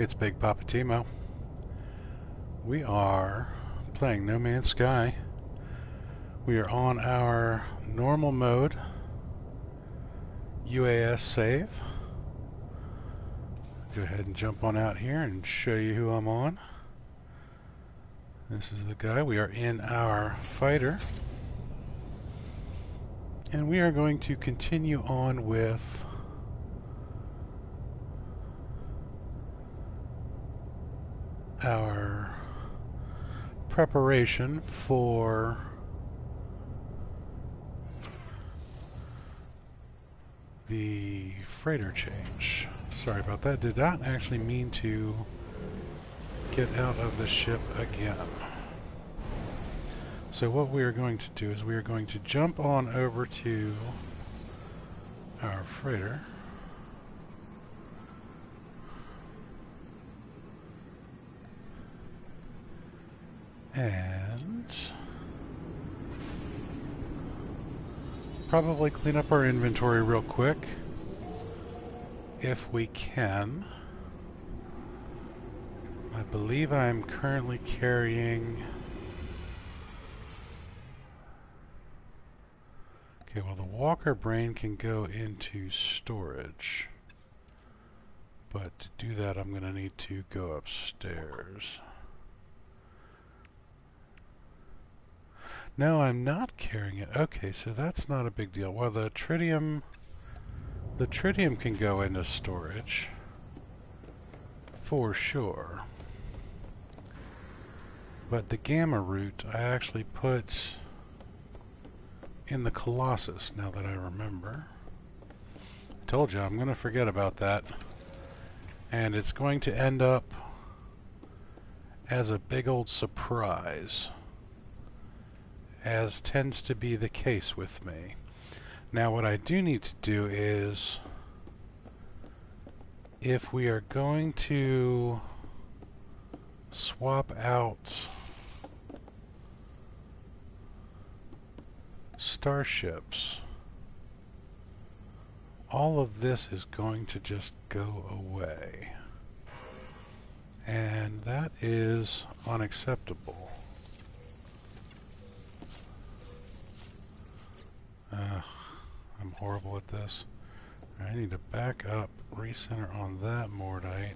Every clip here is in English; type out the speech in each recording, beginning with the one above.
It's Big Poppa T-Mo. We are playing No Man's Sky. We are on our normal mode UAS save. Go ahead and jump on out here and show you who I'm on. This is the guy. We are in our fighter. And we are going to continue on with our preparation for the freighter change. Sorry about that. Did not actually mean to get out of the ship again. So what we are going to do is we are going to jump on over to our freighter. And probably clean up our inventory real quick if we can. I believe I'm currently carrying... Okay, well the walker brain can go into storage. But to do that I'm going to need to go upstairs. No, I'm not carrying it. Okay, so that's not a big deal. Well, the tritium can go into storage for sure. But the gamma root I actually put in the Colossus, now that I remember. I told you I'm going to forget about that. And it's going to end up as a big old surprise, as tends to be the case with me. Now what I do need to do is, if we are going to swap out starships, all of this is going to just go away. And that is unacceptable. I'm horrible at this. I need to back up, recenter on that mordite.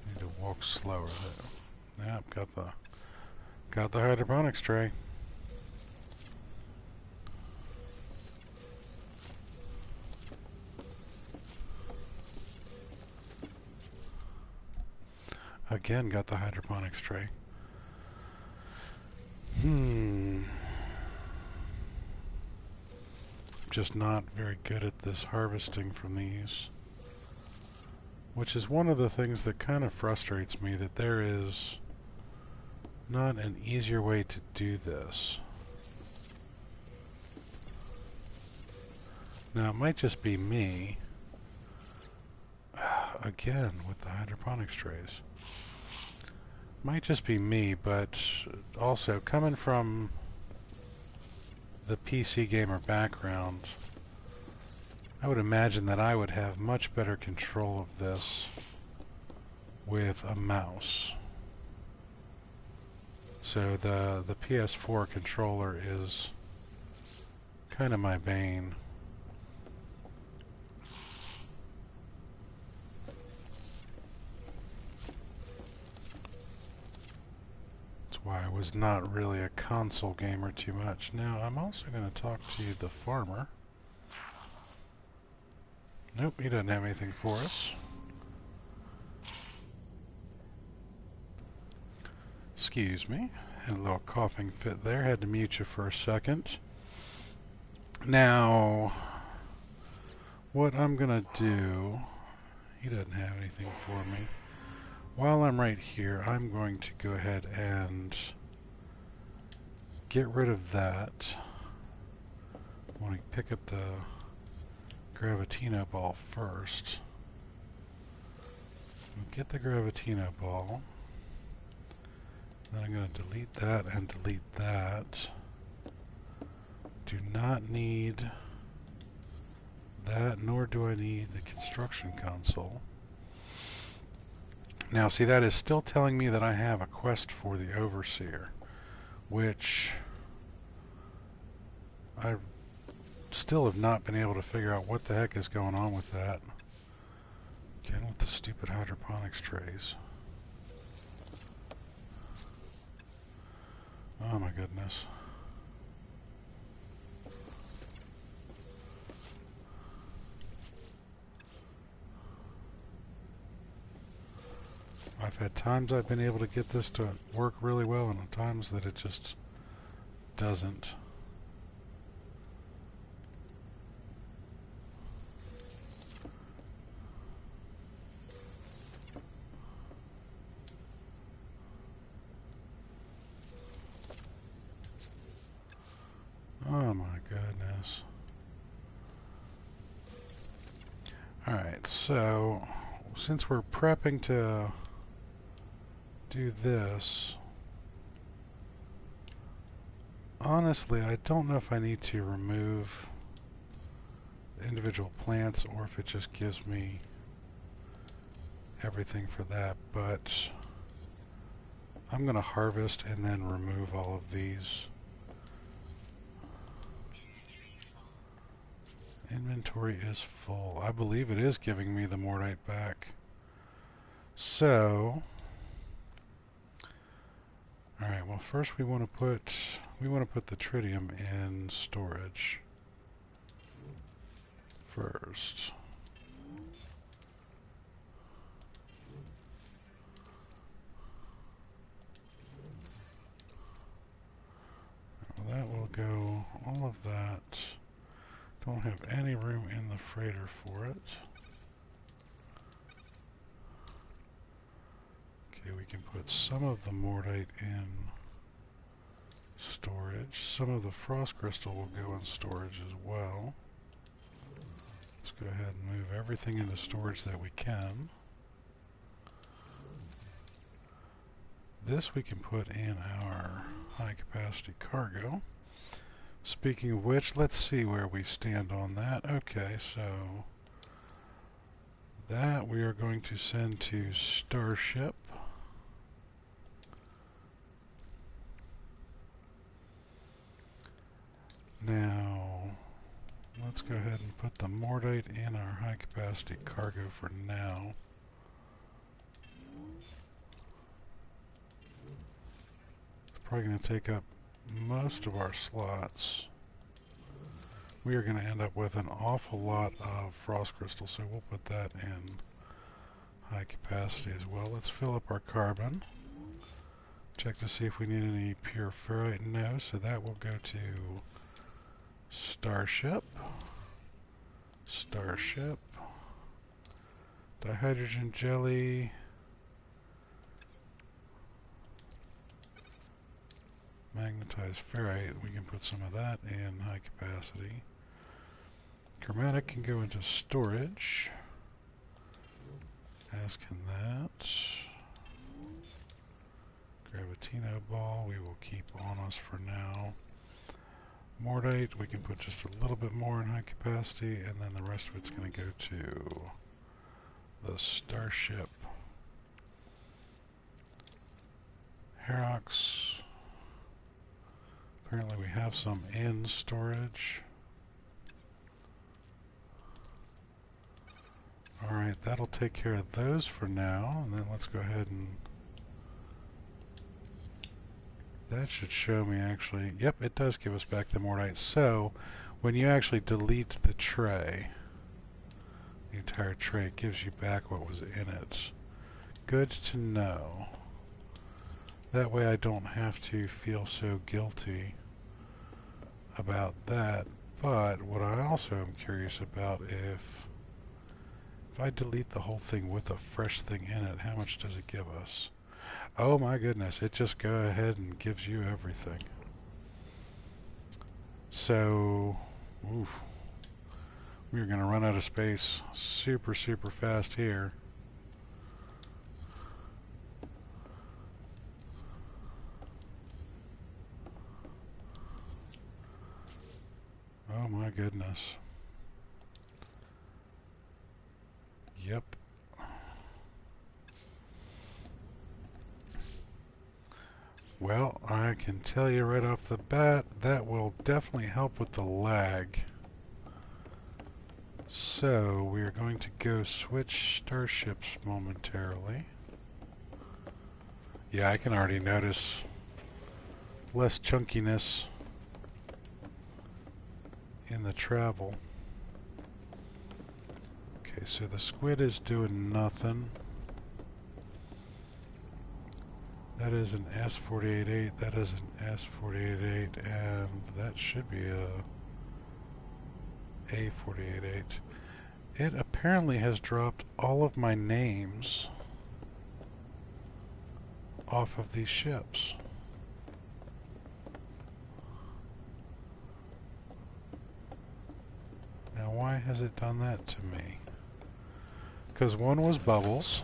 Need to walk slower though. Yep, got the hydroponics tray. Again, got the hydroponics tray. Just not very good at this harvesting from these. Which is one of the things that kind of frustrates me, that there is not an easier way to do this. Now it might just be me, again with the hydroponics trays. Might just be me, but also coming from the PC gamer background, I would imagine that I would have much better control of this with a mouse. So the PS4 controller is kind of my bane. Why I was not really a console gamer too much. Now I'm also going to talk to the farmer. Nope, he doesn't have anything for us. Excuse me, had a little coughing fit there, had to mute you for a second. Now what I'm going to do, he doesn't have anything for me. While I'm right here, I'm going to go ahead and get rid of that. I want to pick up the Gravitino ball first. We'll get the Gravitino ball. Then I'm going to delete that and delete that. Do not need that, nor do I need the construction console. Now, see, that is still telling me that I have a quest for the Overseer, which I still have not been able to figure out what the heck is going on with that. Again, with the stupid hydroponics trays. Oh my goodness. I've had times I've been able to get this to work really well, and times that it just doesn't. Oh my goodness. Alright, so since we're prepping to do this, honestly, I don't know if I need to remove individual plants or if it just gives me everything for that, but I'm going to harvest and then remove all of these. Inventory is full. I believe it is giving me the Mordite back. So, alright, well first we want to put the tritium in storage first. Well, that will go, all of that. Don't have any room in the freighter for it. Okay, we can put some of the Mordite in storage. Some of the frost crystal will go in storage as well. Let's go ahead and move everything into storage that we can. This we can put in our high capacity cargo. Speaking of which, let's see where we stand on that. Okay, so that we are going to send to Starship. Now, let's go ahead and put the Mordite in our high capacity cargo for now. It's probably going to take up most of our slots. We are going to end up with an awful lot of frost crystals, so we'll put that in high capacity as well. Let's fill up our carbon. Check to see if we need any pure ferrite. No, so that will go to Starship. Starship. Dihydrogen jelly. Magnetized ferrite, we can put some of that in high capacity. Chromatic can go into storage, as can that. Gravitino ball we will keep on us for now. Mordite, we can put just a little bit more in high capacity, and then the rest of it's going to go to the Starship. Herox. Apparently we have some in storage. Alright, that'll take care of those for now, and then let's go ahead and... That should show me actually... Yep, it does give us back the Mordite. So, when you actually delete the tray, the entire tray gives you back what was in it. Good to know. That way I don't have to feel so guilty about that. But what I also am curious about, if I delete the whole thing with a fresh thing in it, how much does it give us? Oh my goodness, it just goes ahead and gives you everything. So, oof, we're going to run out of space super fast here. Oh my goodness. Yep. Well, I can tell you right off the bat, that will definitely help with the lag. So, we are going to go switch starships momentarily. Yeah, I can already notice less chunkiness in the travel. Okay, so the squid is doing nothing. That is an S488, that is an S488, and that should be a A488. It apparently has dropped all of my names off of these ships. Now why has it done that to me? Because one was Bubbles,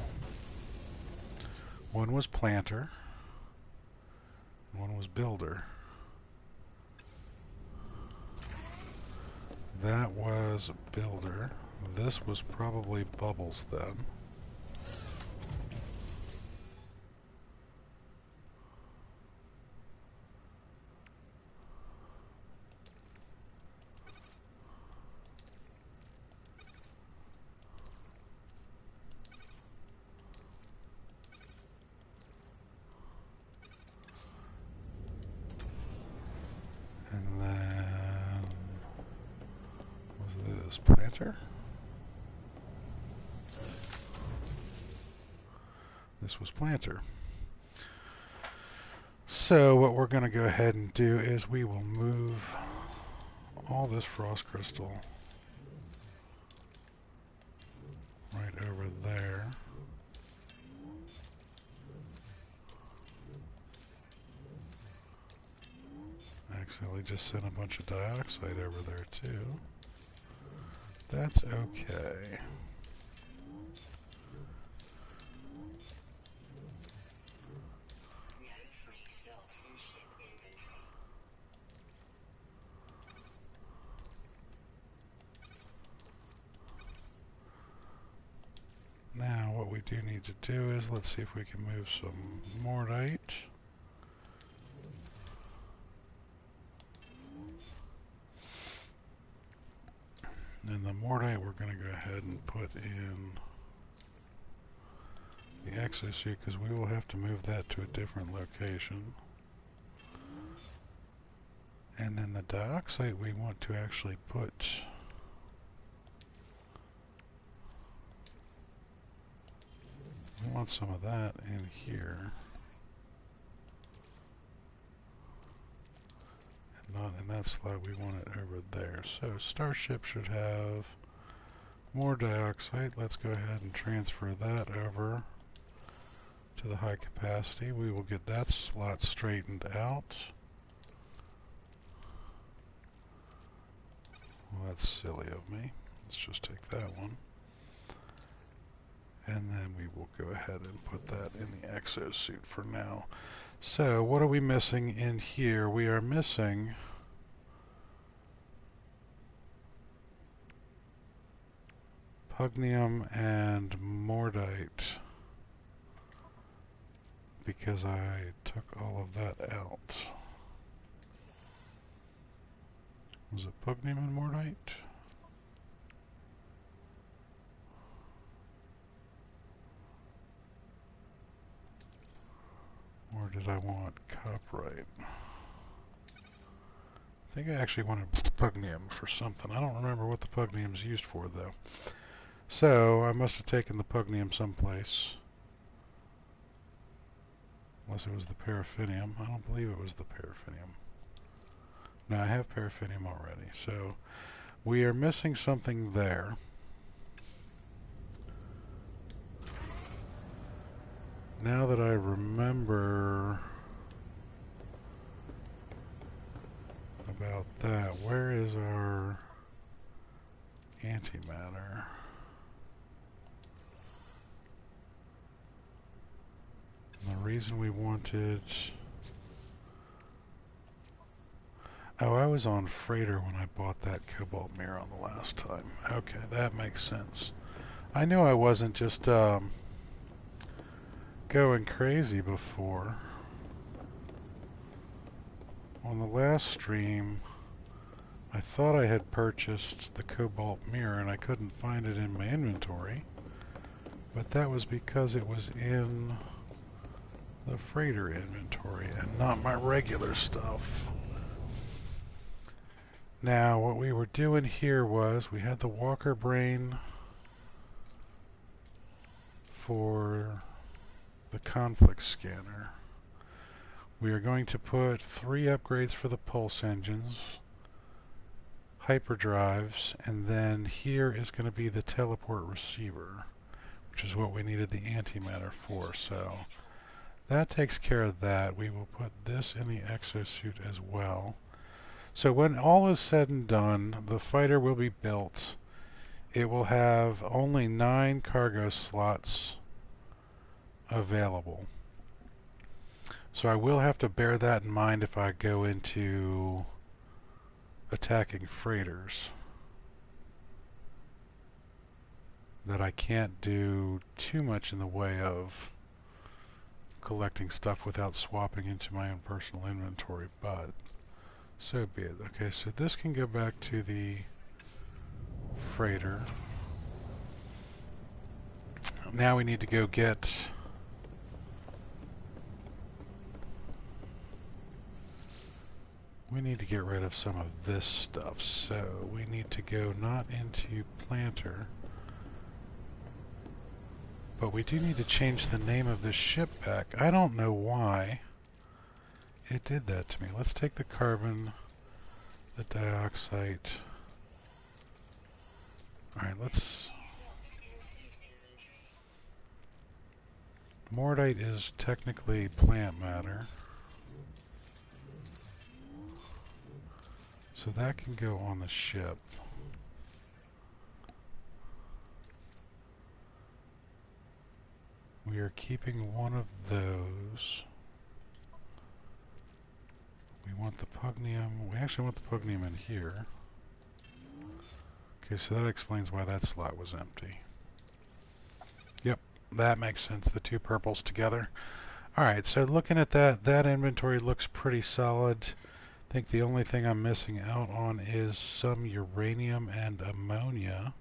one was Planter, one was Builder. That was Builder. This was probably Bubbles then. And then was this Planter? This was Planter. So what we're going to go ahead and do is we will move all this frost crystal right over there. Accidentally just sent a bunch of dioxide over there too. That's okay. Now what we do need to do is, let's see if we can move some Mordite. And the Mordite we're going to go ahead and put in the exosuit because we will have to move that to a different location. And then the dioxide we want to actually put we want some of that in here. And not in that slot, we want it over there. So Starship should have more dioxide. Let's go ahead and transfer that over to the high capacity. We will get that slot straightened out. Well, that's silly of me. Let's just take that one. And then we will go ahead and put that in the exosuit for now. So what are we missing in here? We are missing Pugnium and Mordite because I took all of that out. Was it Pugnium and Mordite? Or did I want Copperite? I think I actually wanted Pugnium for something. I don't remember what the Pugnium is used for though. So I must have taken the Pugnium someplace. Unless it was the Paraffinium. I don't believe it was the Paraffinium. No, I have Paraffinium already. So we are missing something there. Now that I remember about that, where is our antimatter? And the reason we wanted... Oh, I was on Freighter when I bought that Cobalt Mirror on the last time. Okay, that makes sense. I knew I wasn't just going crazy before. On the last stream, I thought I had purchased the cobalt mirror and I couldn't find it in my inventory. But that was because it was in the freighter inventory and not my regular stuff. Now, what we were doing here was we had the walker brain for the conflict scanner. We are going to put 3 upgrades for the pulse engines, hyperdrives, and then here is going to be the teleport receiver, which is what we needed the antimatter for. So that takes care of that. We will put this in the exosuit as well. So when all is said and done, the fighter will be built. It will have only 9 cargo slots available. So I will have to bear that in mind if I go into attacking freighters. That I can't do too much in the way of collecting stuff without swapping into my own personal inventory, but so be it. Okay, so this can go back to the freighter. Now we need to go get rid of some of this stuff. So we need to go not into planter, but we do need to change the name of this ship back. I don't know why it did that to me. Let's take the carbon, the dioxide. Alright, let's... Mordite is technically plant matter. So that can go on the ship. We are keeping one of those. We want the pugnium. We actually want the pugnium in here. Okay, so that explains why that slot was empty. Yep, that makes sense. The 2 purples together. Alright, so looking at that inventory looks pretty solid. I think the only thing I'm missing out on is some uranium and ammonia.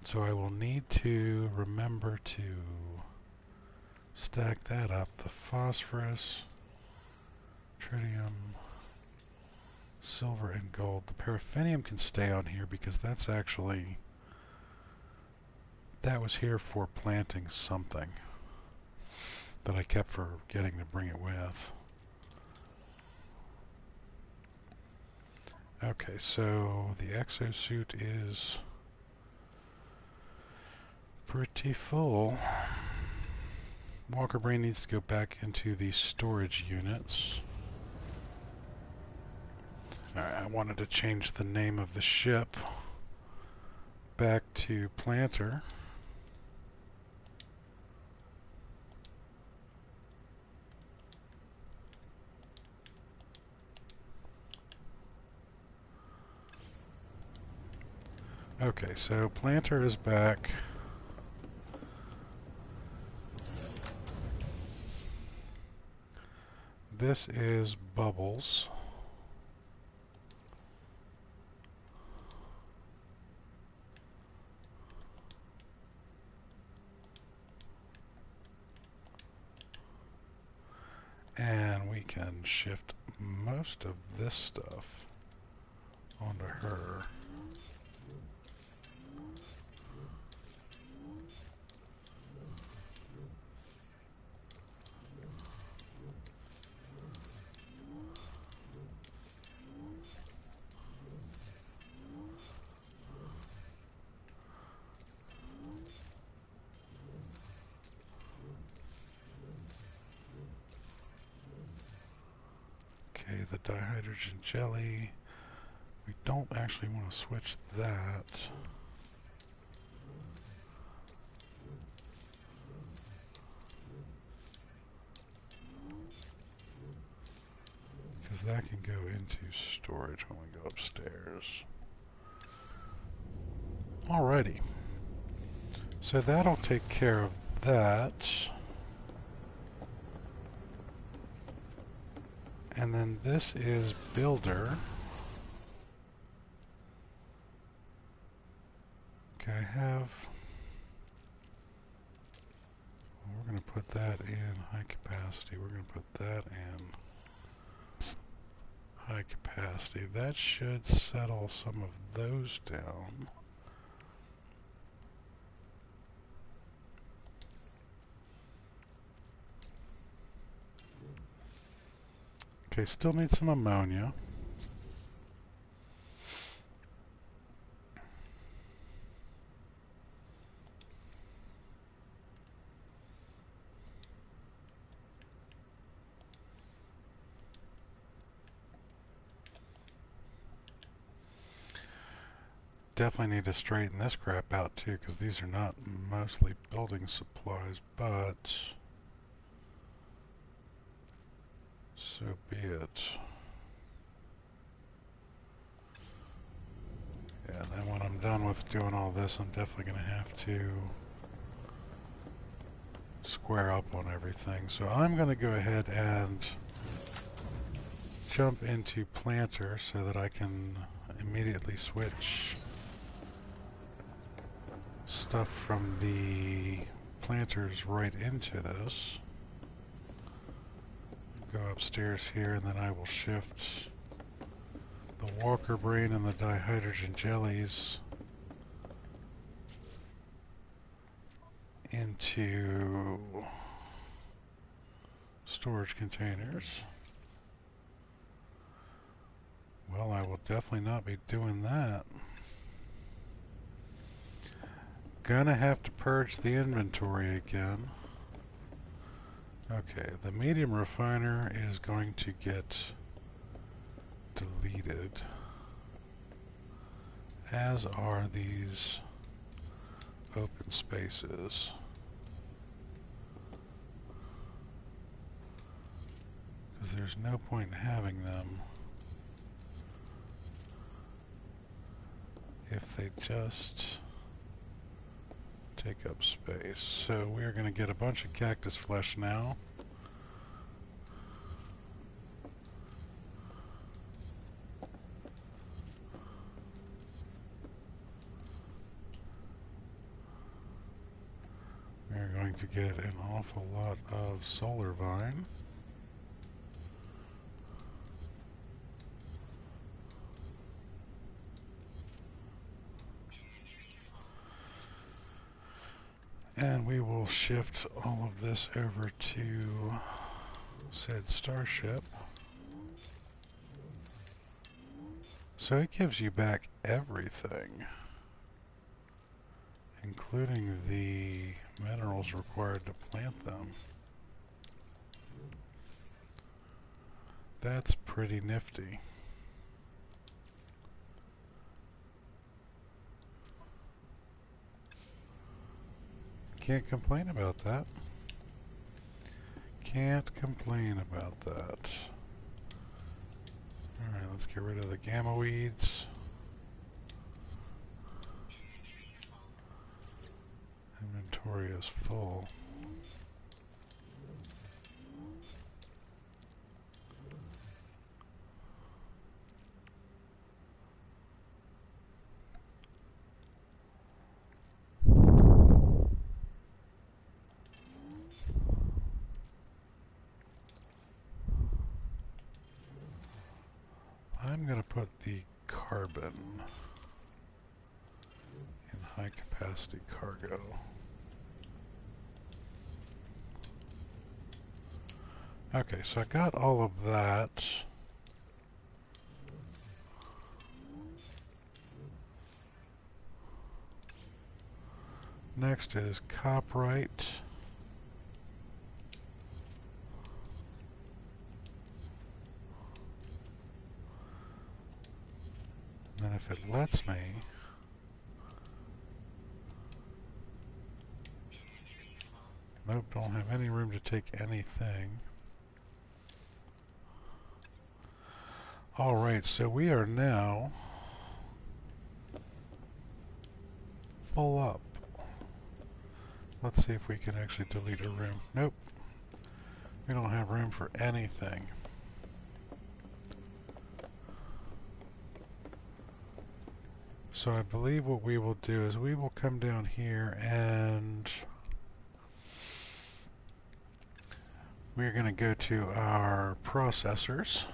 So I will need to remember to stack that up. The phosphorus, tritium, silver, and gold. The paraffinium can stay on here because that's actually... that was here for planting something that I kept forgetting to bring it with. Okay, so the exosuit is pretty full. Walker brain needs to go back into the storage units. Alright, I wanted to change the name of the ship back to planter. Okay, so planter is back. This is Bubbles. And we can shift most of this stuff onto her. Okay, the dihydrogen jelly. We don't actually want to switch that. Because that can go into storage when we go upstairs. Alrighty. So that'll take care of that. And then this is builder. Okay, I have... We're going to put that in high capacity. We're going to put that in high capacity. That should settle some of those down. Okay, still need some ammonia. Definitely need to straighten this crap out too, because these are not mostly building supplies, but so be it. Yeah, then when I'm done with doing all this, I'm definitely going to have to square up on everything. So I'm going to go ahead and jump into planter so that I can immediately switch stuff from the planters right into this. Go upstairs here, and then I will shift the walker brain and the dihydrogen jellies into storage containers. Well, I will definitely not be doing that. Gonna have to purge the inventory again. Okay, the medium refiner is going to get deleted, as are these open spaces. Because there's no point in having them if they just take up space. So we're going to get a bunch of cactus flesh now. We're going to get an awful lot of solar vine. And we will shift all of this over to said starship. So it gives you back everything, including the minerals required to plant them. That's pretty nifty. Can't complain about that. Can't complain about that. Alright, let's get rid of the gamma weeds. Inventory is full. I'm going to put the carbon in high capacity cargo. Okay, so I got all of that. Next is copyright. Then if it lets me, nope, don't have any room to take anything. Alright, so we are now full up. Let's see if we can actually delete a room. Nope. We don't have room for anything. So I believe what we will do is we will come down here and we're going to go to our processors.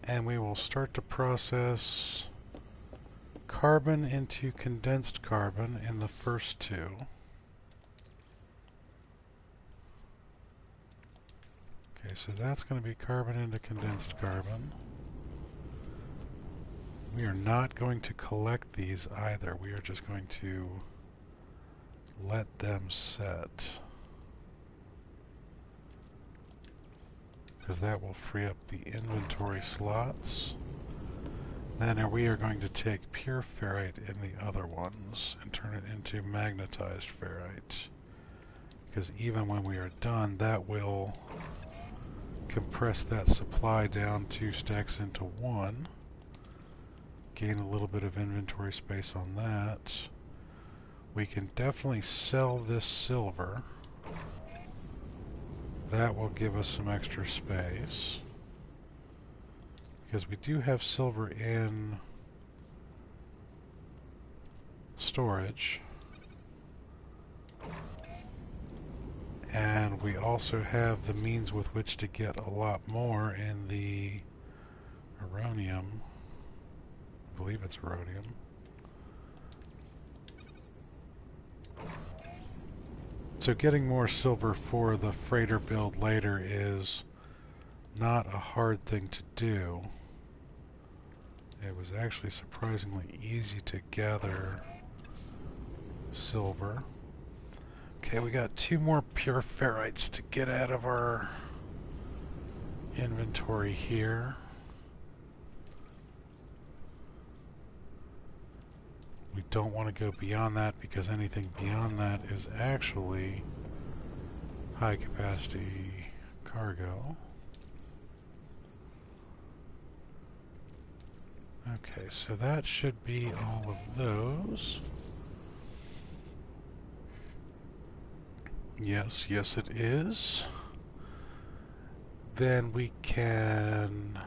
And we will start to process carbon into condensed carbon in the first two. Okay, so that's going to be carbon into condensed carbon. We are not going to collect these either. We are just going to let them set, because that will free up the inventory slots. Then we are going to take pure ferrite in the other ones and turn it into magnetized ferrite, because even when we are done, that will compress that supply down 2 stacks into 1. Gain a little bit of inventory space on that. We can definitely sell this silver. That will give us some extra space, because we do have silver in storage. And we also have the means with which to get a lot more in the uranium. I believe it's rhodium. So getting more silver for the freighter build later is not a hard thing to do. It was actually surprisingly easy to gather silver. Okay, we got 2 more pure ferrites to get out of our inventory here. We don't want to go beyond that, because anything beyond that is actually high capacity cargo. Okay, so that should be all of those. Yes, yes it is. Then we can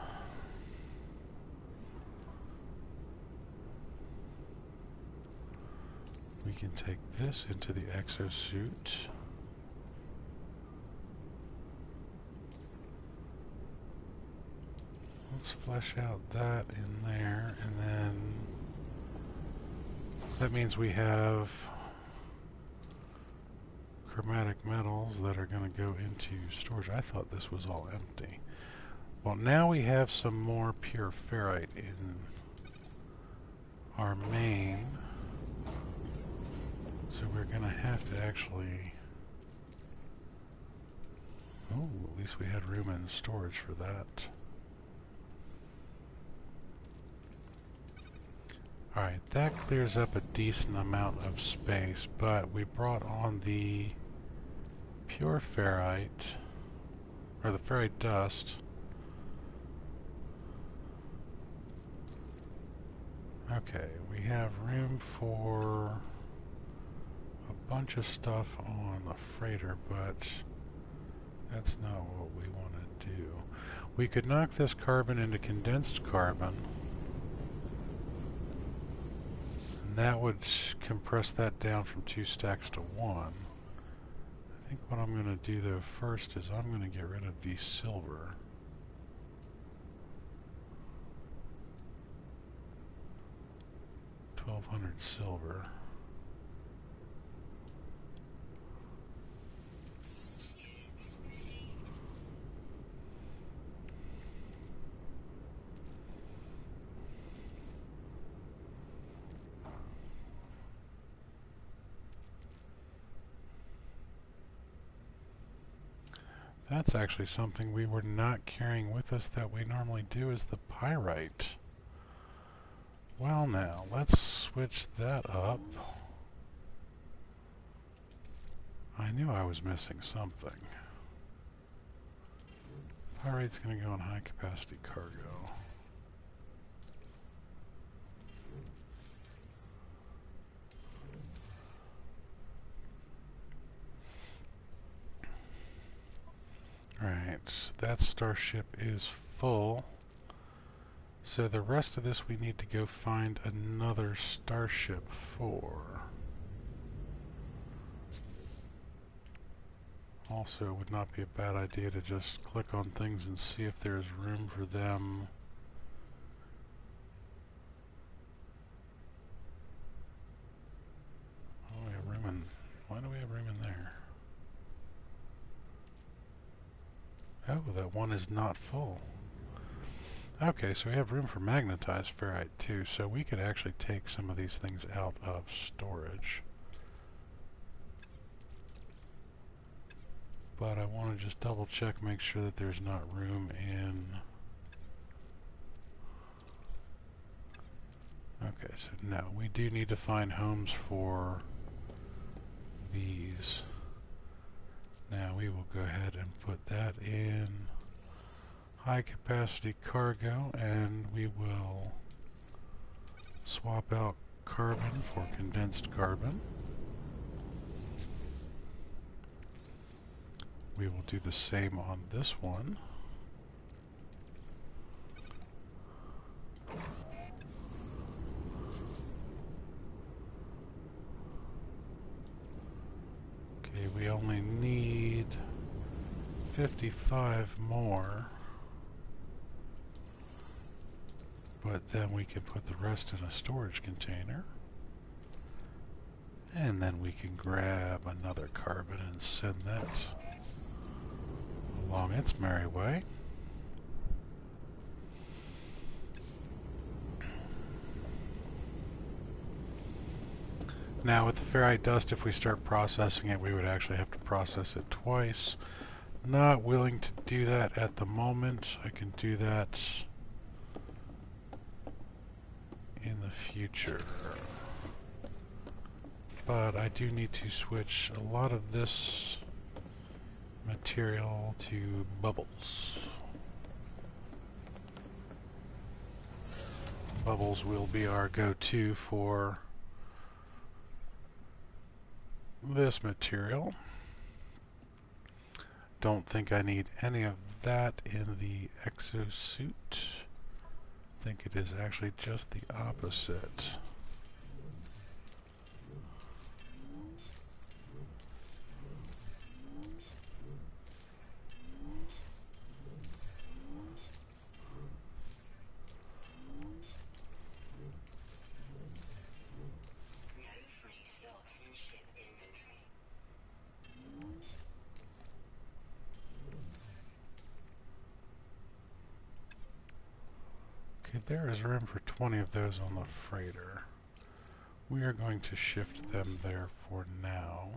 take this into the exosuit. Let's flesh out that in there, and then that means we have chromatic metals that are going to go into storage. I thought this was all empty. Well, now we have some more pure ferrite in our main, so we're going to have to actually... Oh, at least we had room in storage for that. Alright, that clears up a decent amount of space, but we brought on the pure ferrite, or the ferrite dust. Okay, we have room for a bunch of stuff on the freighter, but that's not what we want to do. We could knock this carbon into condensed carbon, and that would compress that down from 2 stacks to 1. I think what I'm going to do though first is I'm going to get rid of the silver. $1,200 silver. That's actually something we were not carrying with us that we normally do, is the pyrite. Well now, let's switch that up. I knew I was missing something. Pyrite's going to go in high capacity cargo. that starship is full. So the rest of this we need to go find another starship for. Also, it would not be a bad idea to just click on things and see if there's room for them. Oh, we have room in... Why do we have room in there? Oh, that one is not full. Okay, so we have room for magnetized ferrite too, so we could actually take some of these things out of storage. But I want to just double check, make sure that there's not room in... Okay, so no, we do need to find homes for these. Now we will go ahead and put that in high capacity cargo, and we will swap out carbon for condensed carbon. We will do the same on this one. Okay, we only need 55 more. But then we can put the rest in a storage container. And then we can grab another carbon and send that along its merry way. Now with the ferrite dust, if we start processing it, we would actually have to process it twice. Not willing to do that at the moment. I can do that in the future. But I do need to switch a lot of this material to bubbles. Bubbles will be our go-to for this material. Don't think I need any of that in the exosuit. I think it is actually just the opposite. Okay, there is room for 20 of those on the freighter. We are going to shift them there for now.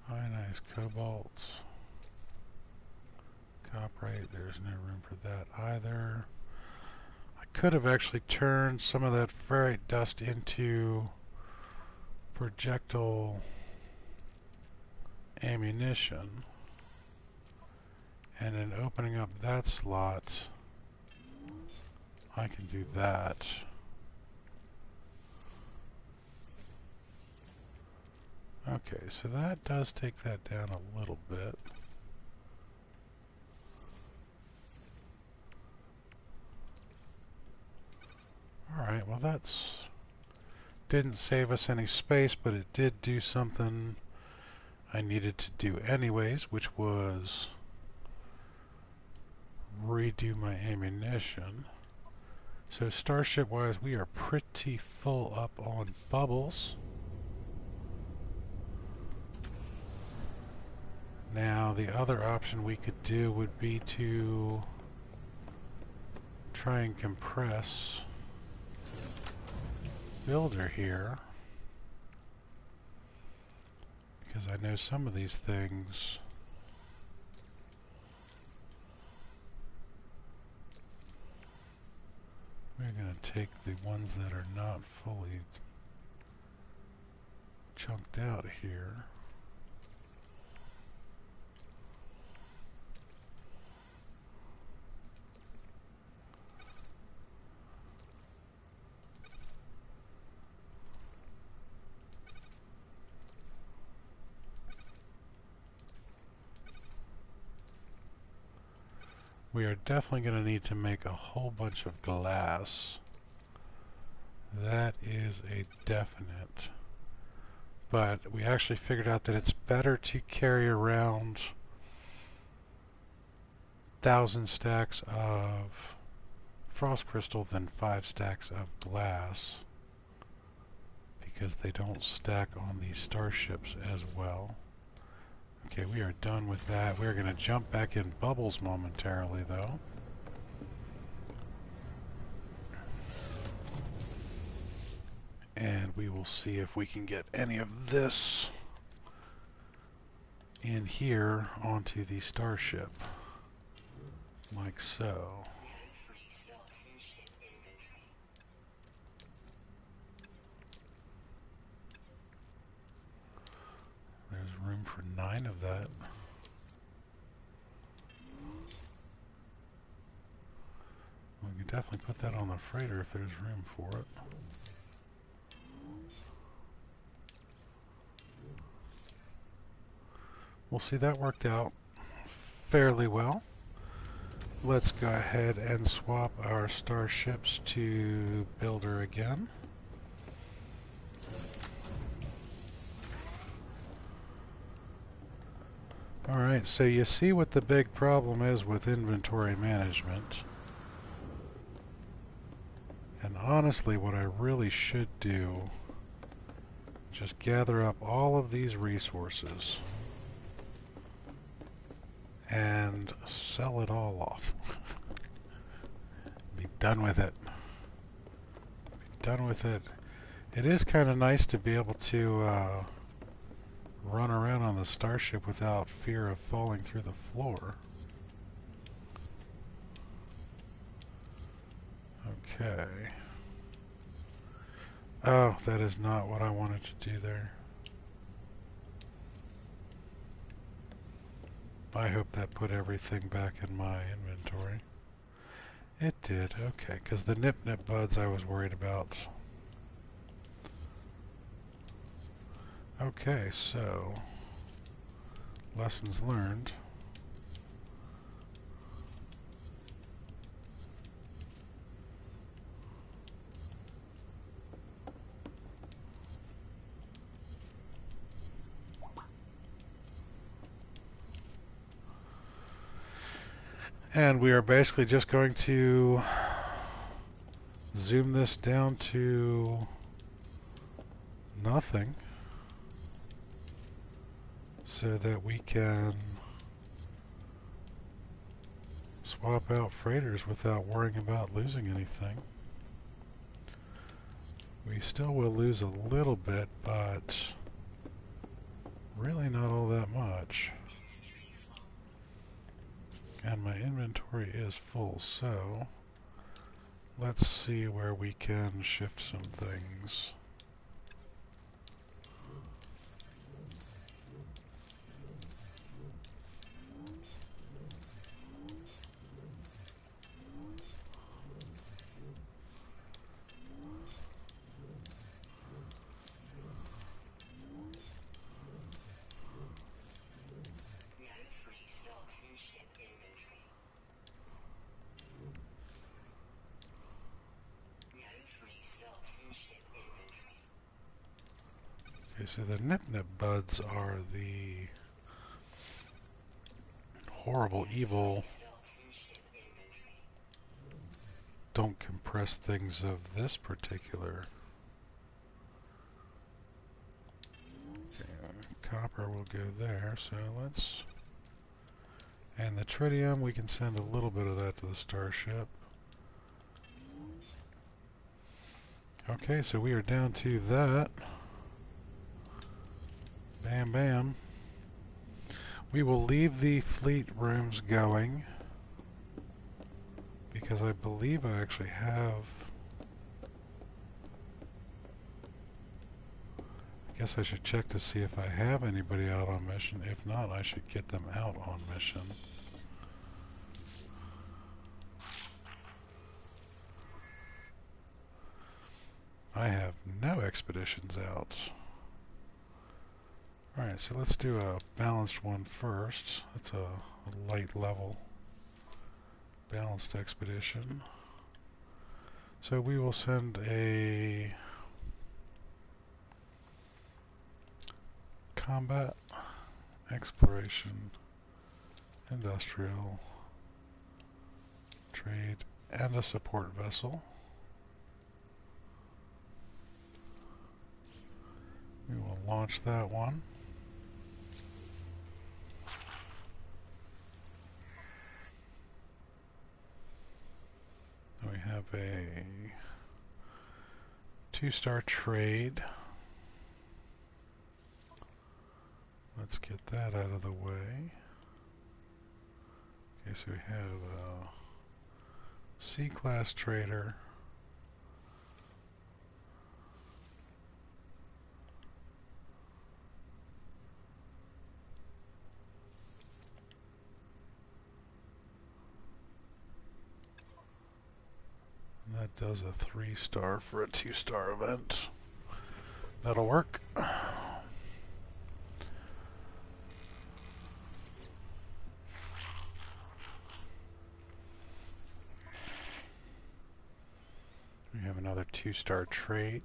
Ionized cobalt. Copperite, there's no room for that either. I could have actually turned some of that ferrite dust into projectile ammunition, and in opening up that slot I can do that. Okay, so that does take that down a little bit. Alright, well that's didn't save us any space, but it did do something I needed to do anyways, which was redo my ammunition. So starship wise, we are pretty full up on bubbles. Now the other option we could do would be to try and compress builder here, because I know some of these things we're going to take the ones that are not fully chunked out here. We are definitely going to need to make a whole bunch of glass. That is a definite. But we actually figured out that it's better to carry around 1,000 stacks of frost crystal than 5 stacks of glass, because they don't stack on these starships as well. Okay, we are done with that. We're going to jump back in bubbles momentarily, though. And we will see if we can get any of this in here onto the starship. Like so. There's room for 9 of that. We can definitely put that on the freighter if there's room for it. We'll see, that worked out fairly well. Let's go ahead and swap our starships to builder again. Alright, so you see what the big problem is with inventory management. And honestly, what I really should do, just gather up all of these resources and sell it all off. Be done with it. Be done with it. It is kind of nice to be able to run around on the starship without fear of falling through the floor. Okay. Oh, that is not what I wanted to do there. I hope that put everything back in my inventory. It did, okay, because the nip-nip buds I was worried about. Okay, so lessons learned. And we are basically just going to zoom this down to nothing so that we can swap out freighters without worrying about losing anything. We still will lose a little bit, but really not all that much. And my inventory is full, so let's see where we can shift some things. Okay, so the nip-nip buds are the horrible, evil, don't compress things of this particular. Okay, copper will go there, so let's... And the tritium, we can send a little bit of that to the starship. Okay, so we are down to that. Bam, bam. We will leave the fleet rooms going because I believe I actually have... I guess I should check to see if I have anybody out on mission. If not, I should get them out on mission. I have no expeditions out. Alright, so let's do a balanced one first. That's a light level. Balanced expedition. So we will send a combat, exploration, industrial, trade, and a support vessel. We will launch that one. We have a 2-star trade. Let's get that out of the way. Okay, so we have a C-class trader. And that does a 3-star for a 2-star event. That'll work. We have another 2-star trade.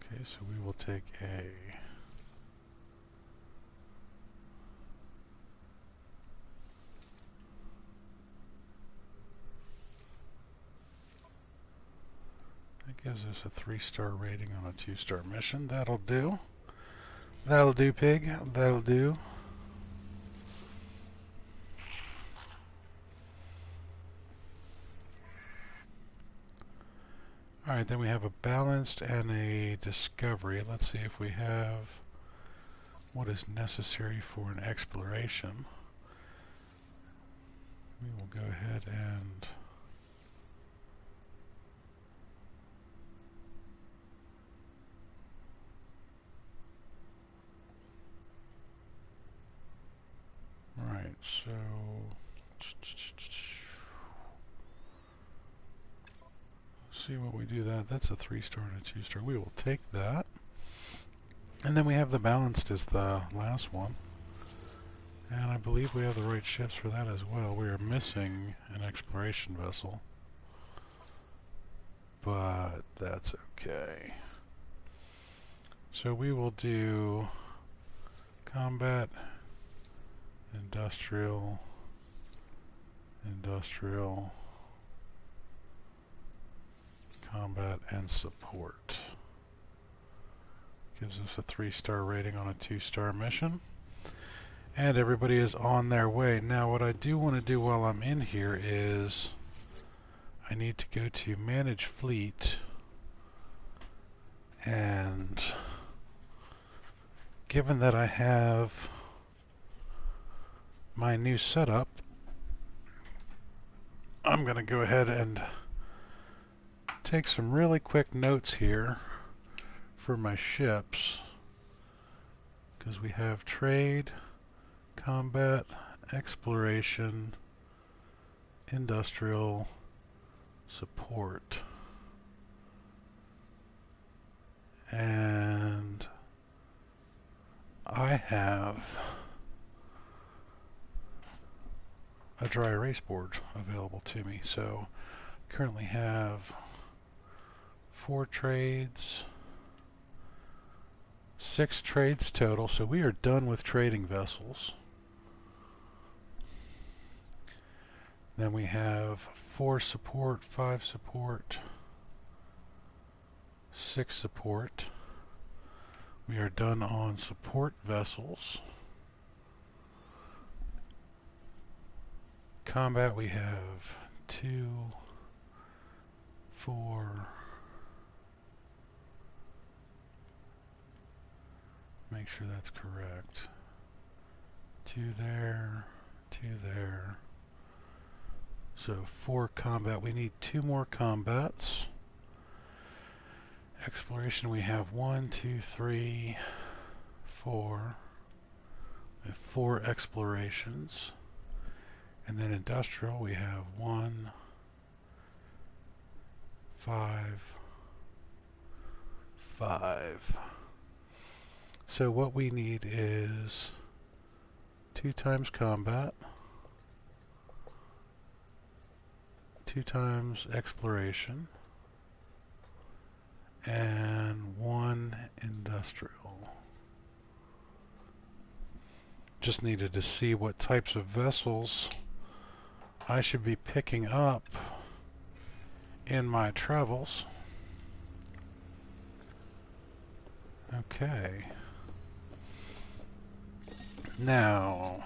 Okay, so we will take a that gives us a 3-star rating on a 2-star mission. That'll do. That'll do, pig. That'll do. Alright, then we have a balanced and a discovery. Let's see if we have what is necessary for an exploration. We will go ahead and right, so see what we do that. That's a 3-star and a 2-star. We will take that. And then we have the balanced as the last one. And I believe we have the right ships for that as well. We are missing an exploration vessel. But that's okay. So we will do combat, industrial, combat, and support. Gives us a 3-star rating on a 2-star mission. And everybody is on their way. Now what I do want to do while I'm in here is I need to go to manage fleet, and given that I have my new setup, I'm going to go ahead and take some really quick notes here for my ships, because we have trade, combat, exploration, industrial, support, and I have a dry erase board available to me. So currently have 4 trades, 6 trades total, so we are done with trading vessels. Then we have 4 support, 5 support, 6 support. We are done on support vessels. Combat we have 2, 4, make sure that's correct. 2 there, 2 there. So 4 combat. We need 2 more combats. Exploration we have 1, 2, 3, 4. We have 4 explorations. And then industrial we have 1, 5, 5. So what we need is 2 times combat, 2 times exploration, and 1 industrial. Just needed to see what types of vessels I should be picking up in my travels. Okay. Now,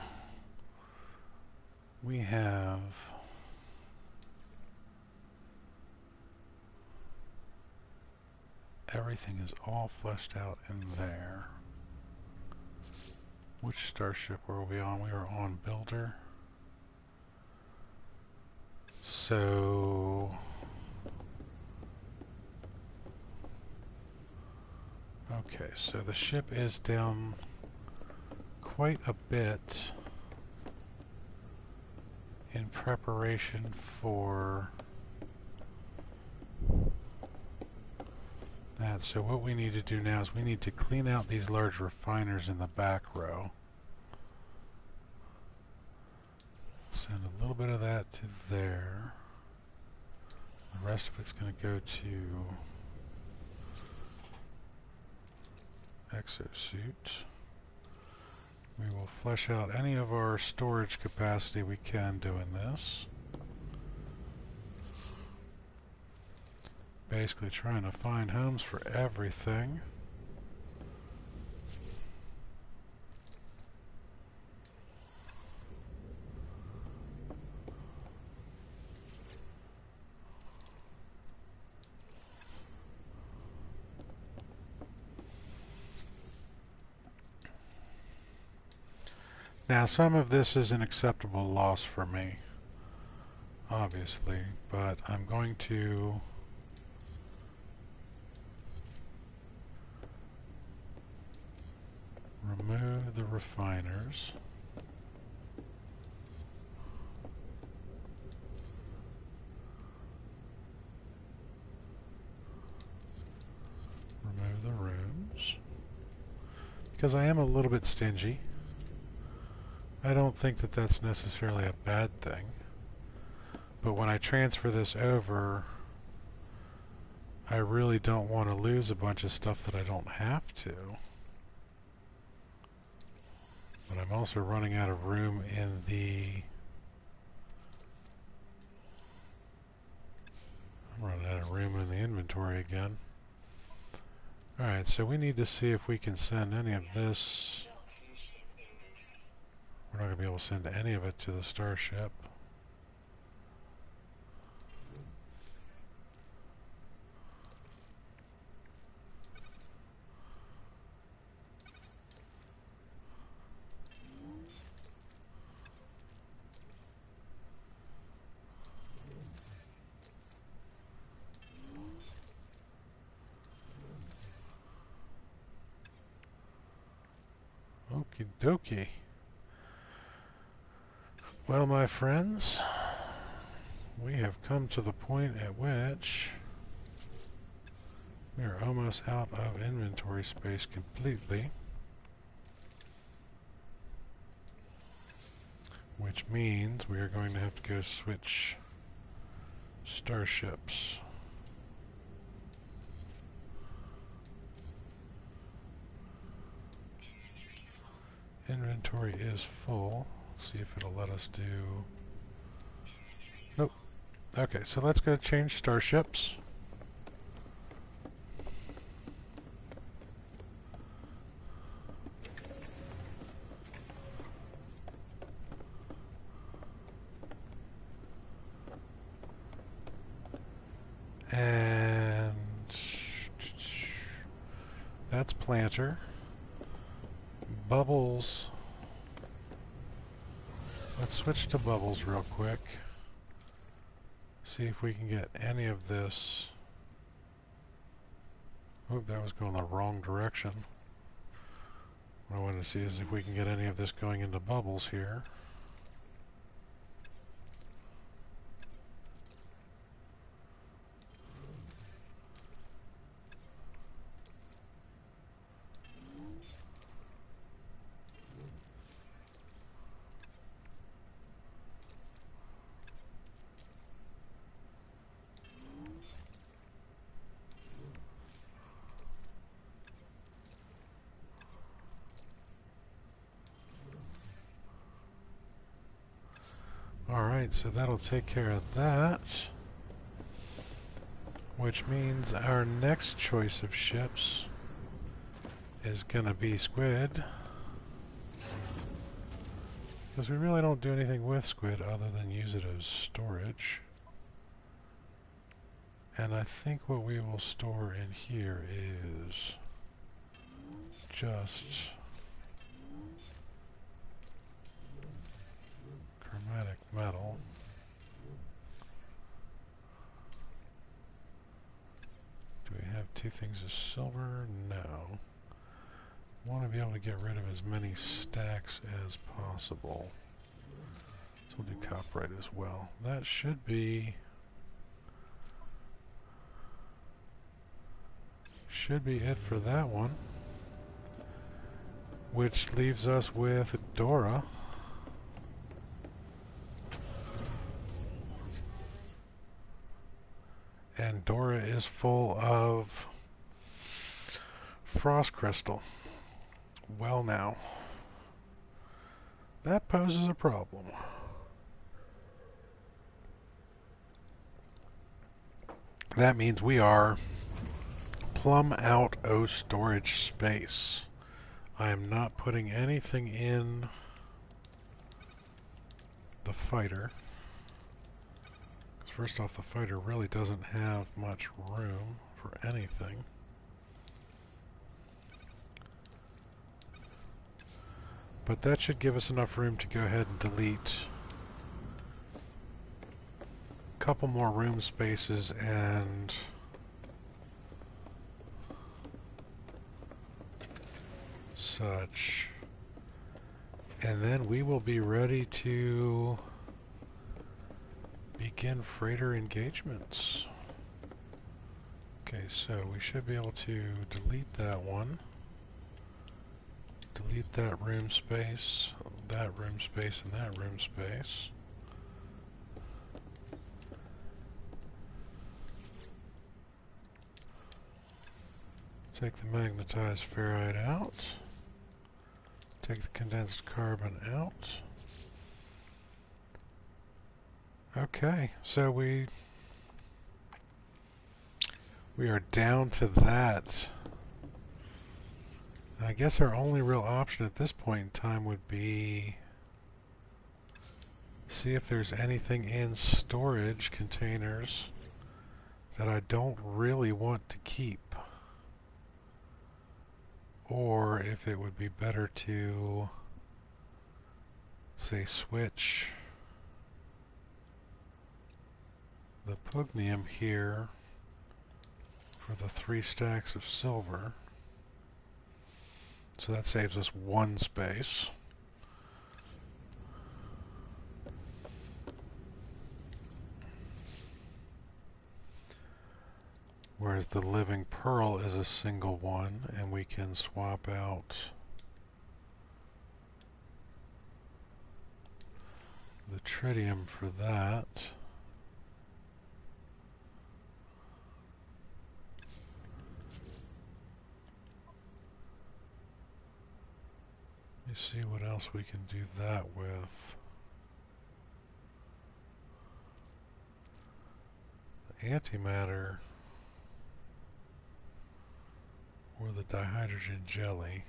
we have everything is all fleshed out in there. Which starship were we on? We were on Builder. So okay, so the ship is down quite a bit in preparation for that. So what we need to do now is we need to clean out these large refiners in the back row. Send a little bit of that to there. The rest of it's going to go to exosuit. We will flesh out any of our storage capacity we can doing this. Basically trying to find homes for everything. Now, some of this is an acceptable loss for me, obviously, but I'm going to remove the refiners. Remove the rooms. Because I am a little bit stingy. I don't think that that's necessarily a bad thing. But when I transfer this over, I really don't want to lose a bunch of stuff that I don't have to. But I'm also running out of room in the... I'm running out of room in the inventory again. Alright, so we need to see if we can send any of this. We're not going to be able to send any of it to the starship. Okie dokie. Well, my friends, we have come to the point at which we are almost out of inventory space completely, which means we are going to have to go switch starships. Inventory is full. Let's see if it'll let us do... Nope. Okay, so let's go change starships. And that's Planter. Bubbles. Let's switch to Bubbles real quick. See if we can get any of this. Oh, that was going the wrong direction. What I wanted to see is if we can get any of this going into Bubbles here. Alright, so that'll take care of that. Which means our next choice of ships is gonna be squid. Because we really don't do anything with squid other than use it as storage. And I think what we will store in here is just chromatic metal. Do we have two things of silver? No. Want to be able to get rid of as many stacks as possible. So we'll do copperite as well. That should be it for that one. Which leaves us with Dora. And Dora is full of frost crystal. Well now, that poses a problem. That means we are plumb out of storage space. I am not putting anything in the fighter. First off, the fighter really doesn't have much room for anything. But that should give us enough room to go ahead and delete a couple more room spaces and such. And then we will be ready to begin freighter engagements. Okay, so we should be able to delete that one. Delete that room space, and that room space. Take the magnetized ferrite out. Take the condensed carbon out. Okay, so we are down to that. I guess our only real option at this point in time would be see if there's anything in storage containers that I don't really want to keep. Or if it would be better to, say, switch the pugnium here for the 3 stacks of silver. So that saves us 1 space. Whereas the living pearl is a single one, and we can swap out the tritium for that. Let me see what else we can do that with. The antimatter or the dihydrogen jelly.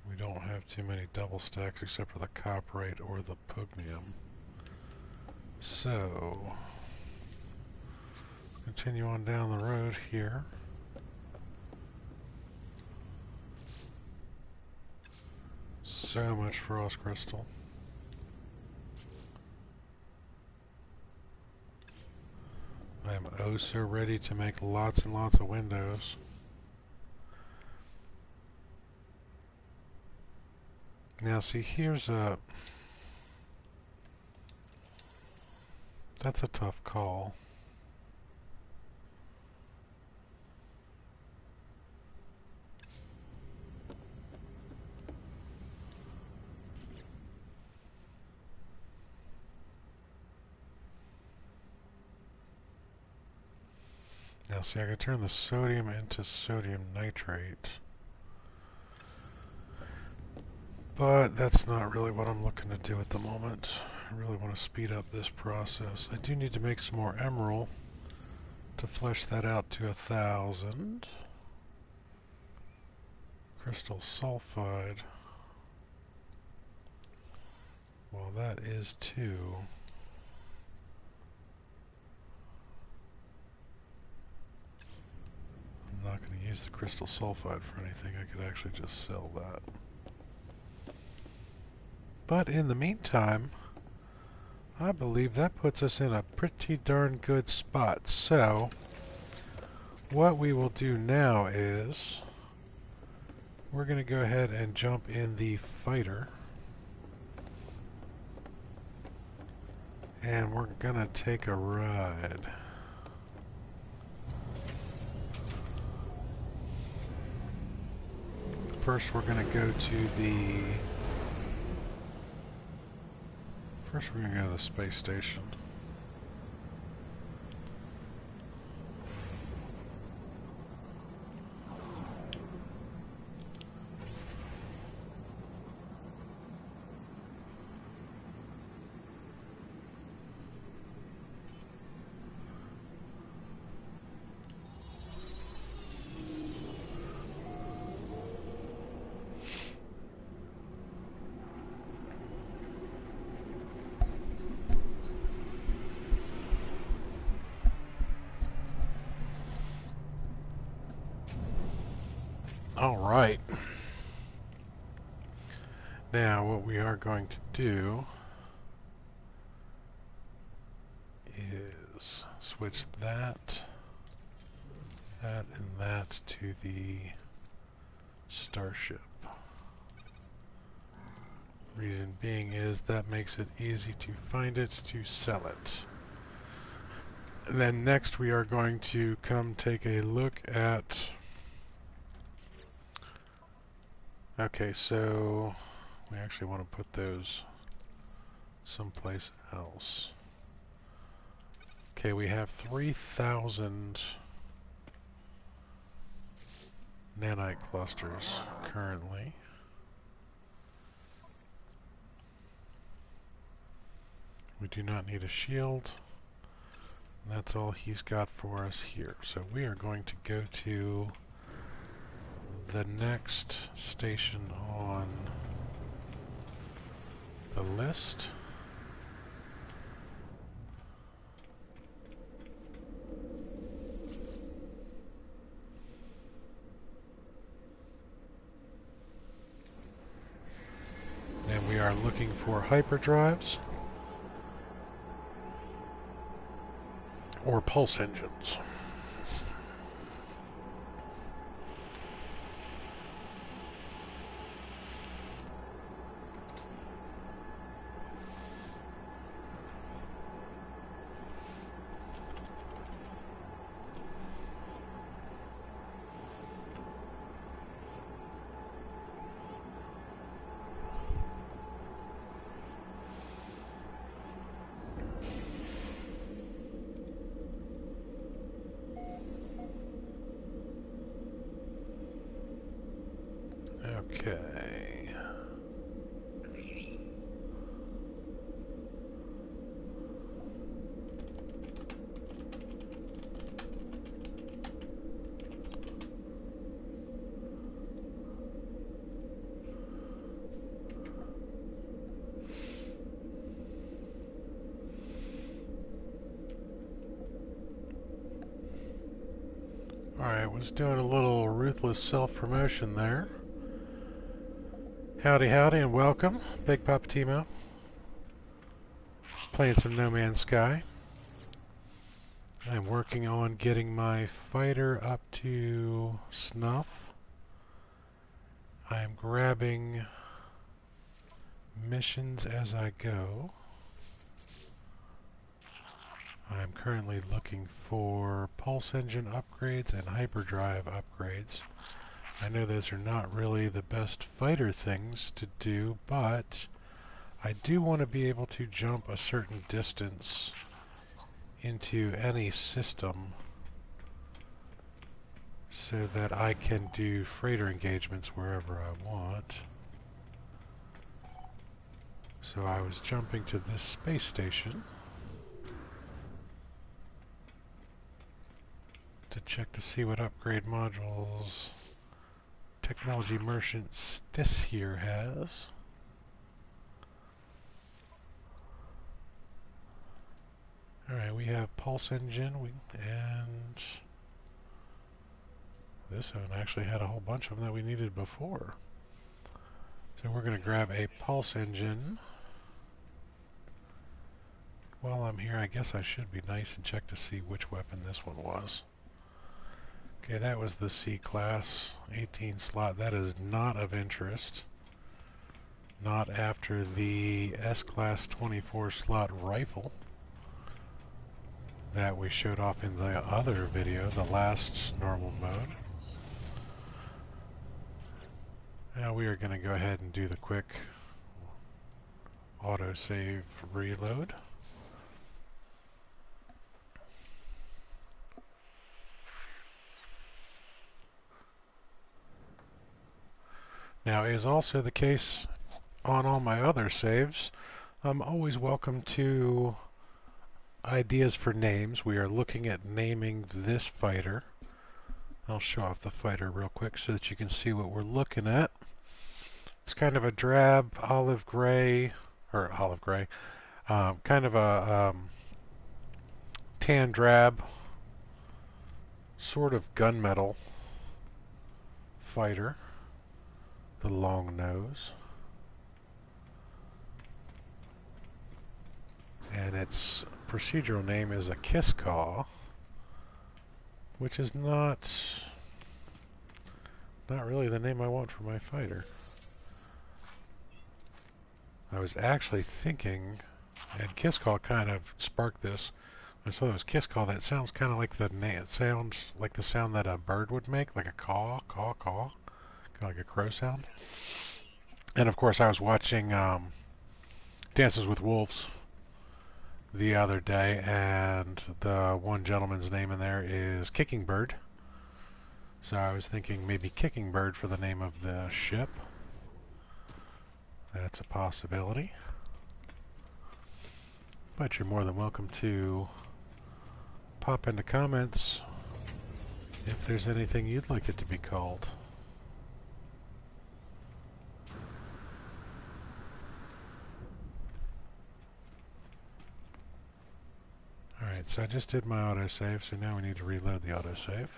We don't have too many double stacks except for the copperite or the pugnium. So, continue on down the road here. So much frost crystal. I am oh so ready to make lots and lots of windows. Now see, here's a... that's a tough call. Now see, I can turn the sodium into sodium nitrate. But that's not really what I'm looking to do at the moment. I really want to speed up this process. I do need to make some more emerald to flesh that out to 1,000. Crystal sulfide. Well, that is 2. I'm not going to use the crystal sulfide for anything. I could actually just sell that. But in the meantime, I believe that puts us in a pretty darn good spot. So, what we will do now is we're going to go ahead and jump in the fighter. And we're going to take a ride. First, we're going to go to the... First, we're going to go to the space station. All right. Now, what we are going to do is switch that, and that to the starship. Reason being is that makes it easy to find it, to sell it. And then next we are going to come take a look at... Okay, so we actually want to put those someplace else. Okay, we have 3,000 nanite clusters currently. We do not need a shield. And that's all he's got for us here. So we are going to go to the next station on the list. And we are looking for hyperdrives or pulse engines. Okay. Alright, was doing a little ruthless self-promotion there. Howdy howdy and welcome, Big Poppa T-Mo. Playing some No Man's Sky. I'm working on getting my fighter up to snuff. I'm grabbing missions as I go. I'm currently looking for pulse engine upgrades and hyperdrive upgrades. I know those are not really the best fighter things to do, but I do want to be able to jump a certain distance into any system so that I can do freighter engagements wherever I want. So I was jumping to this space station to check to see what upgrade modules Technology Merchant Stis here has. Alright, we have Pulse Engine, and this one actually had a whole bunch of them that we needed before. So we're going to grab a Pulse Engine. While I'm here, I guess I should be nice and check to see which weapon this one was. Okay, that was the C-Class 18 slot. That is not of interest. Not after the S-Class 24 slot rifle that we showed off in the other video, the last normal mode. Now we are going to go ahead and do the quick autosave reload. Now, as also the case on all my other saves, I'm always welcome to ideas for names. We are looking at naming this fighter. I'll show off the fighter real quick so that you can see what we're looking at. It's kind of a drab olive gray, kind of a tan drab, sort of gunmetal fighter. The long nose. And its procedural name is a Kiss Call, which is not really the name I want for my fighter. I was actually thinking, and Kiss Call kind of sparked this. I saw it was Kiss Call. That sounds kind of like it sounds like the sound that a bird would make, like a caw, caw, caw. Kind of like a crow sound. And of course I was watching Dances with Wolves the other day, and the one gentleman's name in there is Kicking Bird. So I was thinking maybe Kicking Bird for the name of the ship. That's a possibility. But you're more than welcome to pop into comments if there's anything you'd like it to be called. Alright, so I just did my autosave, so now we need to reload the autosave.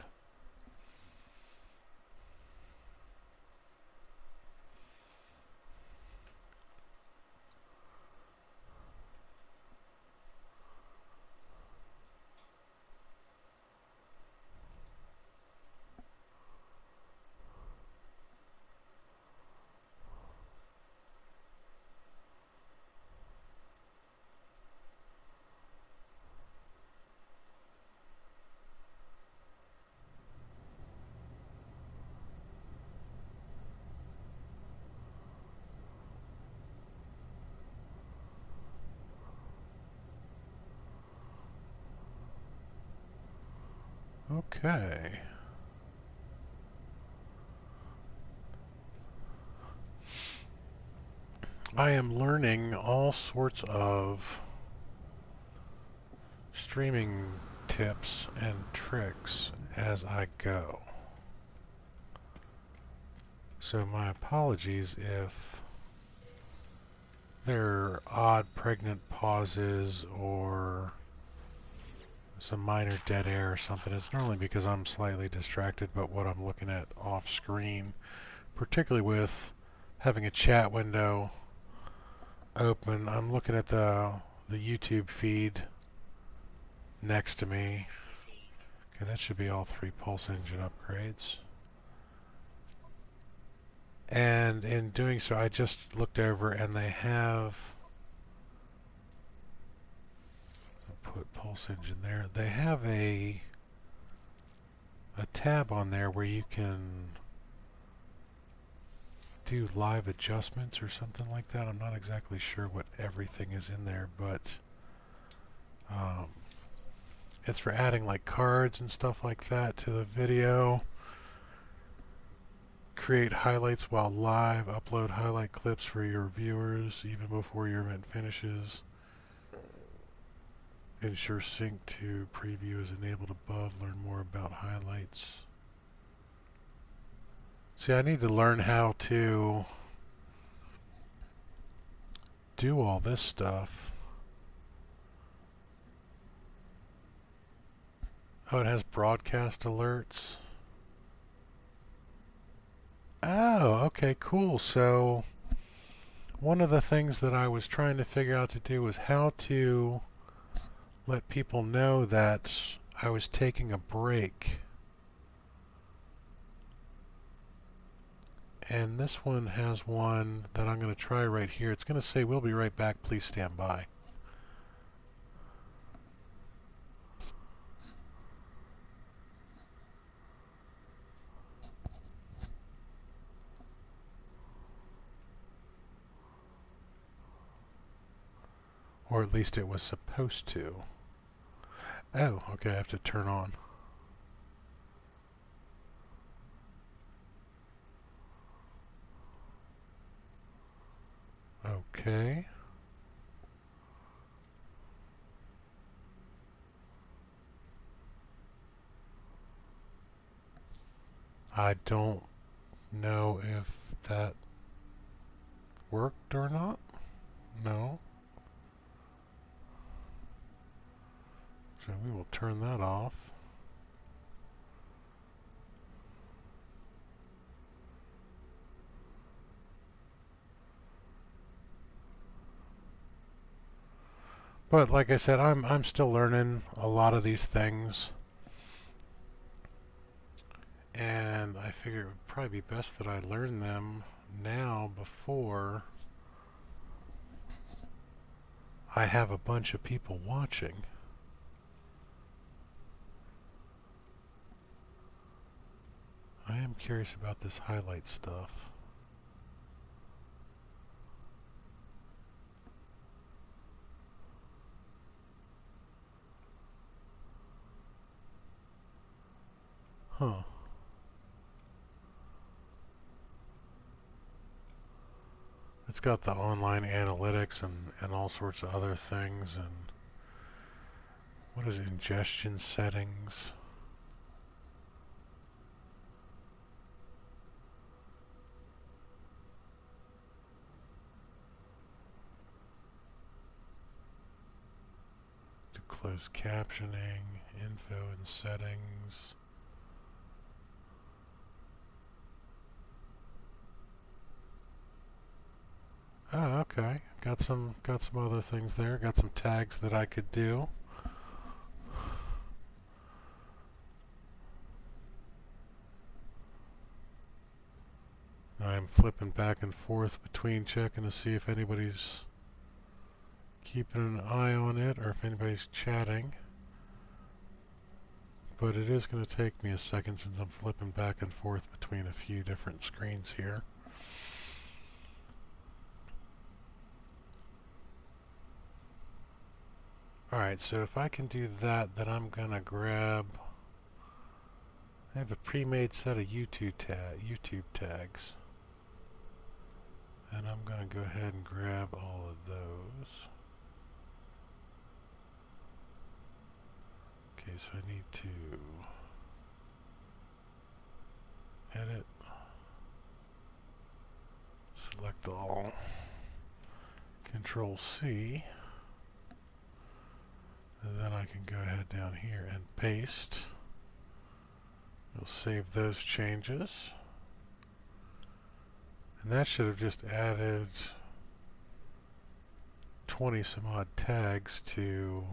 Okay. I am learning all sorts of streaming tips and tricks as I go. So my apologies if there are odd pregnant pauses or some minor dead air or something. It's normally because I'm slightly distracted by what I'm looking at off screen, particularly with having a chat window open. I'm looking at the YouTube feed next to me. Okay, that should be all 3 Pulse Engine upgrades. And in doing so, I just looked over and they have, I'll put Pulse Engine there. They have a tab on there where you can do live adjustments or something like that. I'm not exactly sure what everything is in there, but it's for adding like cards and stuff like that to the video. create highlights while live, upload highlight clips for your viewers even before your event finishes. Ensure sync to preview is enabled above. Learn more about highlights. See, I need to learn how to do all this stuff. Oh, it has broadcast alerts. Oh, okay, cool. So one of the things that I was trying to figure out to do was how to let people know that I was taking a break. And this one has one that I'm going to try right here. It's going to say, "We'll be right back, please stand by." Or at least it was supposed to. Oh, okay, I have to turn on. Okay. I don't know if that worked or not. No. So we will turn that off. But like I said, I'm still learning a lot of these things. And I figure it would probably be best that I learn them now before I have a bunch of people watching. I am curious about this highlight stuff. Huh. It's got the online analytics and all sorts of other things. And what is ingestion settings? To closed captioning, info and settings. Oh, okay. Got some other things there. Got some tags that I could do. I'm flipping back and forth between checking to see if anybody's keeping an eye on it or if anybody's chatting. But it is going to take me a second since I'm flipping back and forth between a few different screens here. Alright, so if I can do that, then I'm going to grab... I have a pre-made set of YouTube tags. And I'm going to go ahead and grab all of those. Okay, so I need to edit, select all, Control C, and then I can go ahead down here and paste. We'll save those changes. And that should have just added 20 some odd tags to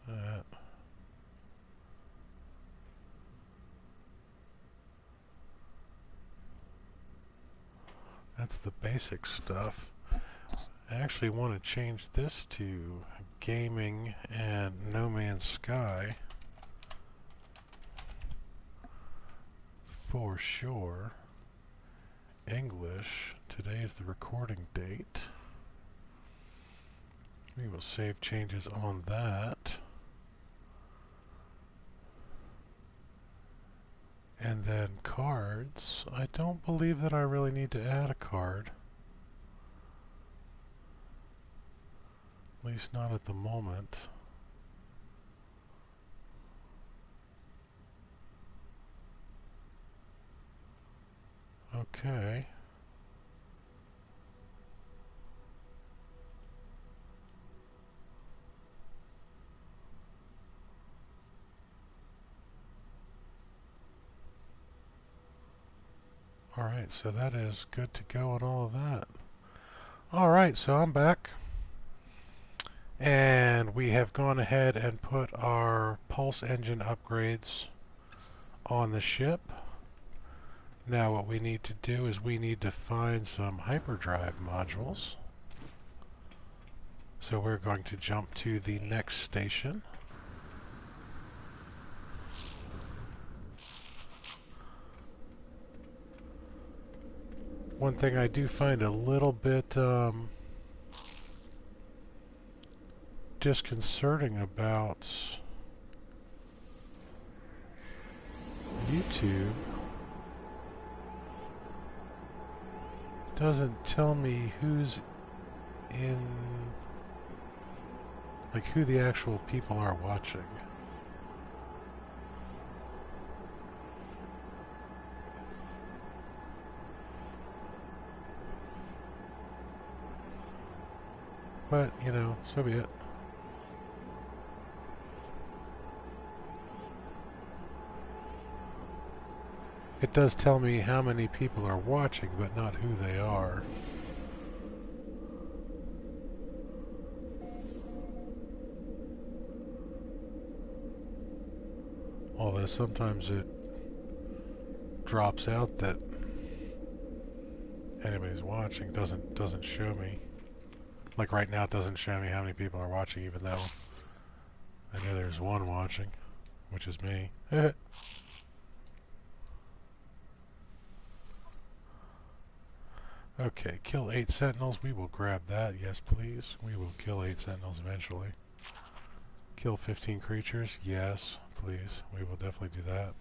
that. That's the basic stuff. I actually want to change this to gaming and No Man's Sky for sure. English, today's the recording date. We will save changes on that. And then cards. I don't believe that I really need to add a card. At least not at the moment. Okay. Alright, so that is good to go and all of that. Alright, so I'm back. And we have gone ahead and put our pulse engine upgrades on the ship. Now what we need to do is we need to find some hyperdrive modules. So we're going to jump to the next station. One thing I do find a little bit disconcerting about YouTube doesn't tell me who's in, like who the actual people are watching. But, you know, so be it. It does tell me how many people are watching, but not who they are. Although sometimes it drops out that anybody's watching, doesn't show me. Like right now it doesn't show me how many people are watching, even though I know there's one watching, which is me. Okay, kill 8 sentinels. We will grab that. Yes, please. We will kill 8 sentinels eventually. Kill 15 creatures. Yes, please. We will definitely do that.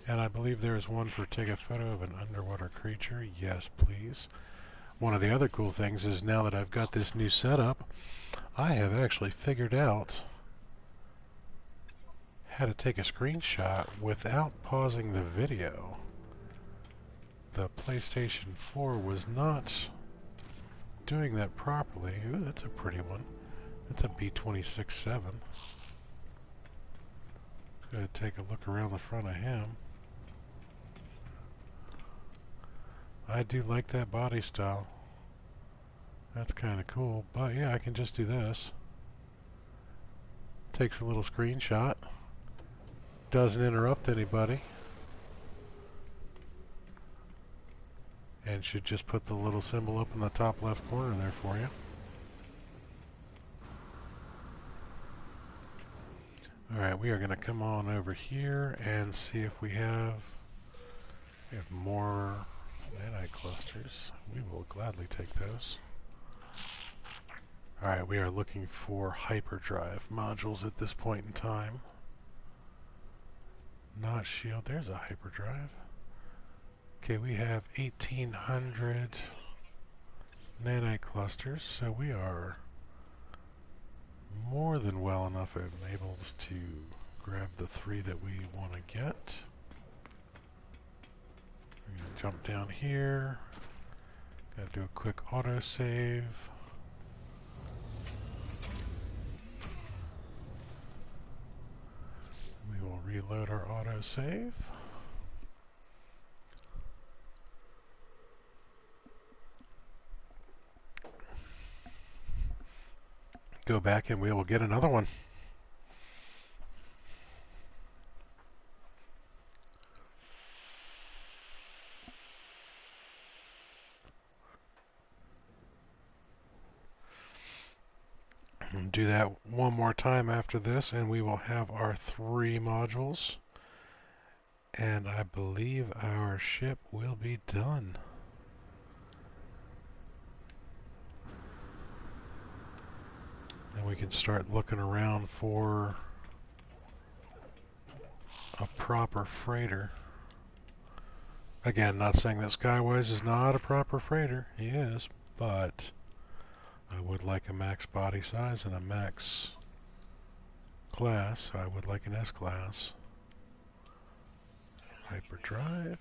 And I believe there is one for take a photo of an underwater creature. Yes, please. One of the other cool things is now that I've got this new setup, I have actually figured out how to take a screenshot without pausing the video. The PlayStation 4 was not doing that properly. Ooh, that's a pretty one. That's a B26-7. Gonna take a look around the front of him. I do like that body style. That's kind of cool. But yeah, I can just do this. Takes a little screenshot. Doesn't interrupt anybody. And should just put the little symbol up in the top left corner there for you. Alright, we are going to come on over here and see if we have more anti-clusters. We will gladly take those. Alright, we are looking for hyperdrive modules at this point in time. Not shield, there's a hyperdrive. Okay, we have 1,800 nanoclusters, so we are more than well enough enabled to grab the 3 that we want to get. We're going to jump down here. Got to do a quick autosave. We will reload our autosave. Go back and we will get another one. Do that one more time after this and we will have our 3 modules. And I believe our ship will be done. And we can start looking around for a proper freighter. Again, not saying that Skywise is not a proper freighter. He is, but I would like a max body size and a max class. So I would like an S-Class. Hyperdrive.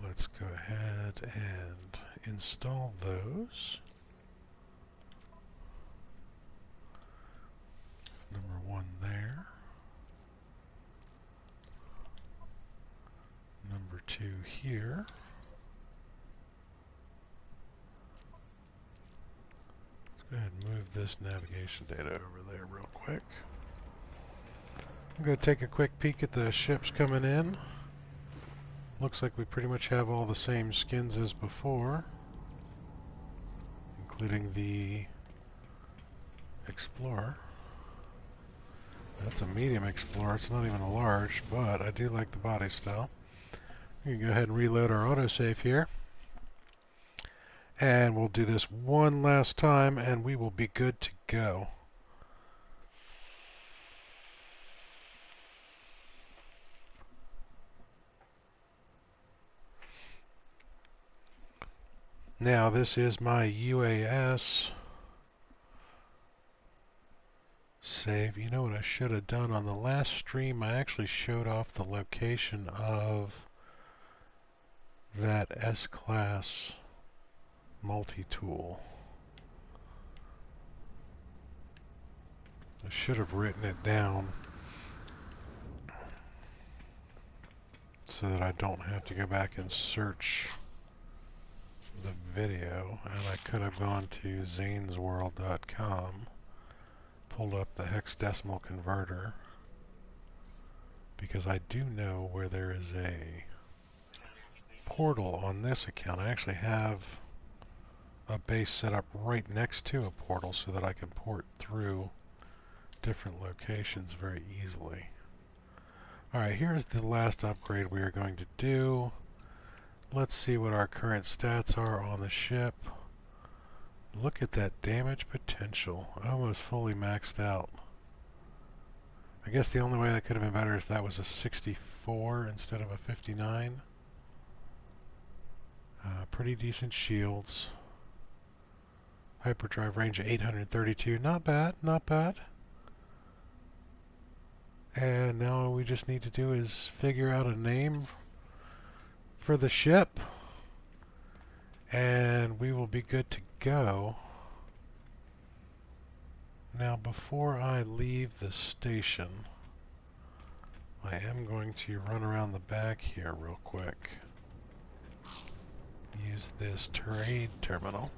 Let's go ahead and install those. Number 1 there. Number 2 here. Let's go ahead and move this navigation data over there real quick. I'm going to take a quick peek at the ships coming in. Looks like we pretty much have all the same skins as before, including the Explorer. That's a medium Explorer, it's not even a large, but I do like the body style. We can go ahead and reload our autosave here. And we'll do this one last time and we will be good to go. Now this is my UAS save. You know what I should have done on the last stream? I actually showed off the location of that S-Class multi-tool. I should have written it down so that I don't have to go back and search the video, and I could have gone to xainesworld.com, pulled up the hexadecimal converter, because I do know where there is a portal on this account. I actually have a base set up right next to a portal so that I can port through different locations very easily. Alright, here's the last upgrade we are going to do. Let's see what our current stats are on the ship. Look at that damage potential. Almost fully maxed out. I guess the only way that could have been better is if that was a 64 instead of a 59. Pretty decent shields. Hyperdrive range of 832. Not bad, not bad. And now all we just need to do is figure out a name for the ship, and we will be good to go. Now before I leave the station, I am going to run around the back here real quick. Use this trade terminal,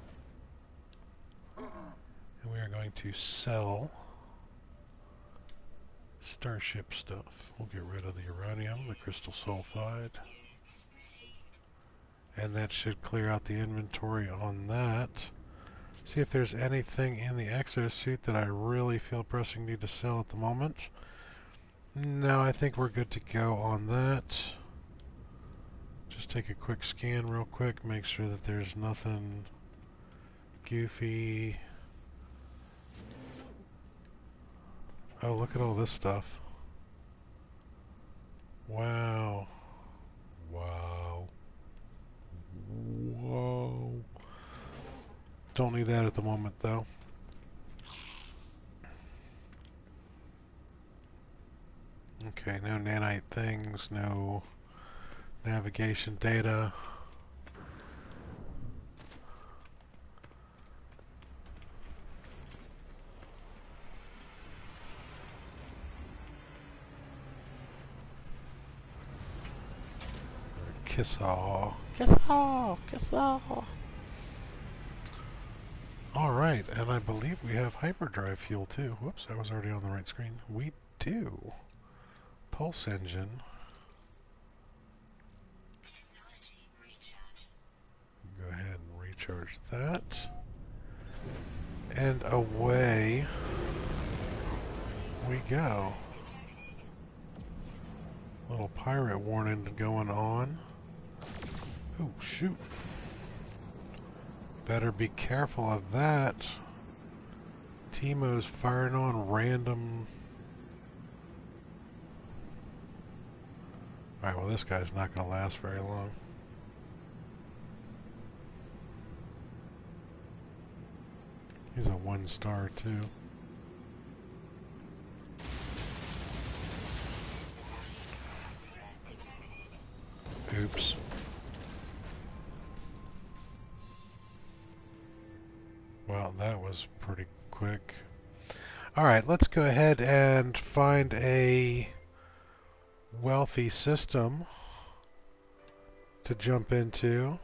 and we are going to sell starship stuff. We'll get rid of the uranium, the crystal sulfide, and that should clear out the inventory on that. See if there's anything in the exosuit that I really feel pressing need to sell at the moment. No, I think we're good to go on that. Just take a quick scan real quick, make sure that there's nothing goofy. Oh, look at all this stuff. Wow. Wow. Whoa. Don't need that at the moment, though. Okay, no nanite things, no navigation data. Kiss all. Kiss all. Kiss all. Alright, and I believe we have hyperdrive fuel too. Whoops, I was already on the right screen. We do. Pulse engine. Go ahead and recharge that. And away we go. Little pirate warning going on. Oh, shoot. Better be careful of that. T-Mo's firing on random Alright, well this guy's not going to last very long. He's a 1-star too. Oops. Well, that was pretty quick. Alright, let's go ahead and find a wealthy system to jump into.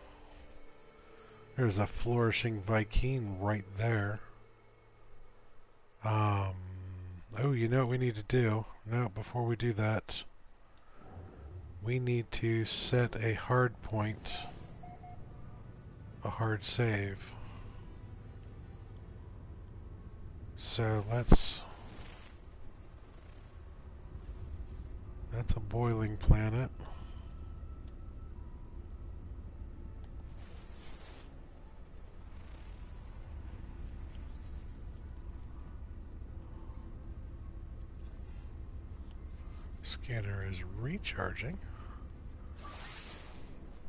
There's a flourishing Viking right there. Oh, you know what we need to do? No, before we do that, we need to set a hard point, a hard save. So that's a boiling planet. Scanner is recharging.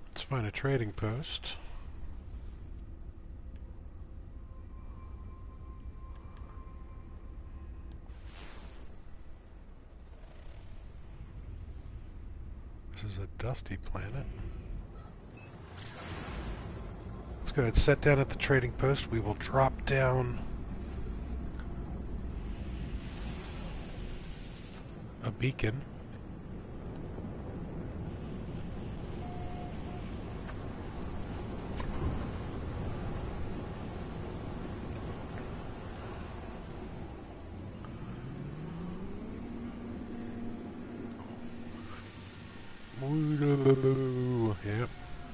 Let's find a trading post. This is a dusty planet. Let's go ahead and set down at the trading post. We will drop down a beacon. Yep,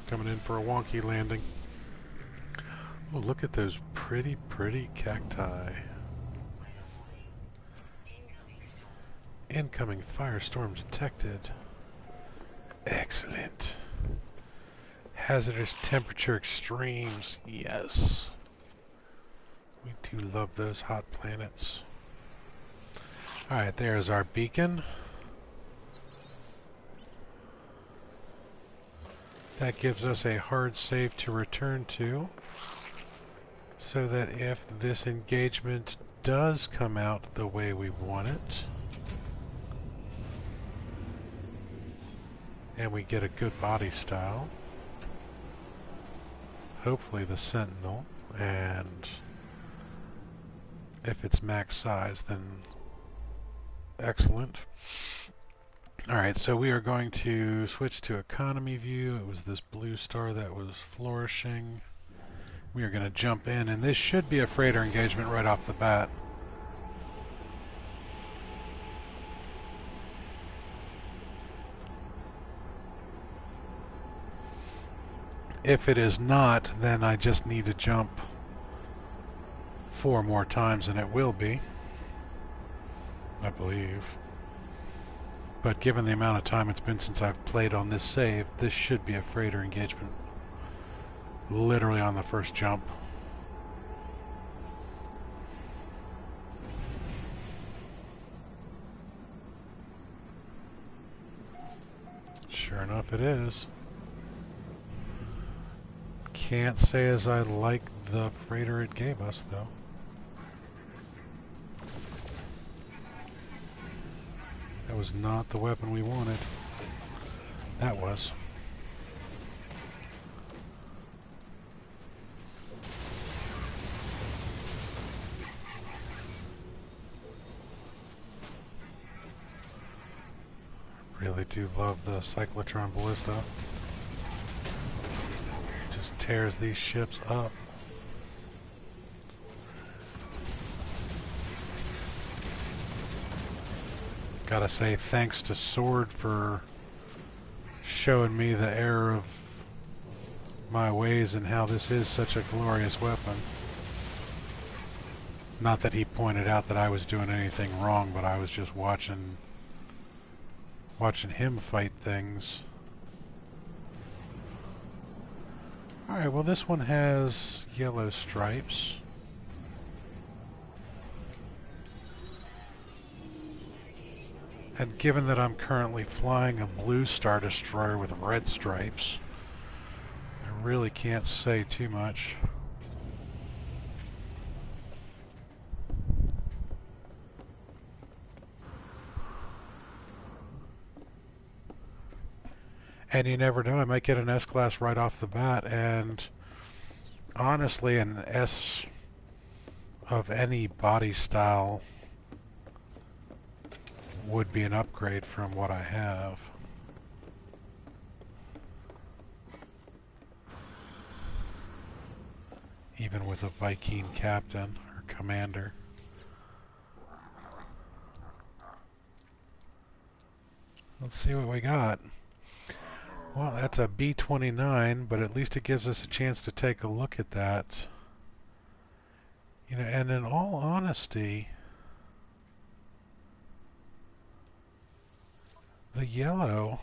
coming in for a wonky landing. Oh, look at those pretty cacti. Incoming firestorm detected. Excellent. Hazardous temperature extremes. Yes. We do love those hot planets. Alright, there's our beacon. That gives us a hard save to return to, so that if this engagement does come out the way we want it, and we get a good body style, hopefully the Sentinel, and if it's max size, then excellent. Alright, so we are going to switch to economy view. It was this blue star that was flourishing. We are going to jump in, and this should be a freighter engagement right off the bat. If it is not, then I just need to jump 4 more times, and it will be, I believe. But given the amount of time it's been since I've played on this save, this should be a freighter engagement. Literally on the first jump. Sure enough it is. Can't say as I like the freighter it gave us, though. That was not the weapon we wanted. That was. Really do love the cyclotron ballista. Just tears these ships up. Gotta say thanks to Sword for showing me the error of my ways and how this is such a glorious weapon. Not that he pointed out that I was doing anything wrong, but I was just watching him fight things. Alright, well this one has yellow stripes. And given that I'm currently flying a blue Star Destroyer with red stripes, I really can't say too much. And you never know, I might get an S-Class right off the bat, and honestly, an S of any body style would be an upgrade from what I have. Even with a Viking captain or commander. Let's see what we got. Well, that's a B-29, but at least it gives us a chance to take a look at that. You know, and in all honesty, the yellow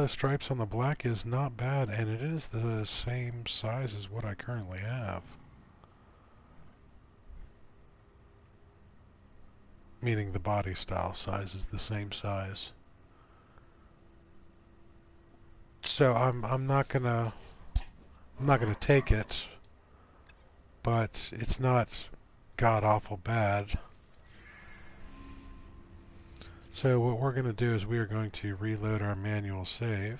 stripes on the black is not bad, and it is the same size as what I currently have. Meaning the body style size is the same size. So I'm not gonna take it, but it's not god awful bad. So what we're going to do is we are going to reload our manual save.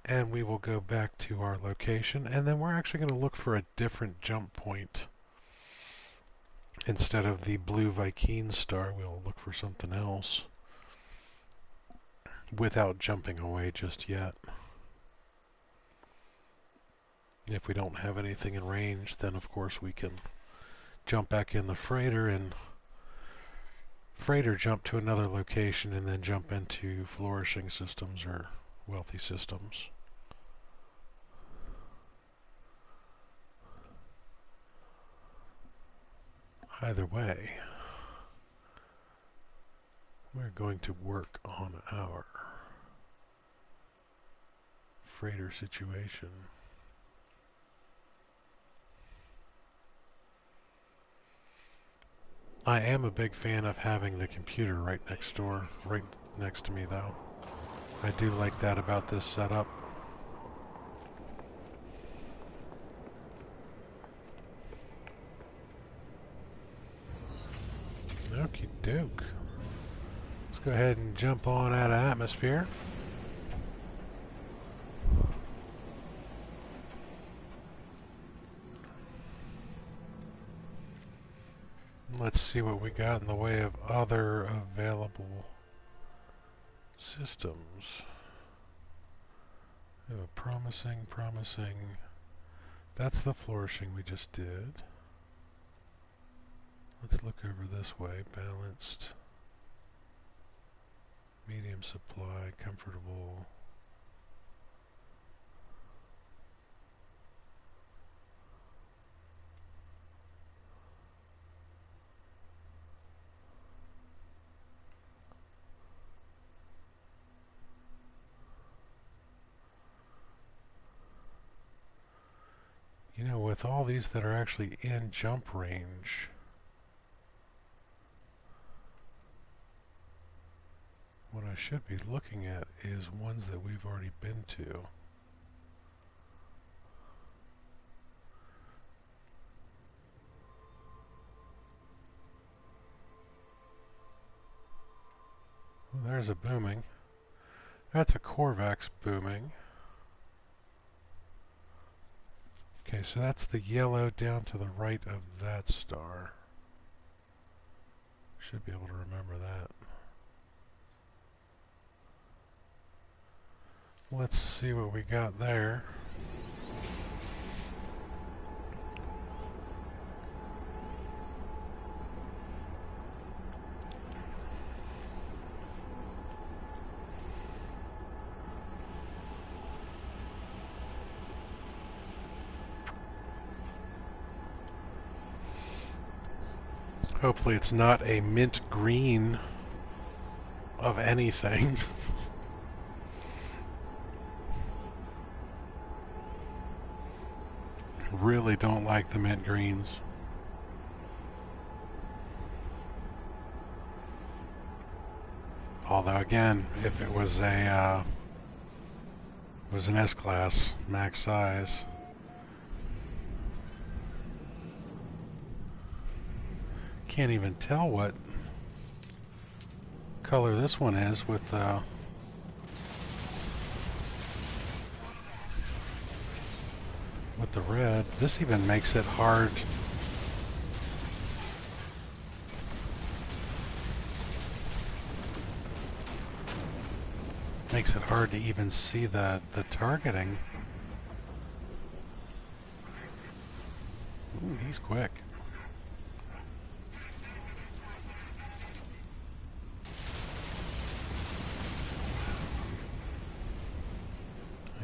And we will go back to our location, and then we're actually going to look for a different jump point. Instead of the blue Viking star, we'll look for something else without jumping away just yet. If we don't have anything in range, then of course we can jump back in the freighter and freighter jump to another location and then jump into flourishing systems or wealthy systems. Either way, we're going to work on our freighter situation. I am a big fan of having the computer right next to me though. I do like that about this setup. Okie doke. Let's go ahead and jump on out of atmosphere. Let's see what we got in the way of other available systems. We have a promising. That's the flourishing we just did. Let's look over this way. Balanced, medium supply, comfortable. You know, with all these that are actually in jump range, what I should be looking at is ones that we've already been to. Well, there's a booming. That's a Corvax booming. Okay, so that's the yellow down to the right of that star. Should be able to remember that. Let's see what we got there. Hopefully it's not a mint green of anything. Really don't like the mint greens. Although again, if it was an S-Class max size. Can't even tell what color this one is with the red. This even makes it hard. Makes it hard to even see the targeting. Ooh, he's quick.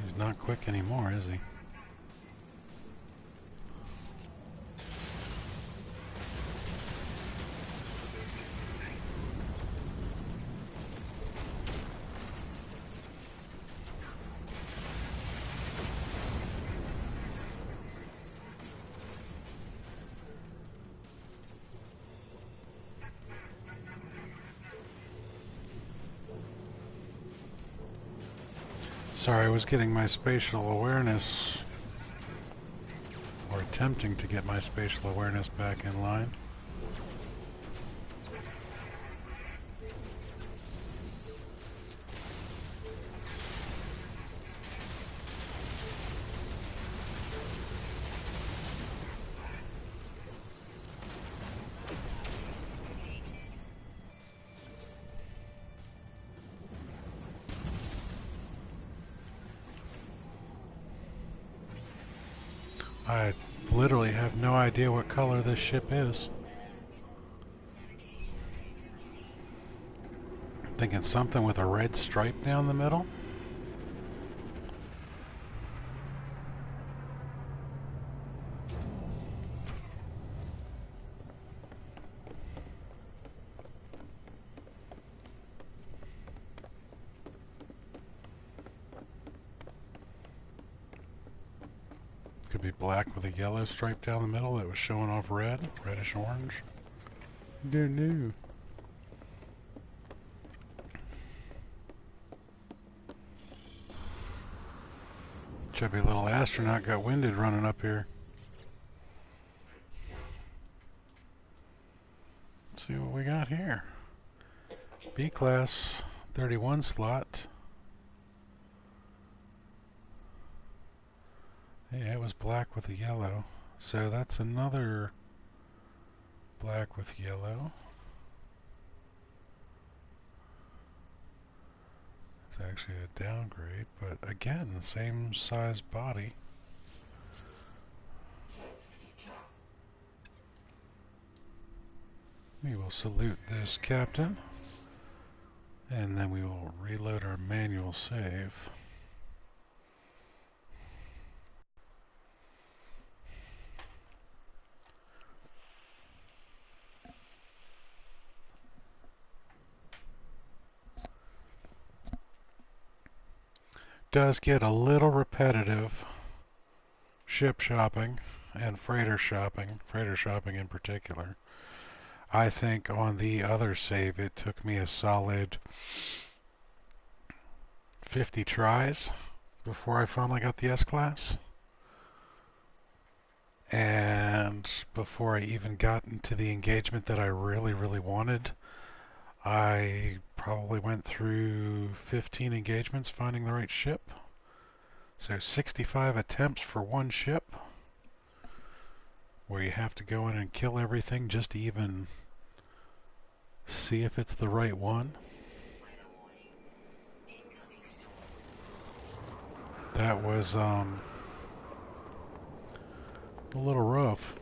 He's not quick anymore, is he? Sorry, I was getting my spatial awareness, or attempting to get my spatial awareness back in line. I literally have no idea what color this ship is. Thinking something with a red stripe down the middle. Could be black with a yellow stripe down the middle that was showing off red, reddish orange. Don't know. Chubby little astronaut got winded running up here. Let's see what we got here. B-class 31 slot. Yeah, it was black with a yellow. So that's another black with yellow. It's actually a downgrade, but again, the same size body. We will salute this captain, and then we will reload our manual save. Does get a little repetitive, ship shopping and freighter shopping in particular. I think on the other save it took me a solid 50 tries before I finally got the S-Class. And before I even got into the engagement that I really, really wanted, I probably went through 15 engagements finding the right ship. So 65 attempts for one ship, where you have to go in and kill everything just to even see if it's the right one. That was a little rough.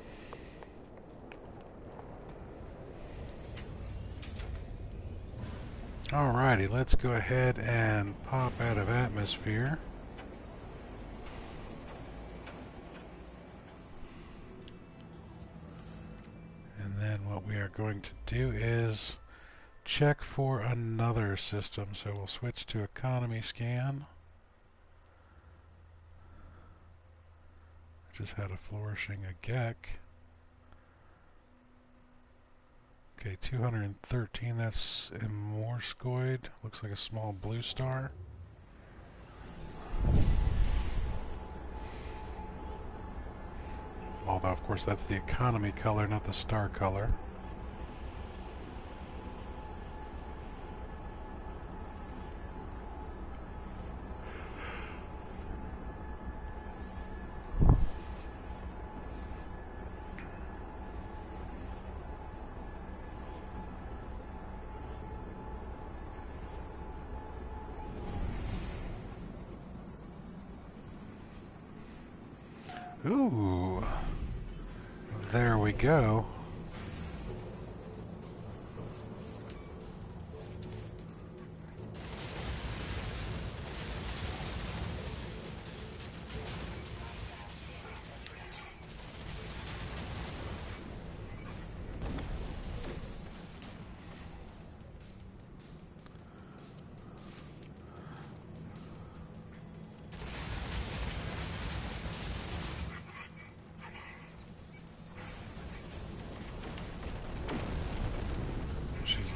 Alrighty, let's go ahead and pop out of atmosphere. And then what we are going to do is check for another system. So we'll switch to economy scan. Just had a flourishing a Gek. Okay, 213, that's Morskoid. Looks like a small blue star. Although, of course, that's the economy color, not the star color. Ooh, there we go.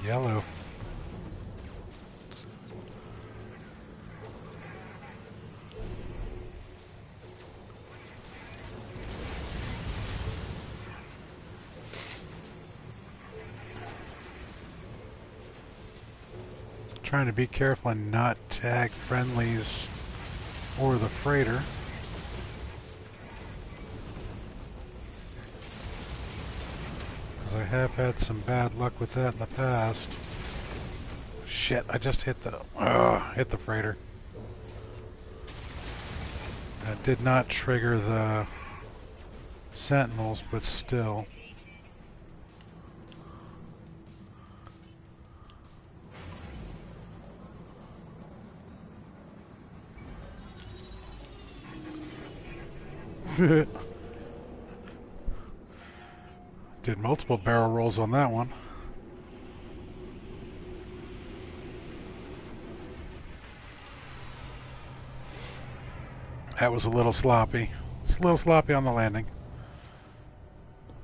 Yellow. Trying to be careful and not tag friendlies or the freighter. Because I have had some bad luck with that in the past. Shit, I just hit the freighter. That did not trigger the sentinels, but still. Did multiple barrel rolls on that one. That was a little sloppy. It's a little sloppy on the landing.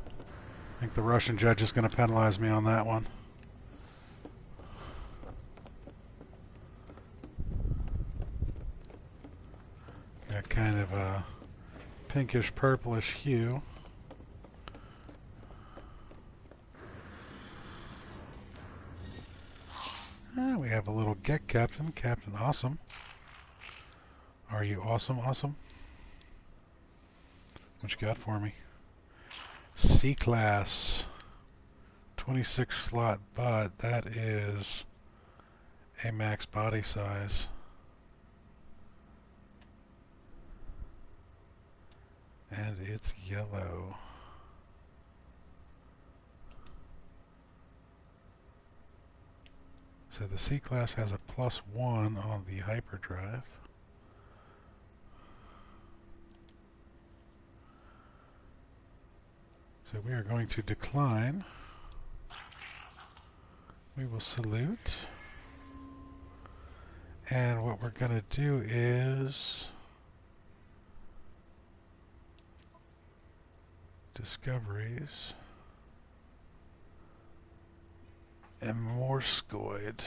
I think the Russian judge is going to penalize me on that one. Got kind of a pinkish purplish hue. We have a little Get Captain, Captain Awesome. Are you awesome, awesome? What you got for me? C-Class. 26 slot, but that is a max body size. And it's yellow. So the C-Class has a +1 on the hyperdrive. So we are going to decline. We will salute. And what we're going to do is discoveries and Morskoid.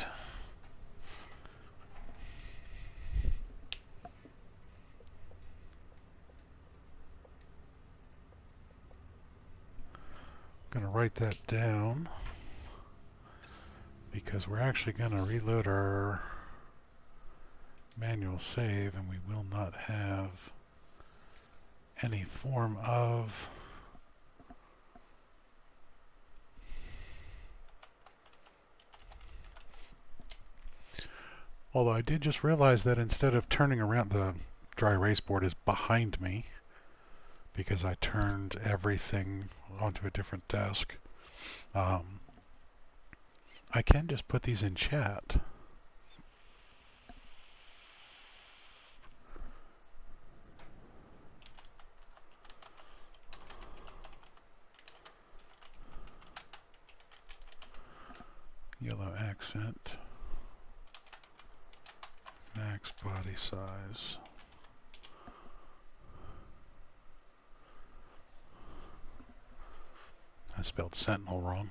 I'm going to write that down because we're actually going to reload our manual save and we will not have any form of although I did just realize that instead of turning around, the dry erase board is behind me because I turned everything onto a different desk. I can just put these in chat. Yellow accent. Max body size. I spelled sentinel wrong.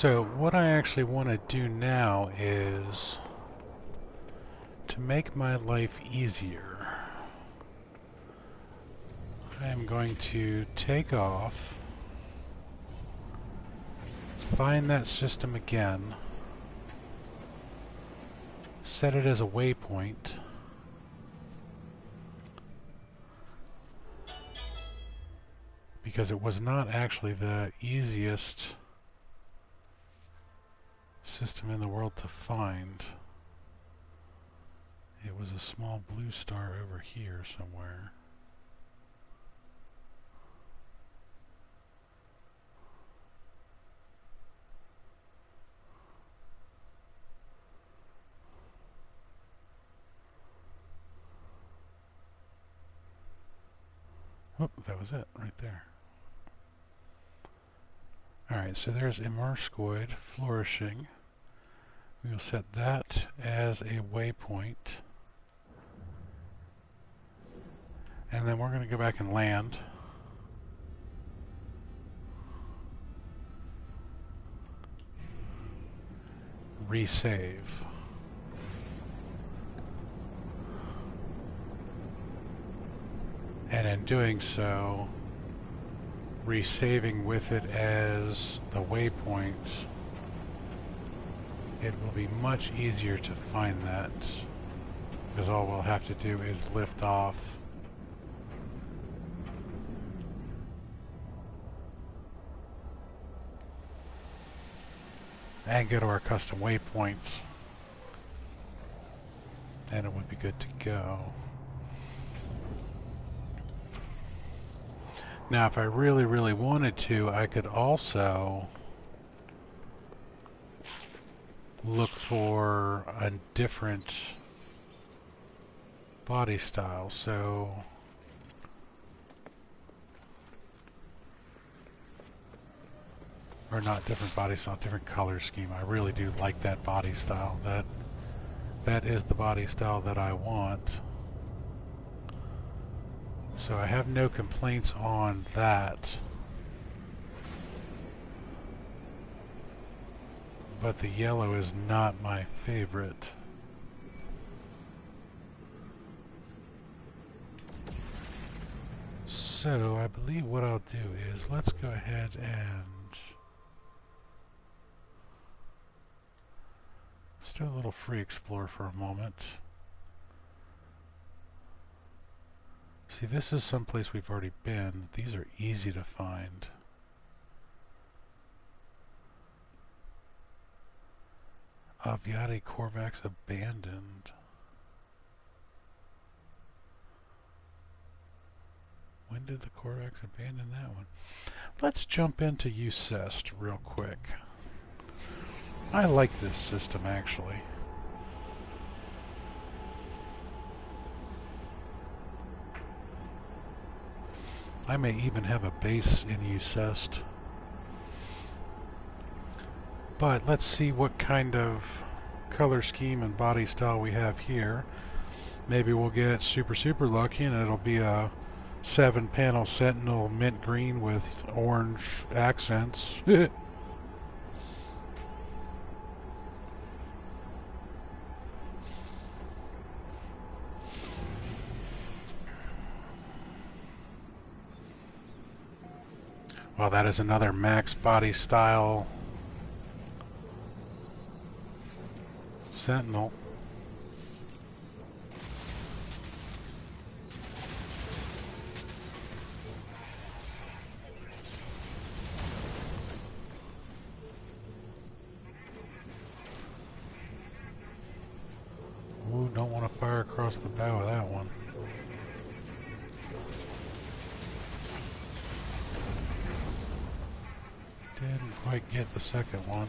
So what I actually want to do now is to make my life easier. I am going to take off, find that system again, set it as a waypoint, because it was not actually the easiest system in the world to find. It was a small blue star over here somewhere. Oh, that was it right there. Alright, so there's Immerscoid flourishing. We will set that as a waypoint. And then we're going to go back and land. Resave. And in doing so, resaving with it as the waypoint, it will be much easier to find that, because all we'll have to do is lift off and go to our custom waypoints, and it would be good to go. Now if I really, really wanted to, I could also look for a different body style. So or not different body style, different color scheme. I really do like that body style. That is the body style that I want. So I have no complaints on that. But the yellow is not my favorite. So I believe what I'll do is let's go ahead and let's do a little free explore for a moment. See, this is someplace we've already been. These are easy to find. Aviati Korvax abandoned. When did the Korvax abandon that one? Let's jump into UCEST real quick. I like this system actually. I may even have a base in UCEST. But let's see what kind of color scheme and body style we have here. Maybe we'll get super lucky and it'll be a 7-panel Sentinel mint green with orange accents. Well, that is another max body style Sentinel. Ooh, don't want to fire across the bow of that one. Didn't quite get the second one.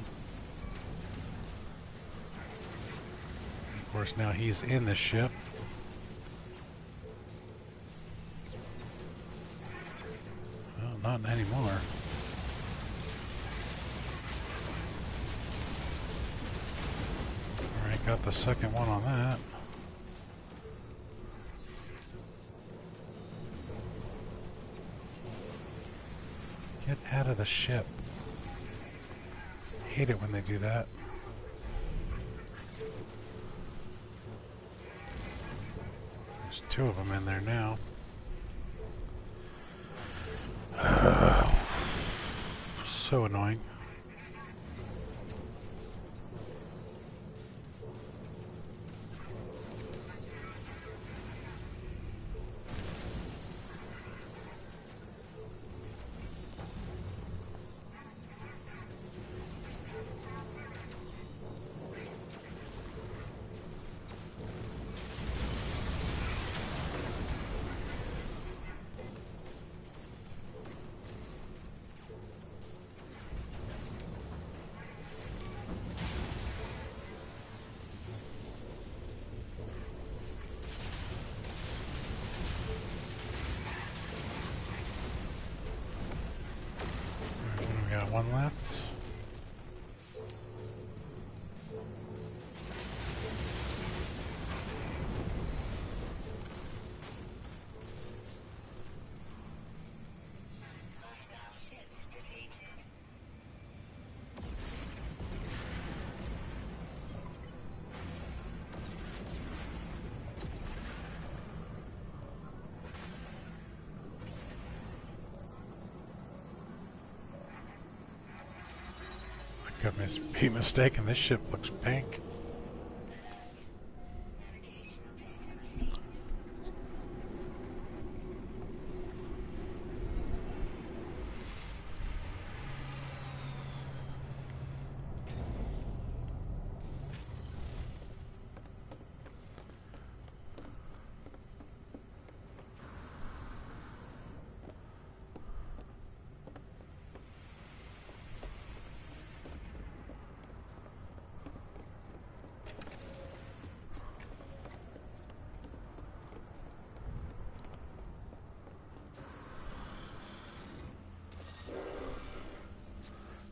Of course, now he's in the ship. Well, not anymore. Alright, got the second one on that. Get out of the ship. hate it when they do that. There's two of them in there now. So annoying. One left. Be mistaken, this ship looks pink.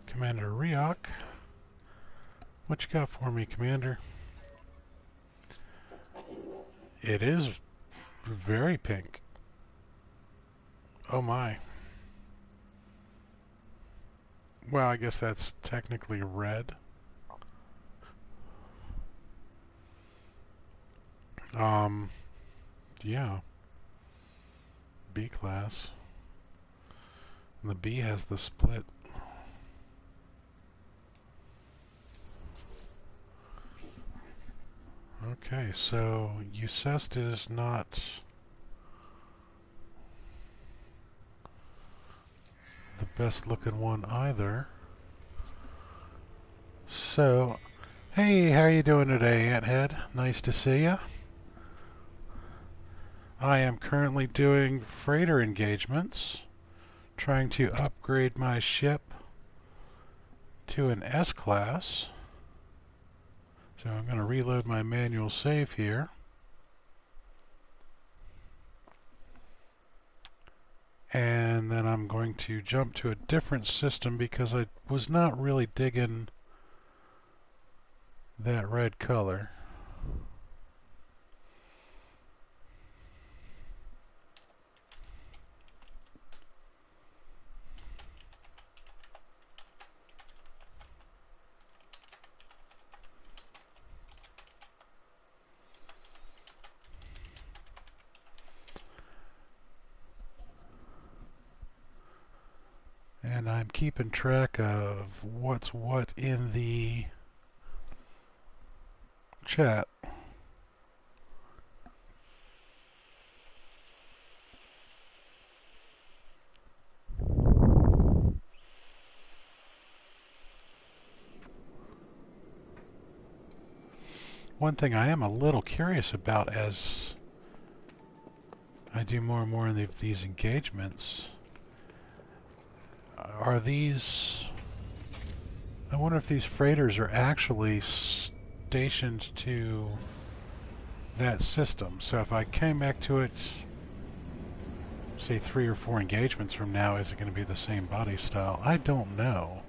Commander Ryok. What you got for me, Commander? It is very pink. Oh my. Well, I guess that's technically red. Yeah. B class. And the B has the split. Okay, so Eucest is not the best looking one either. So, hey, how are you doing today, Anthead? Nice to see you. I am currently doing freighter engagements, trying to upgrade my ship to an S-class. So I'm going to reload my manual save here. And then I'm going to jump to a different system because I was not really digging that red color. And I'm keeping track of what's what in the chat. One thing I am a little curious about as I do more and more in these engagements are these... I wonder if these freighters are actually stationed to that system. So if I came back to it, say 3 or 4 engagements from now, is it going to be the same body style? I don't know.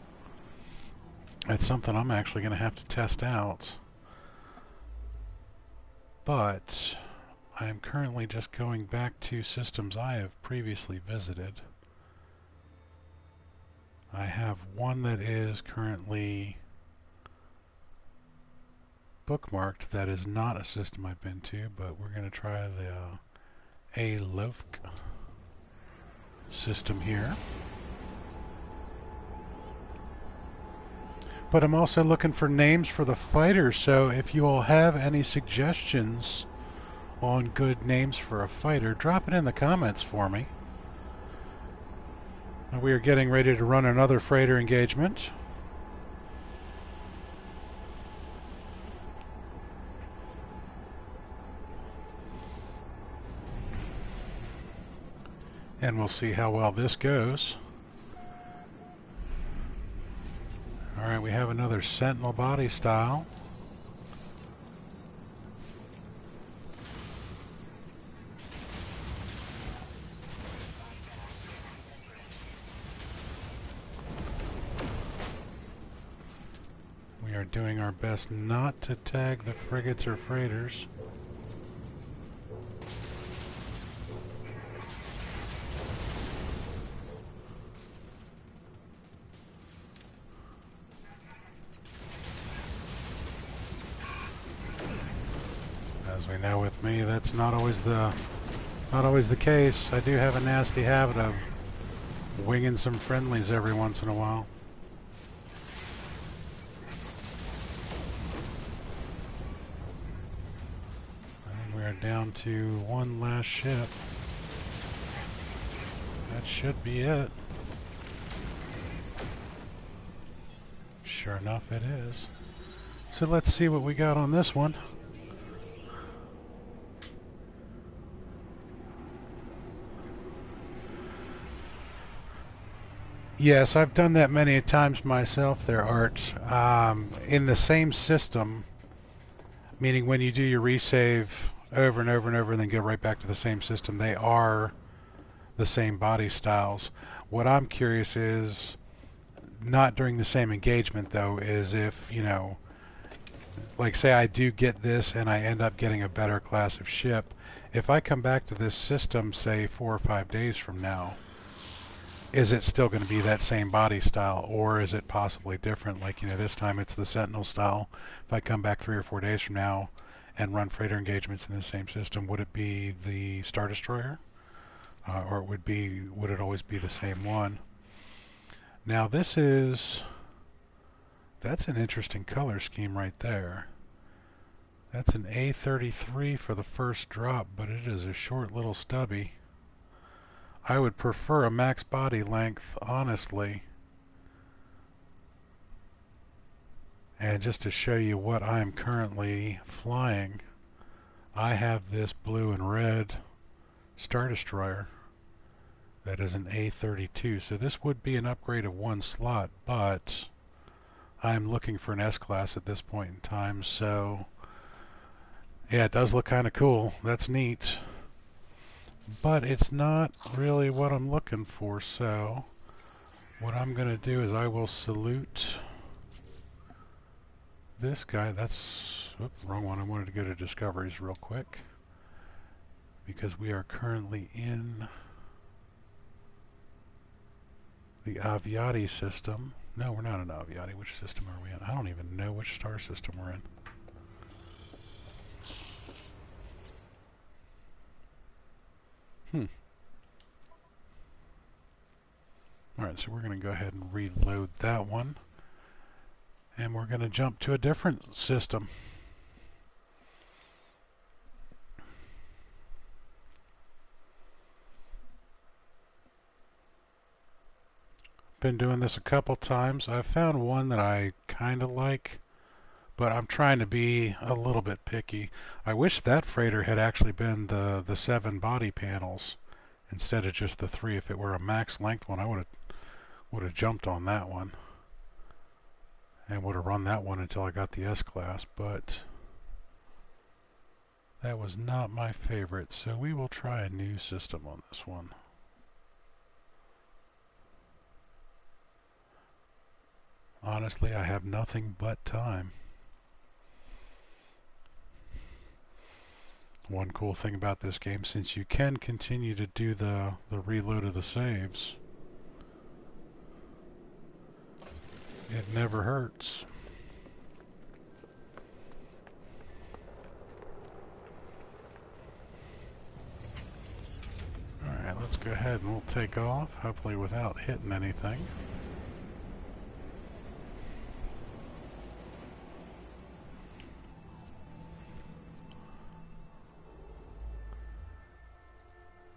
It's something I'm actually going to have to test out. But I am currently just going back to systems I have previously visited. I have one that is currently bookmarked. That is not a system I've been to, but we're going to try the A-Loaf system here. But I'm also looking for names for the fighters, so if you all have any suggestions on good names for a fighter, drop it in the comments for me. We are getting ready to run another freighter engagement. And we'll see how well this goes. Alright, we have another Sentinel body style. We are doing our best not to tag the frigates or freighters. As we know with me, that's not always the case. I do have a nasty habit of winging some friendlies every once in a while. And we are down to one last ship. That should be it. Sure enough, it is. So let's see what we got on this one. Yes, I've done that many times myself there, Art. In the same system, meaning when you do your resave over and over and over and then go right back to the same system, they are the same body styles. What I'm curious is, not during the same engagement though, is if, you know, like say I do get this and I end up getting a better class of ship, if I come back to this system, say 4 or 5 days from now, is it still going to be that same body style, or is it possibly different? Like, you know, this time it's the Sentinel style. If I come back 3 or 4 days from now and run freighter engagements in the same system, would it be the Star Destroyer? Or would it always be the same one? Now that's an interesting color scheme right there. That's an A33 for the first drop, but it is a short little stubby. I would prefer a max body length, honestly. And just to show you what I'm currently flying, I have this blue and red Star Destroyer that is an A32. So this would be an upgrade of 1 slot, but I'm looking for an S-Class at this point in time, so yeah, it does look kind of cool. That's neat. But it's not really what I'm looking for, so what I'm going to do is I will salute this guy. That's, oops, wrong one. I wanted to go to Discoveries real quick, because we are currently in the Aviati system. No, we're not in Aviati. Which system are we in? I don't even know which star system we're in. Alright, so we're going to go ahead and reload that one. And we're going to jump to a different system. Been doing this a couple times. I've found one that I kind of like, but I'm trying to be a little bit picky. I wish that freighter had actually been the 7 body panels instead of just the 3. If it were a max length one, I would have jumped on that one and would have run that one until I got the S-Class, but that was not my favorite, so we will try a new system on this one. Honestly, I have nothing but time. One cool thing about this game, since you can continue to do the reload of the saves, it never hurts. go ahead and we'll take off, hopefully without hitting anything.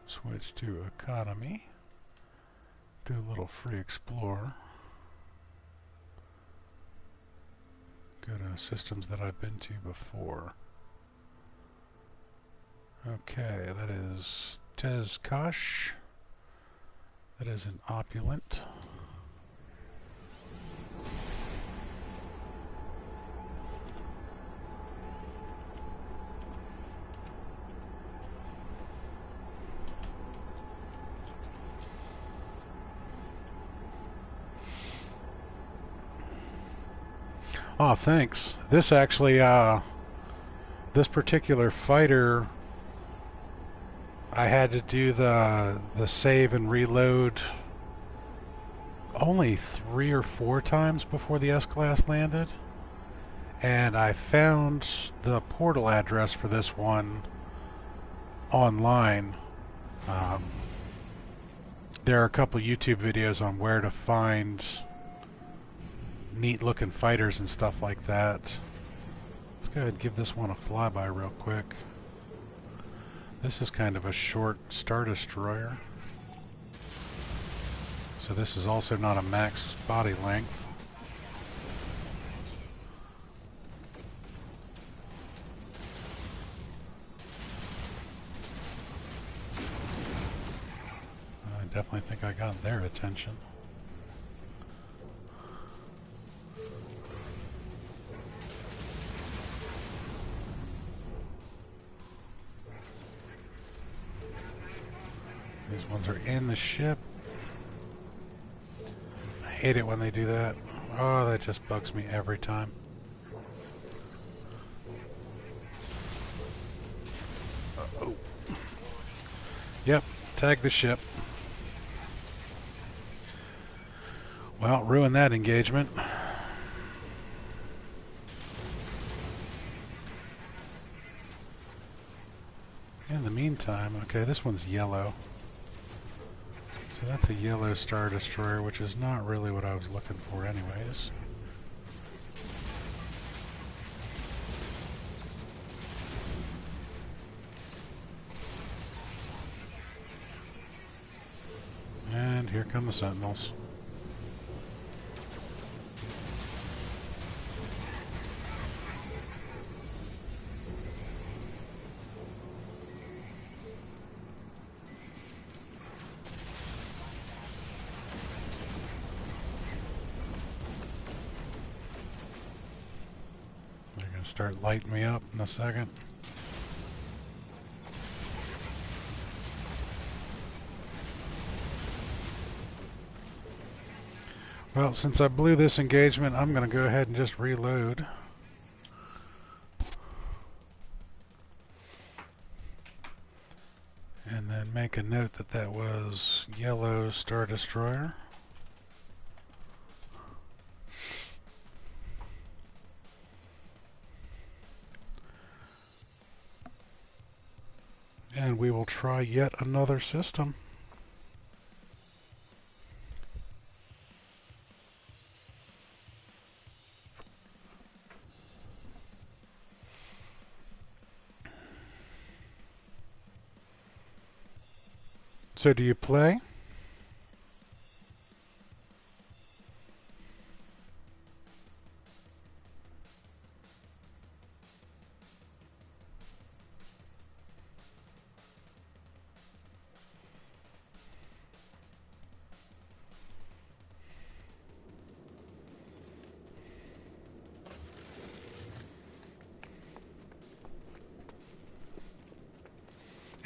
Switch to economy. Do a little free explore. Go to systems that I've been to before. Okay, that is Tezkosh. That is an opulent. Oh, thanks. This actually, this particular fighter, I had to do the save and reload only 3 or 4 times before the S-Class landed. And I found the portal address for this one online. There are a couple YouTube videos on where to find neat looking fighters and stuff like that. Let's go ahead and give this one a flyby real quick. This is kind of a short Star Destroyer. So this is also not a max body length. I definitely think I got their attention. These ones are in the ship. I hate it when they do that. Oh, that just bugs me every time. Uh-oh. Yep, tag the ship. Well, ruin that engagement. In the meantime, okay, this one's yellow. So that's a yellow Star Destroyer, which is not really what I was looking for anyways. And here come the Sentinels. Start lighting me up in a second. Well, since I blew this engagement, I'm going to go ahead and just reload. And then make a note that that was yellow Star Destroyer. And we will try yet another system. So do you play?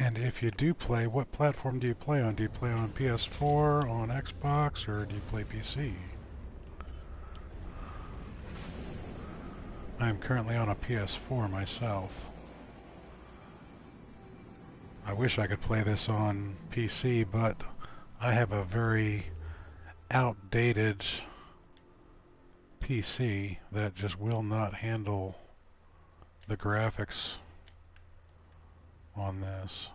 And if you do play, what platform do you play on? Do you play on PS4, on Xbox, or do you play PC? I'm currently on a PS4 myself. I wish I could play this on PC, but I have a very outdated PC that just will not handle the graphics on this.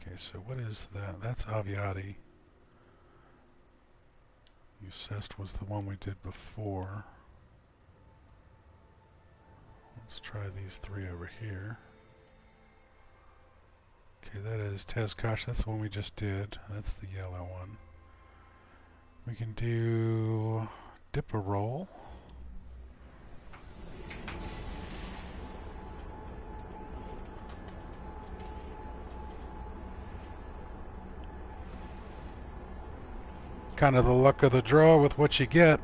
Okay, so what is that? That's Aviati. Eucest was the one we did before. Let's try these three over here. Okay, that is Tezkosh. That's the one we just did. That's the yellow one. We can do dip a roll. Kind of the luck of the draw with what you get.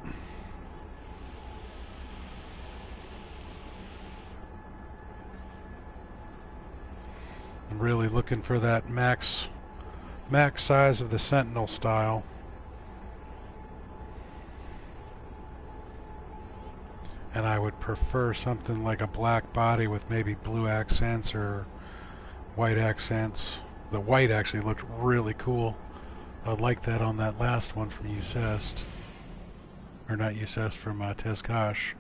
I'm really looking for that max size of the Sentinel style. And I would prefer something like a black body with maybe blue accents or white accents. The white actually looked really cool. I like that on that last one from Eucest. Or not Eucest, from Tezkosh.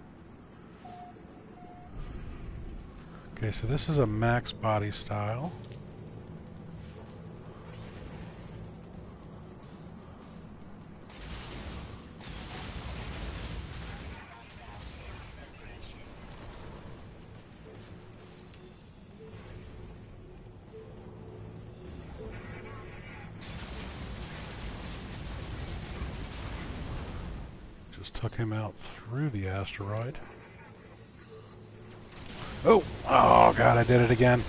Okay, so this is a max body style. Took him out through the asteroid. Oh God, I did it again.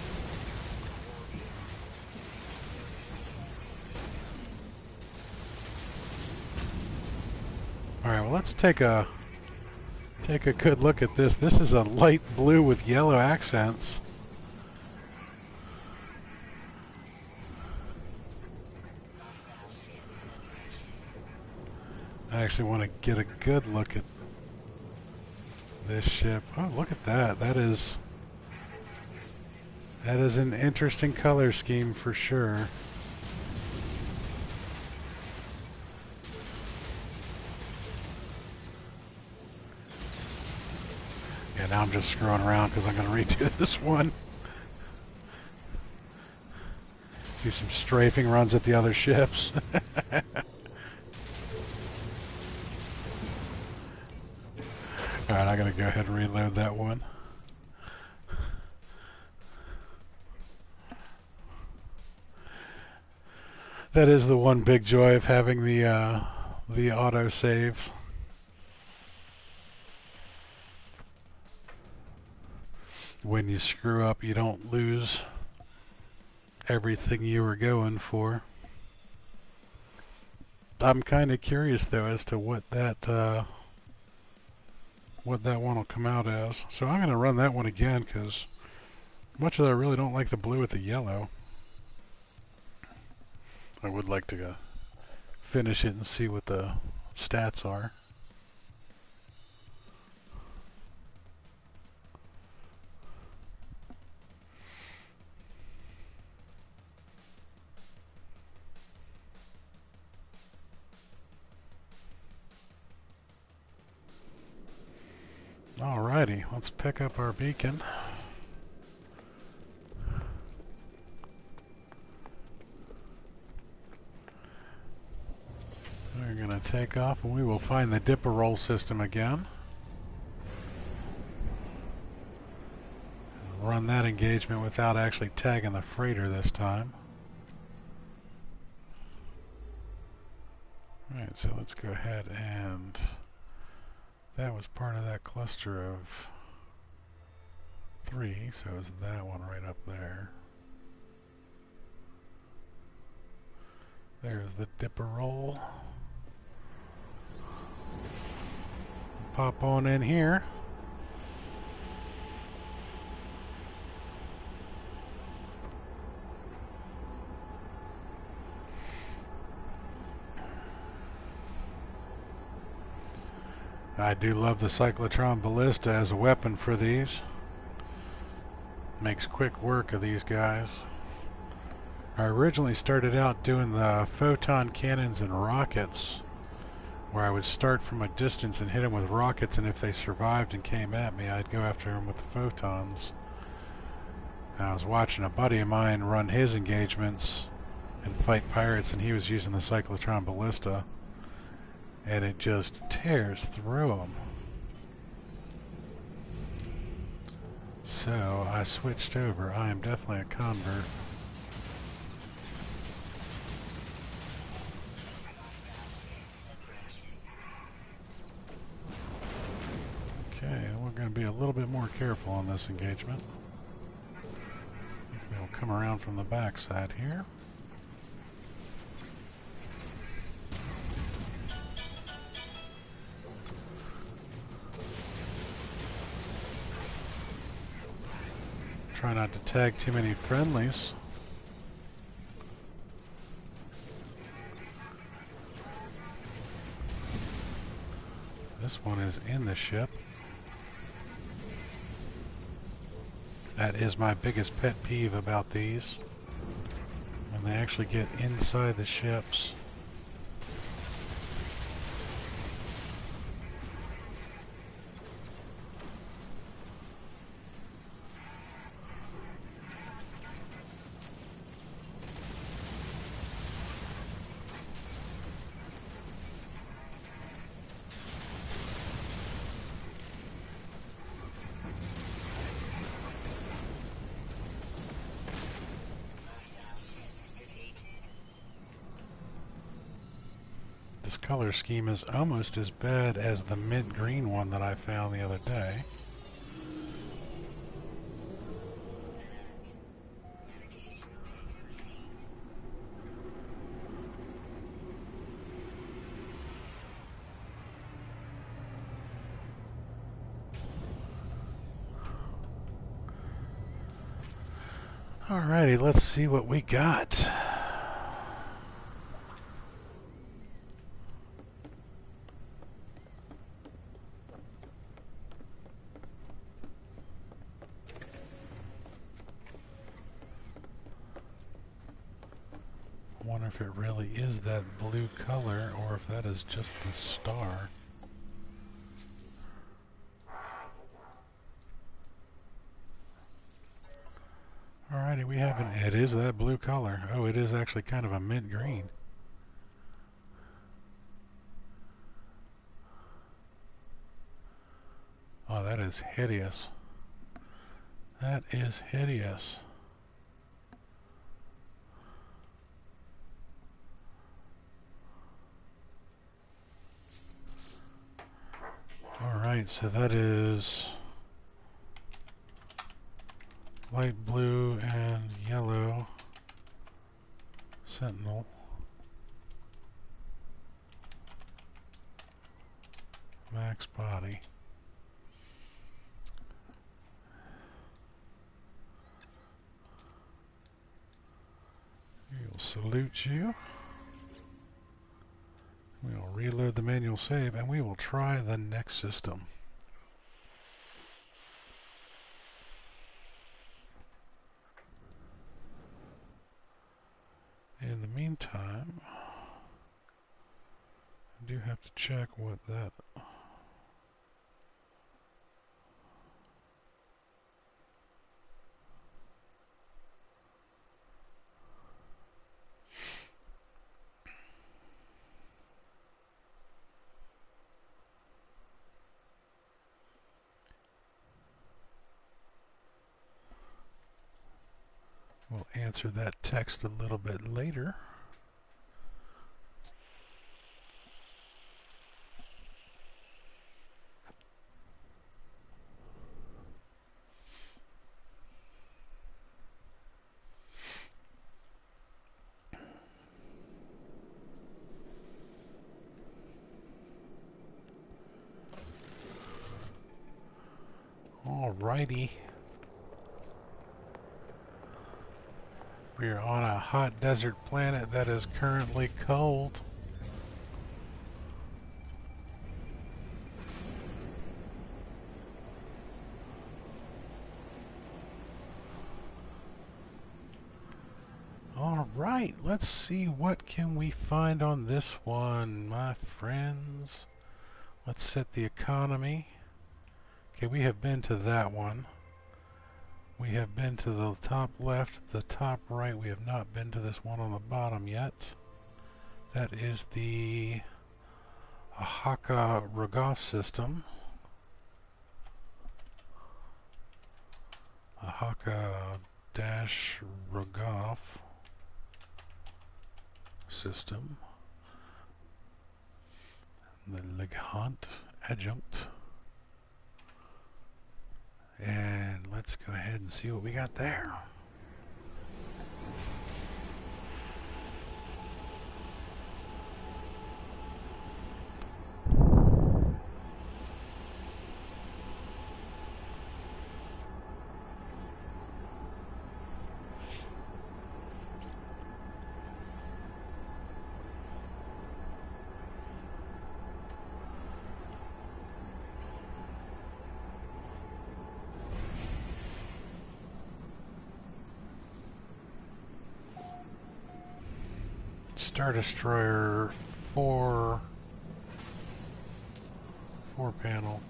Alright, well, let's take a good look at this. This is a light blue with yellow accents. I actually want to get a good look at this ship. Oh, look at that. That is an interesting color scheme for sure. Yeah, now I'm just screwing around because I'm going to redo this one. Do some strafing runs at the other ships. Alright, I gotta go ahead and reload that one. That is the one big joy of having the auto save. When you screw up, you don't lose everything you were going for. I'm kind of curious though as to what that one will come out as. So I'm going to run that one again because much as I really don't like the blue with the yellow, I would like to finish it and see what the stats are. Alrighty, let's pick up our beacon. We're going to take off and we will find the dipper roll system again. Run that engagement without actually tagging the freighter this time. Alright, so let's go ahead and... that was part of that cluster of 3, so it was that one right up there. There's the dipper roll. Pop on in here. I do love the cyclotron ballista as a weapon for these. Makes quick work of these guys. I originally started out doing the photon cannons and rockets, where I would start from a distance and hit them with rockets, and if they survived and came at me, I'd go after them with the photons. And I was watching a buddy of mine run his engagements and fight pirates, and he was using the cyclotron ballista, and it just tears through them. So I switched over. I am definitely a convert. Okay, we're going to be a little bit more careful on this engagement. We'll come around from the backside here. Try not to tag too many friendlies. This one is in the ship. That is my biggest pet peeve about these. When they actually get inside the ships. This color scheme is almost as bad as the mint green one that I found the other day. Alrighty, let's see what we got. I wonder if it really is that blue color or if that is just the star. Alrighty, we have it is that blue color. Oh, it is actually kind of a mint green. Oh, that is hideous. That is hideous. Alright, so that is light blue and yellow Sentinel. Max body. We'll salute you. We'll reload the manual save and we will try the next system. In the meantime, I do have to check what that... We'll answer that text a little bit later. Alrighty. We are on a hot desert planet that is currently cold. Alright, let's see what can we find on this one, my friends. Let's set the economy. Okay, we have been to that one. We have been to the top left, the top right. We have not been to this one on the bottom yet. That is the Ahaka Rogoff system. Ahaka-Rogoff system. The Leghant adjunct. And let's go ahead and see what we got there. Star Destroyer 4 panel.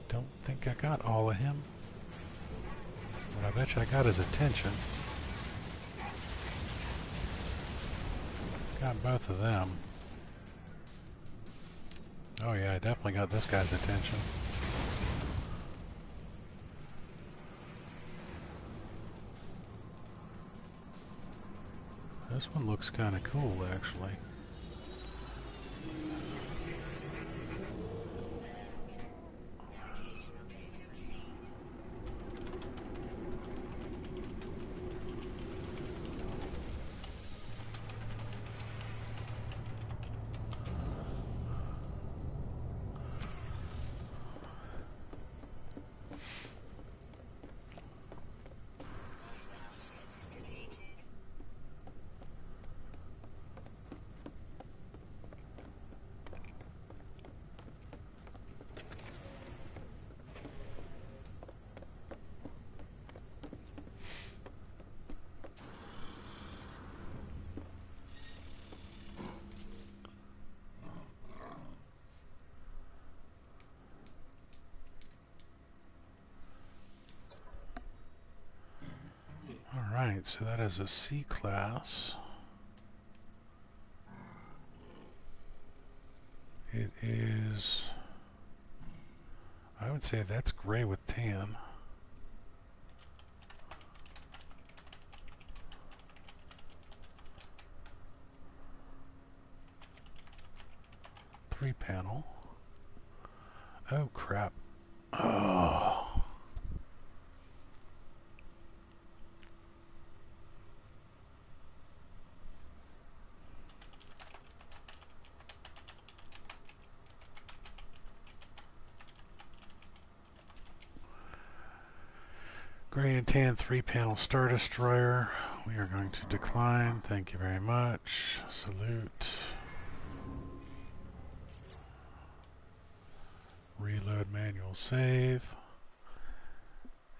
Don't think I got all of him, but I bet you I got his attention. Got both of them. Oh yeah, I definitely got this guy's attention. This one looks kind of cool, actually. Alright, so that is a C class. It is, I would say that's gray with tan. Three panel. Oh crap. Oh. Gray and tan 3-panel Star Destroyer. We are going to decline. Thank you very much. Salute. Reload manual save.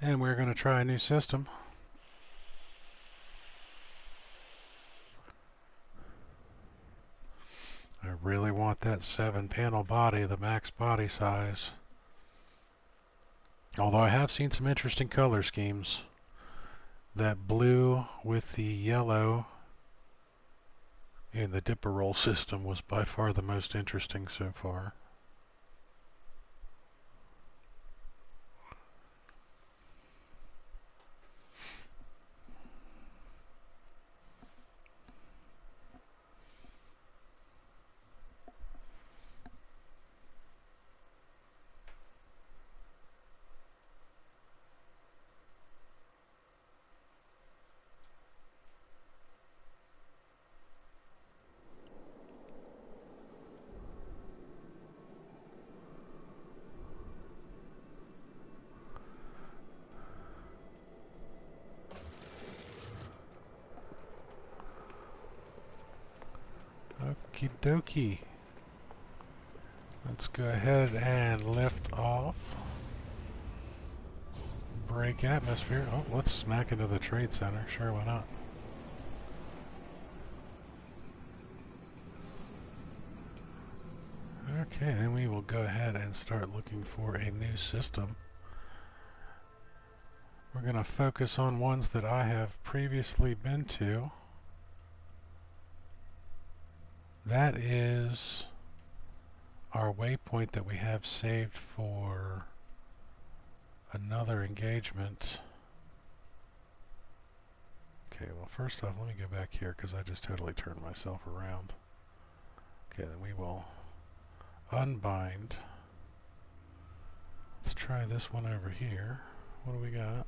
And we're going to try a new system. I really want that 7-panel body, the max body size. Although I have seen some interesting color schemes. That blue with the yellow in the dipper roll system was by far the most interesting so far. Okie dokie. Let's go ahead and lift off. Break atmosphere. Oh, let's smack into the trade center. Sure, why not? Okay, then we will go ahead and start looking for a new system. We're going to focus on ones that I have previously been to. That is our waypoint that we have saved for another engagement. Okay, well first off, let me go back here because I just totally turned myself around. Okay, then we will unbind. Let's try this one over here. What do we got?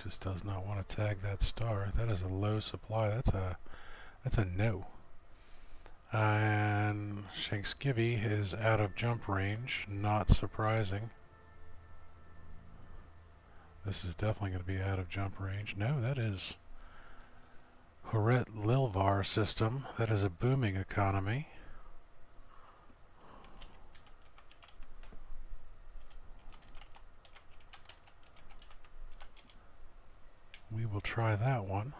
Just does not want to tag that star. That is a low supply. That's a no. And Shanksgivy is out of jump range. Not surprising. This is definitely going to be out of jump range. No, that is Horet Lilvar system. That is a booming economy. We will try that one.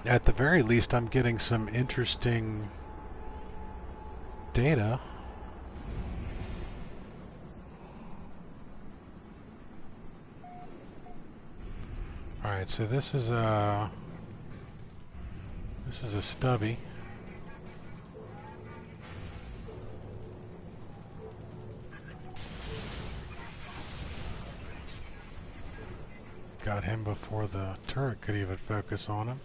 At the very least, I'm getting some interesting data. Alright, so this is a stubby. Got him before the turret could even focus on him.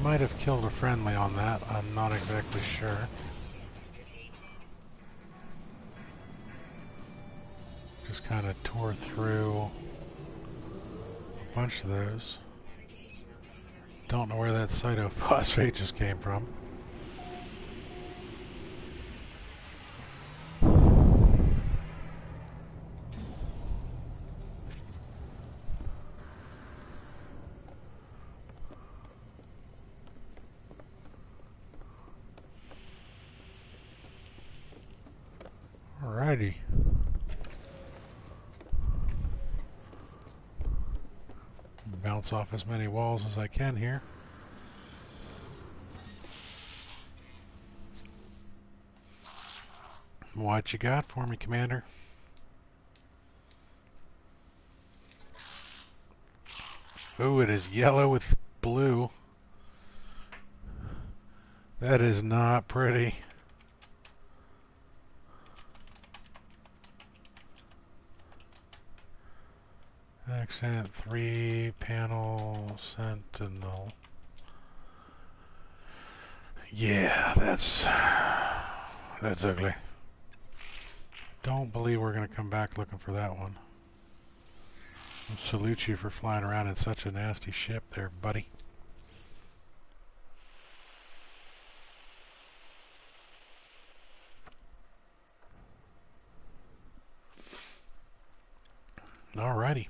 Might have killed a friendly on that, I'm not exactly sure. Just kind of tore through a bunch of those. Don't know where that cytophosphate just came from. Alrighty. Bounce off as many walls as I can here. What you got for me, Commander? Oh, it is yellow with blue. That is not pretty. Accent 3 panel sentinel. Yeah, that's ugly. Don't believe we're gonna come back looking for that one. I'll salute you for flying around in such a nasty ship there, buddy. Alrighty.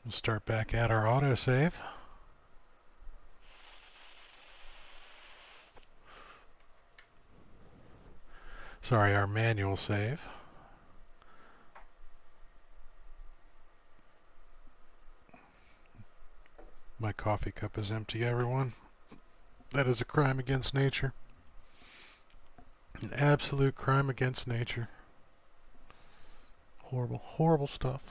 We'll start back at our autosave. Sorry, our manual save. My coffee cup is empty, everyone. That is a crime against nature. An absolute crime against nature. Horrible, horrible stuff.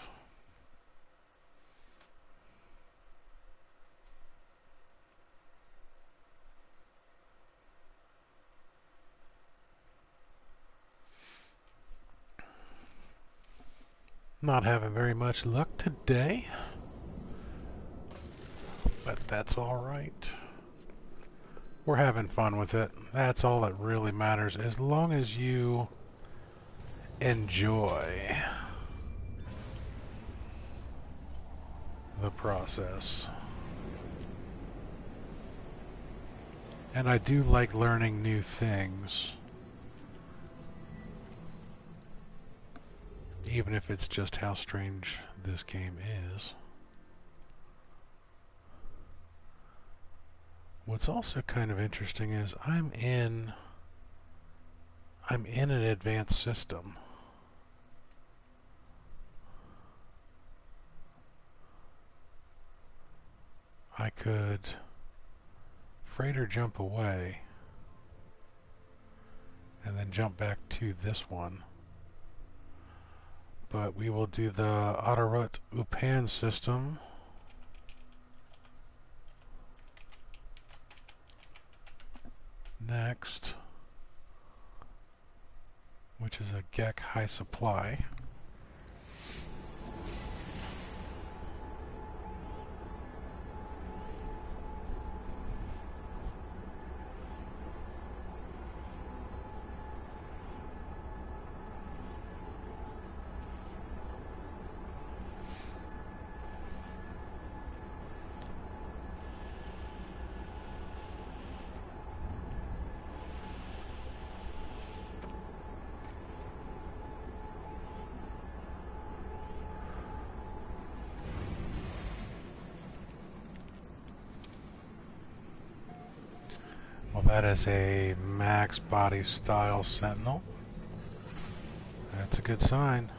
Not having very much luck today, but that's alright. We're having fun with it. That's all that really matters, as long as you enjoy the process. And I do like learning new things, even if it's just how strange this game is. What's also kind of interesting is I'm in an advanced system. I could freighter jump away and then jump back to this one. But we will do the Autoroute Upan system. Next, which is a Gek high supply. That is a max body style Sentinel. That's a good sign.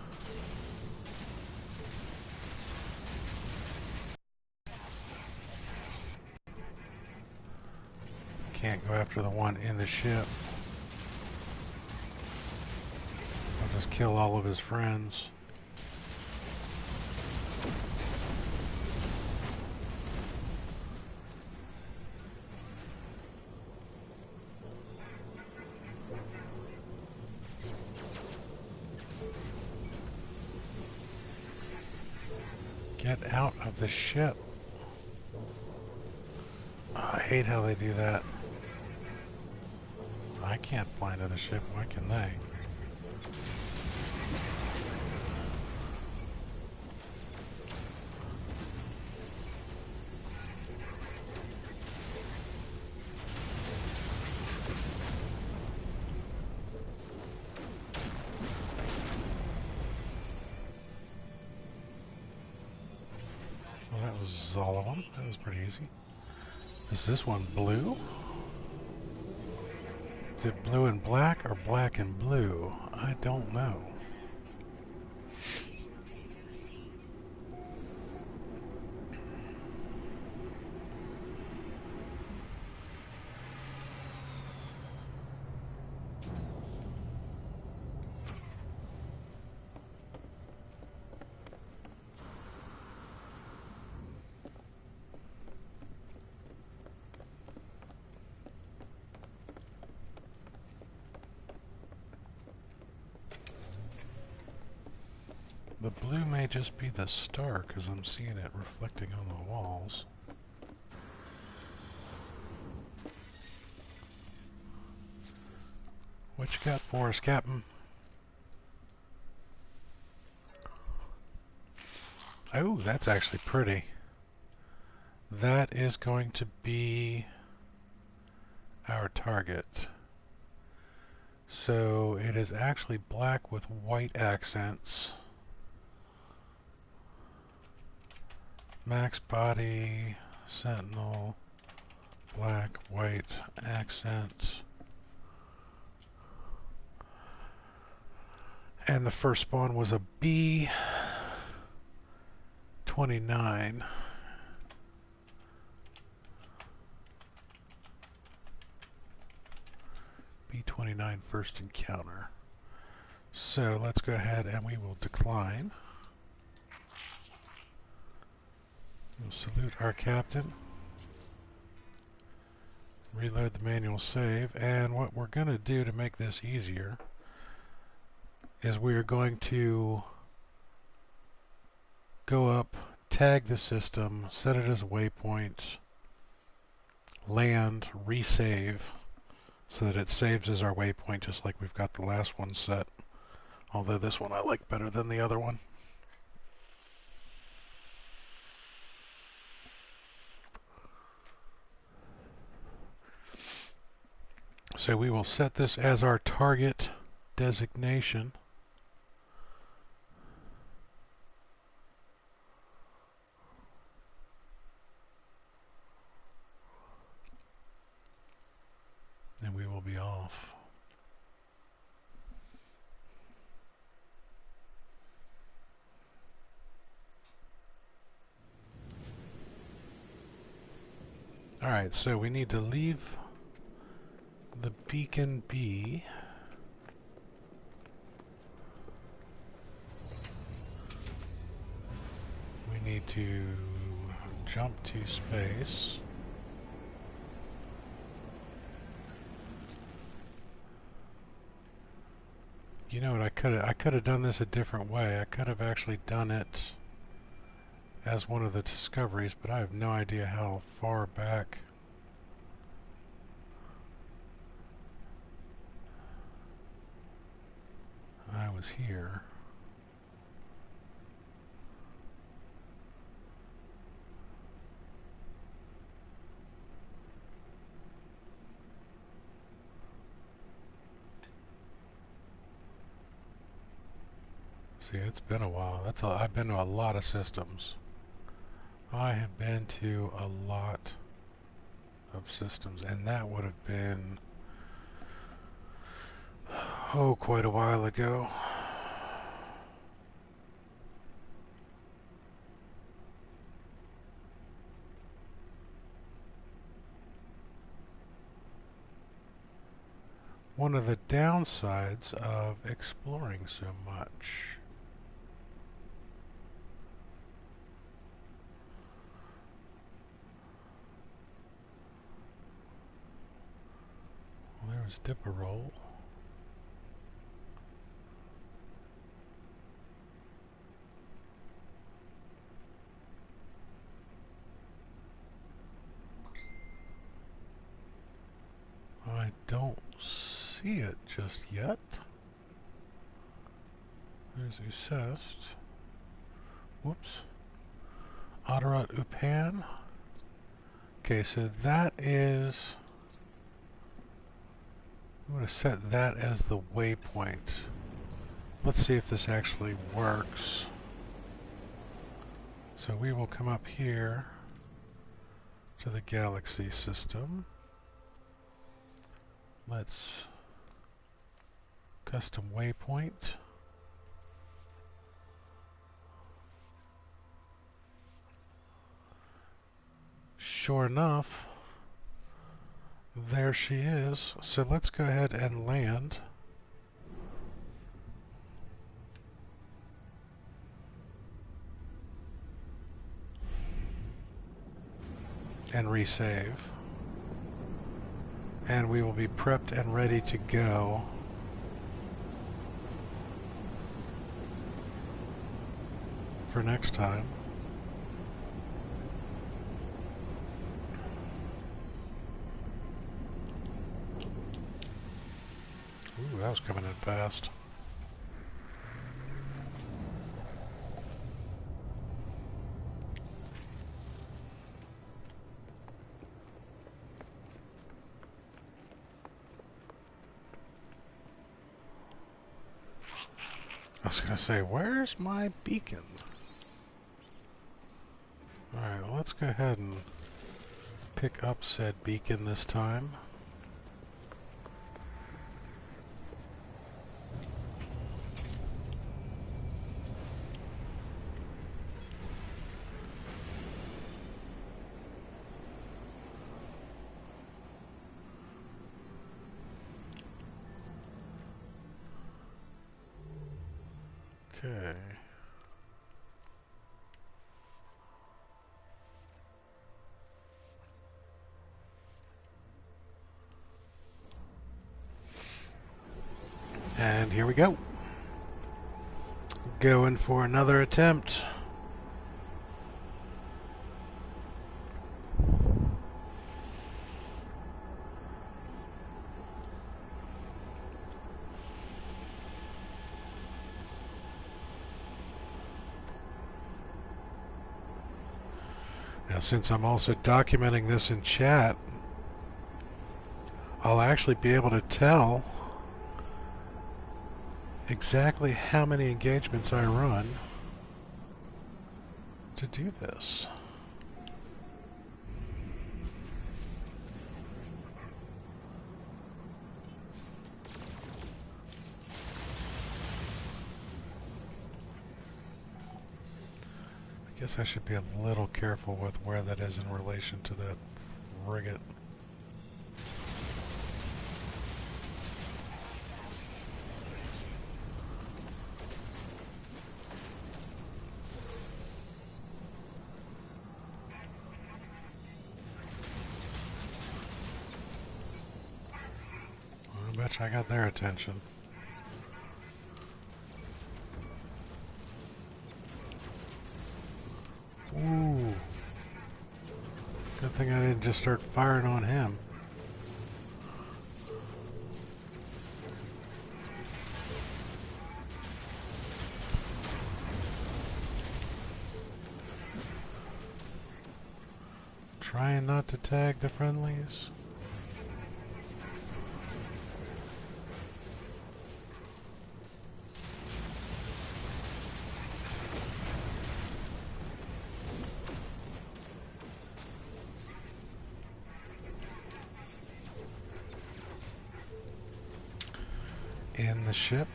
Can't go after the one in the ship. I'll just kill all of his friends. Get out of the ship. Oh, I hate how they do that. I can't fly into the ship. Why can they? Well, that was all of them. That was pretty easy. Is this one blue? Is it blue and black or black and blue? I don't know. The blue may just be the star, because I'm seeing it reflecting on the walls. What you got for us, Captain? Oh, that's actually pretty. That is going to be our target. So it is actually black with white accents. Max body, Sentinel, black, white accent. And the first spawn was a B29. 29 first encounter. So let's go ahead and we will decline. We'll salute our captain. Reload the manual save, and what we're going to do to make this easier is we are going to go up, tag the system, set it as a waypoint, land, resave, so that it saves as our waypoint just like we've got the last one set. Although this one I like better than the other one. So we will set this as our target designation. And we will be off. Alright, so we need to leave the beacon be. We need to jump to space. You know what, I could have done this a different way. I could have actually done it as one of the discoveries, but I have no idea how far back I was here. See, it's been a while. I've been to a lot of systems. I have been to a lot of systems, and that would have been, oh, quite a while ago. One of the downsides of exploring so much. Well, there's Dipperole. I don't see it just yet. There's Ucest. Whoops. Odorat Upan. Okay, so that is... I'm going to set that as the waypoint. Let's see if this actually works. So we will come up here to the galaxy system. Let's custom waypoint. Sure enough, there she is. So let's go ahead and land. And resave. And we will be prepped and ready to go. For next time. Ooh, that was coming in fast. I was going to say, where's my beacon? Alright, well, let's go ahead and pick up said beacon this time. Okay. And here we go. Going for another attempt. Now, since I'm also documenting this in chat, I'll actually be able to tell exactly how many engagements I run to do this. I guess I should be a little careful with where that is in relation to that frigate. I bet you I got their attention. Ooh. Good thing I didn't just start firing on him. Trying not to tag the friendlies. In the ship.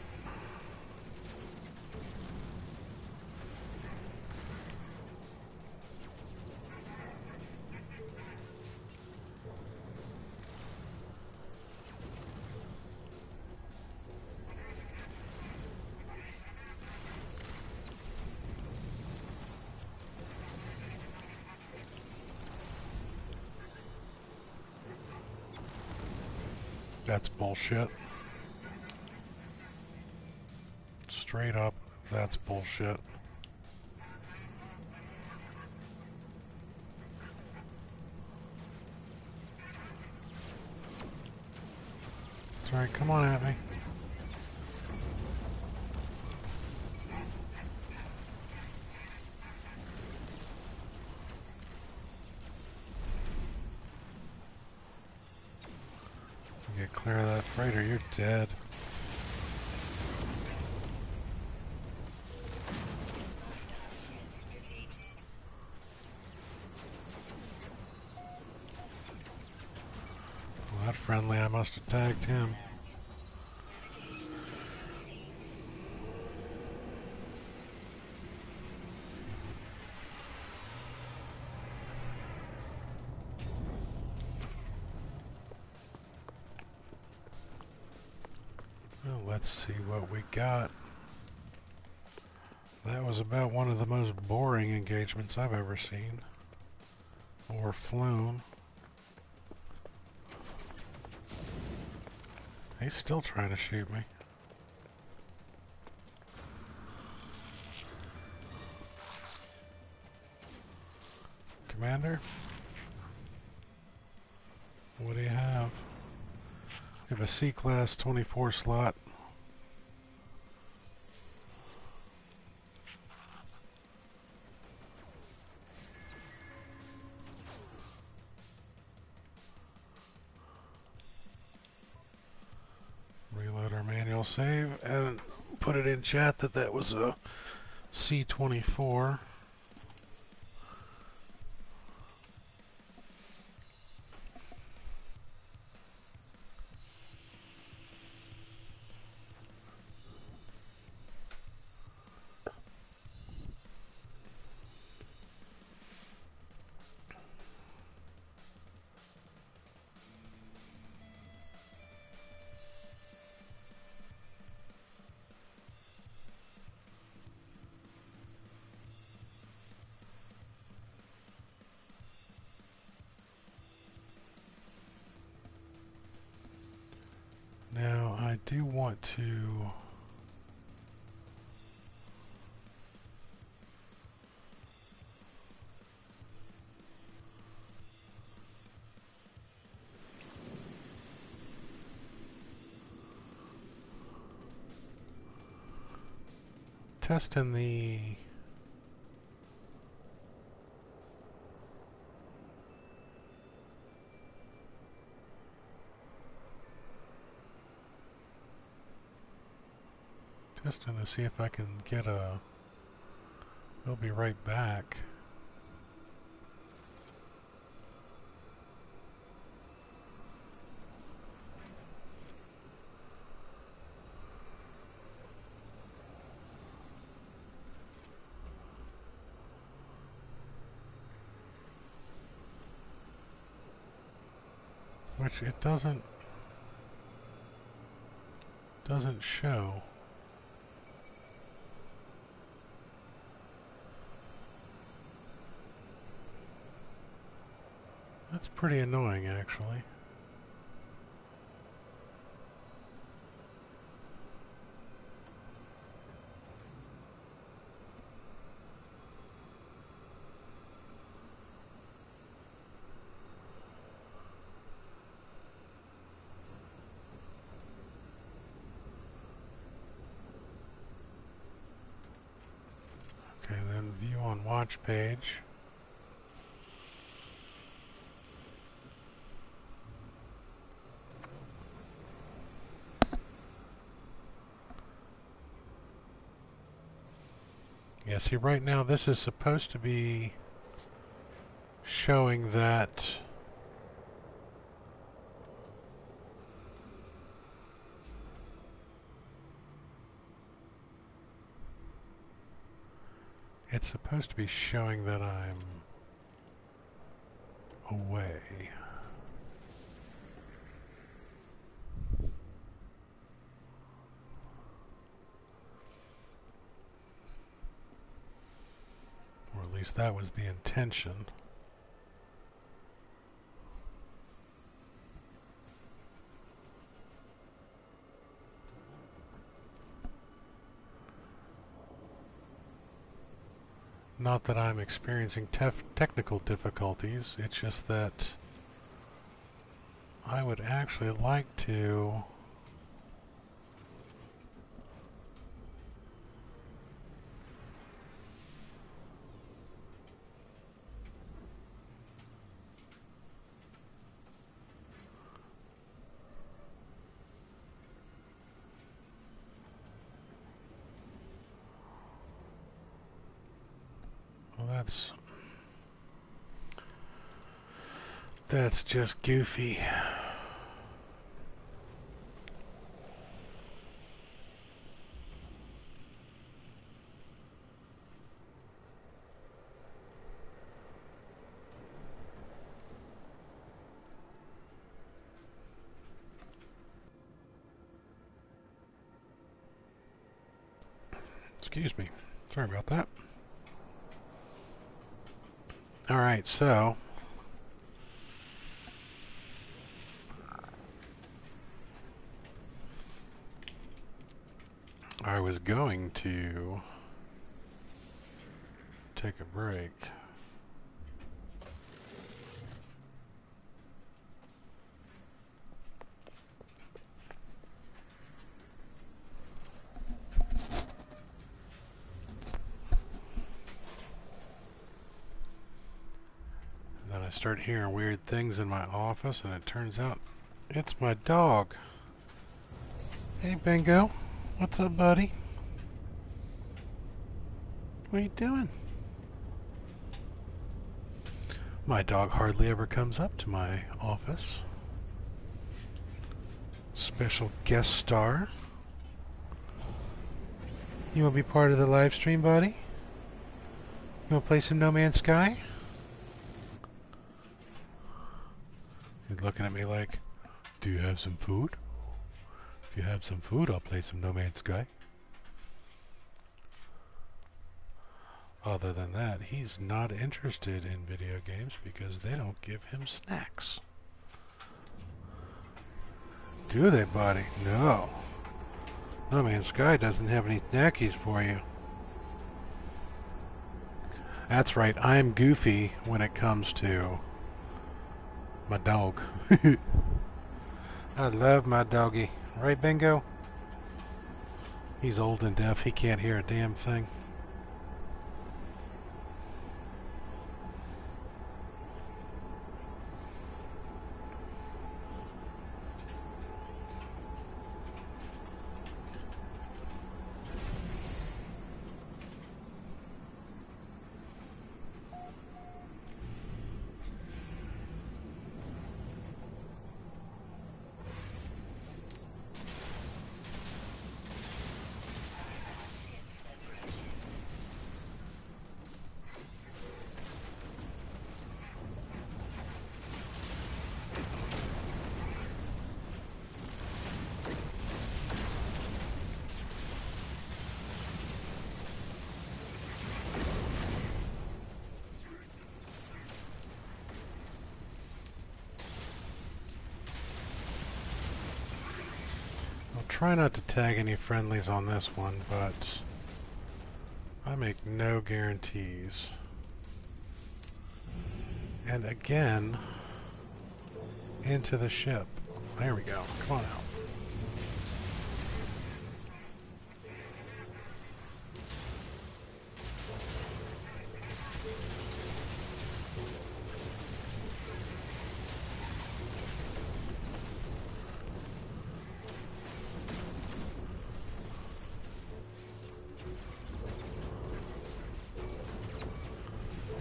That's bullshit. Straight up, that's bullshit. It's alright, come on at me. Get clear of that freighter, you're dead. Well, that friendly, I must have tagged him. Well, let's see what we got. That was about one of the most boring engagements I've ever seen or flown. He's still trying to shoot me. Commander? What do you have? You have a C-Class 24 slot. Reload our manual save and put it in chat that that was a C-24. do want to test in the testing to see if I can get a. We'll be right back. Which it doesn't show. That's pretty annoying, actually. Okay, then view on watch page. Yeah, see, right now this is supposed to be showing that it's supposed to be showing that I'm away. Or at least that was the intention. Not that I'm experiencing technical difficulties, it's just that I would actually like to that's just goofy. Excuse me. Sorry about that. Alright, so I was going to take a break. Then I start hearing weird things in my office, and it turns out it's my dog. Hey, Bingo. What's up, buddy? What are you doing? My dog hardly ever comes up to my office. Special guest star. You want to be part of the live stream, buddy? You want to play some No Man's Sky? He's looking at me like, do you have some food? If you have some food, I'll play some No Man's Sky. Other than that, he's not interested in video games because they don't give him snacks. Do they, buddy? No. No man, Sky doesn't have any snackies for you. That's right, I'm goofy when it comes to my dog. I love my doggy. Right, Bingo? He's old and deaf. He can't hear a damn thing. Try not to tag any friendlies on this one, but I make no guarantees. And again, into the ship. There we go. Come on out.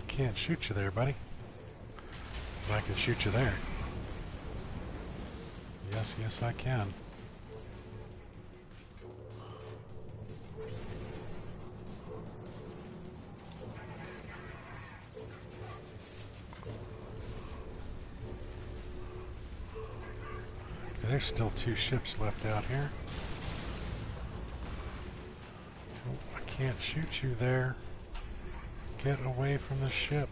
Can't shoot you there, buddy. But I can shoot you there. Yes, yes, I can. Okay, there's still 2 ships left out here. Oh, I can't shoot you there. Get away from the ship.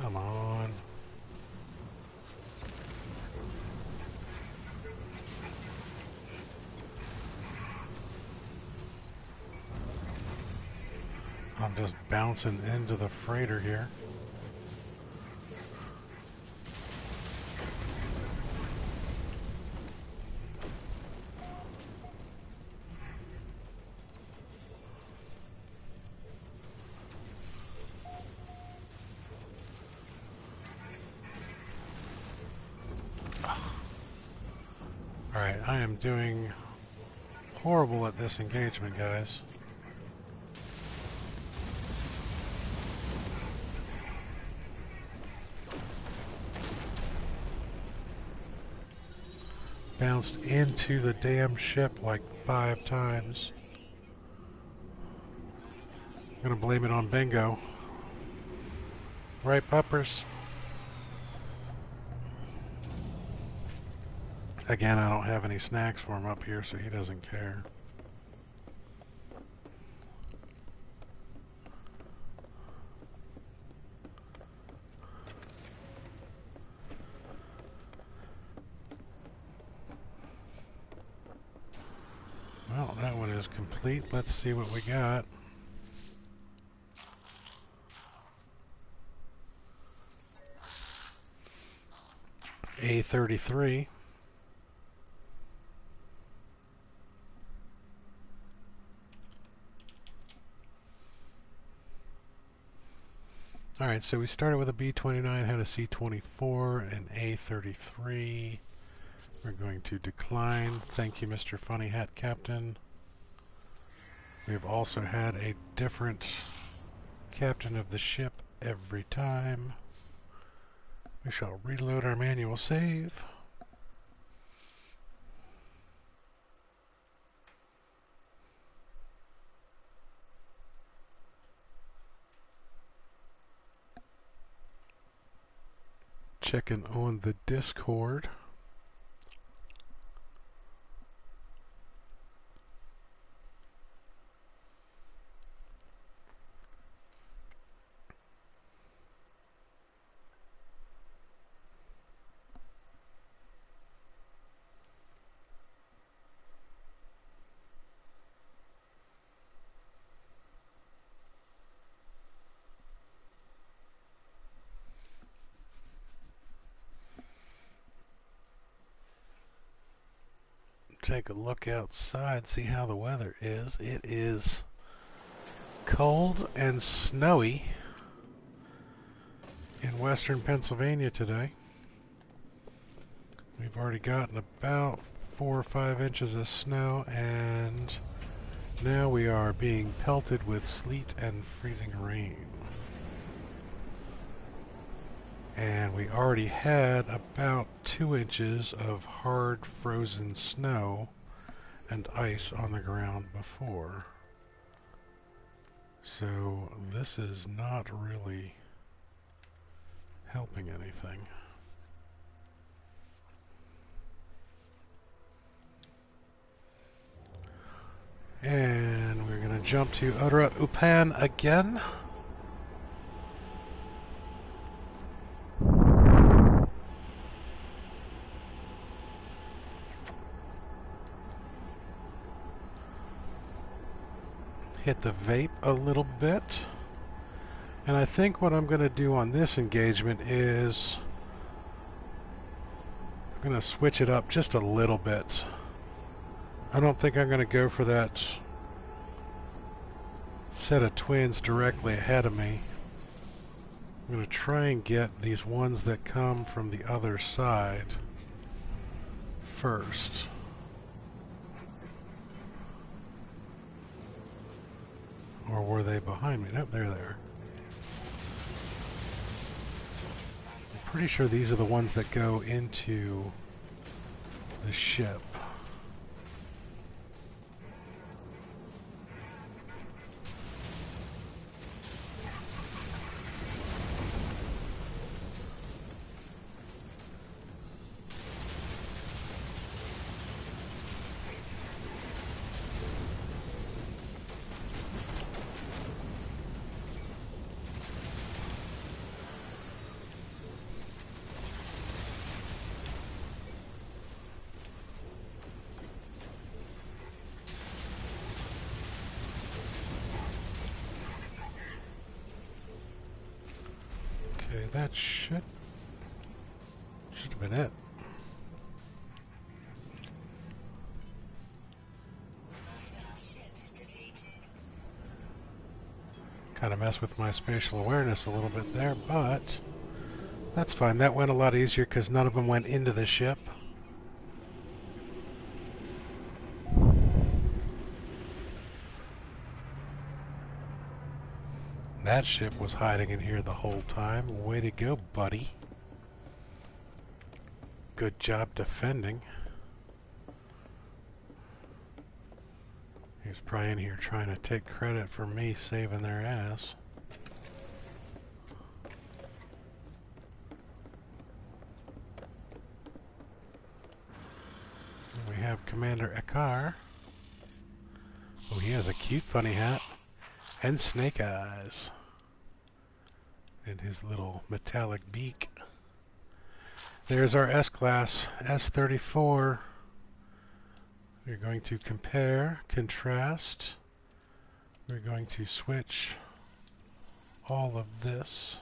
Come on. I'm just bouncing into the freighter here. Alright, I am doing horrible at this engagement, guys. Bounced into the damn ship like 5 times. I'm gonna blame it on Bingo. Right, puppers? Again, I don't have any snacks for him up here, so he doesn't care. Well, that one is complete. Let's see what we got. A33. Alright, so we started with a B-29, had a C-24, an A-33. We're going to decline. Thank you, Mr. Funny Hat Captain. We've also had a different captain of the ship every time. We shall reload our manual save. Checking on the Discord. take a look outside, see how the weather is. It is cold and snowy in western Pennsylvania today. We've already gotten about 4 or 5 inches of snow, and now we are being pelted with sleet and freezing rain. And we already had about 2 inches of hard frozen snow and ice on the ground before. So this is not really helping anything. And we're going to jump to Odorot Upan again. Hit the vape a little bit. And I think what I'm going to do on this engagement is I'm going to switch it up just a little bit. I don't think I'm going to go for that set of twins directly ahead of me. I'm going to try and get these ones that come from the other side first. Or were they behind me? Nope, they're there. I'm pretty sure these are the ones that go into the ship. That should have been it. Kind of messed with my spatial awareness a little bit there, but that's fine. That went a lot easier because none of them went into the ship. That ship was hiding in here the whole time. Way to go, buddy. Good job defending. He's probably in here trying to take credit for me saving their ass. And we have Commander Ekar. Oh, he has a cute funny hat. And snake eyes. And his little metallic beak. There's our S-Class, S-34. We're going to compare, contrast. We're going to switch all of this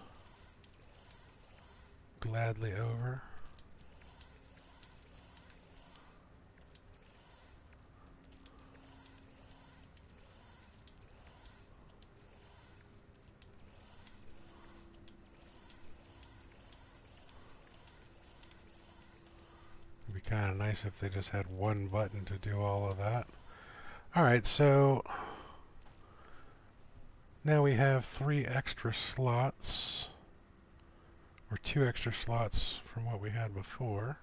gladly over. It'd be kind of nice if they just had one button to do all of that. Alright, so now we have 3 extra slots, or 2 extra slots from what we had before.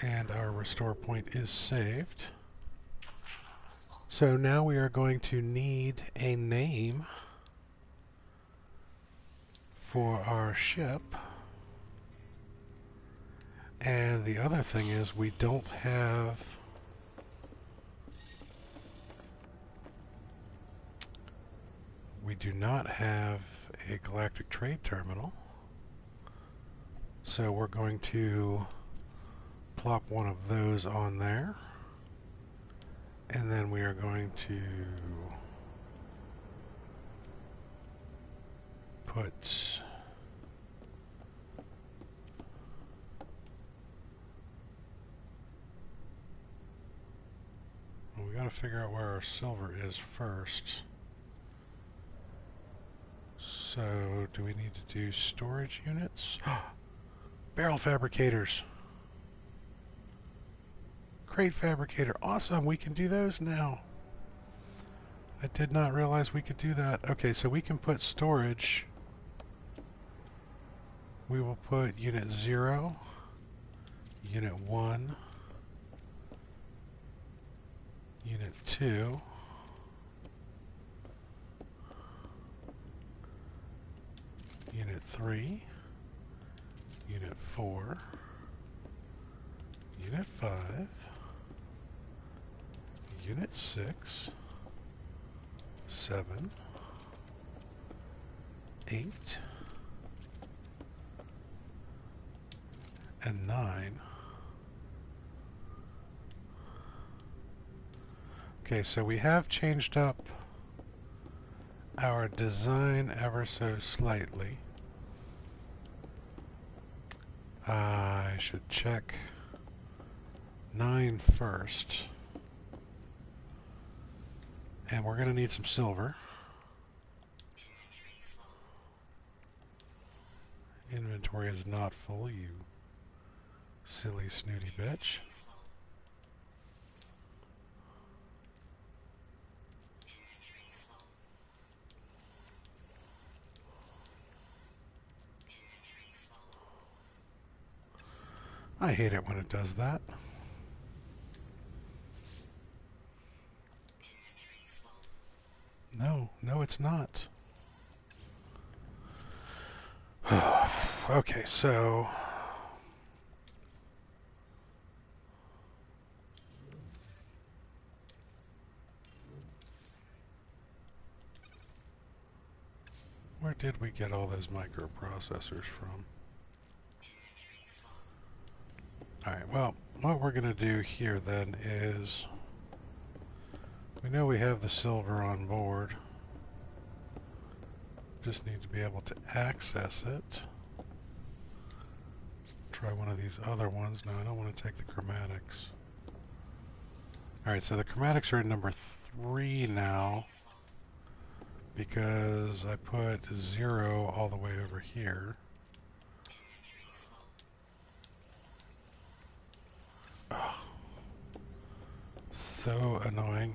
And our restore point is saved. So now we are going to need a name for our ship. And the other thing is we do not have a galactic trade terminal. So we're going to plop one of those on there. And then we are going to put want to figure out where our silver is first. So, do we need to do storage units? Barrel fabricators! Crate fabricator. Awesome! We can do those now! I did not realize we could do that. Okay, so we can put storage. We will put unit 0, unit 1, unit 2, unit 3, unit 4, unit 5, unit 6, 7, 8, and 9. Okay, so we have changed up our design ever so slightly. I should check 9 first. And we're going to need some silver. Inventory is not full, you silly snooty bitch. I hate it when it does that. No, no it's not. Okay, so... where did we get all those microprocessors from? Alright, well, what we're going to do here then is... we know we have the silver on board. Just need to be able to access it. Try one of these other ones. No, I don't want to take the chromatics. Alright, so the chromatics are in number 3 now, because I put 0 all the way over here. Ugh. So annoying.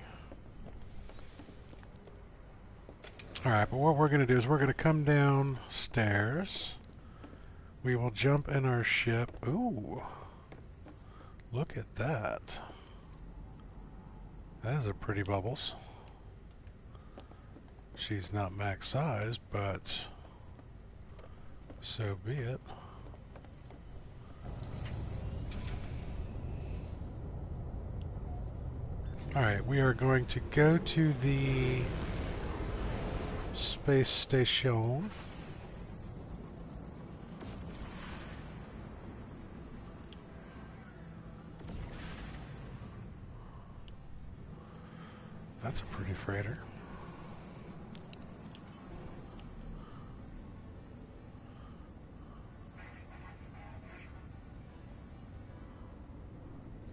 Alright, but what we're going to do is we're going to come downstairs. We will jump in our ship. Ooh. Look at that. That is a pretty bubbles. She's not max size, but so be it. Alright, we are going to go to the space station. That's a pretty freighter.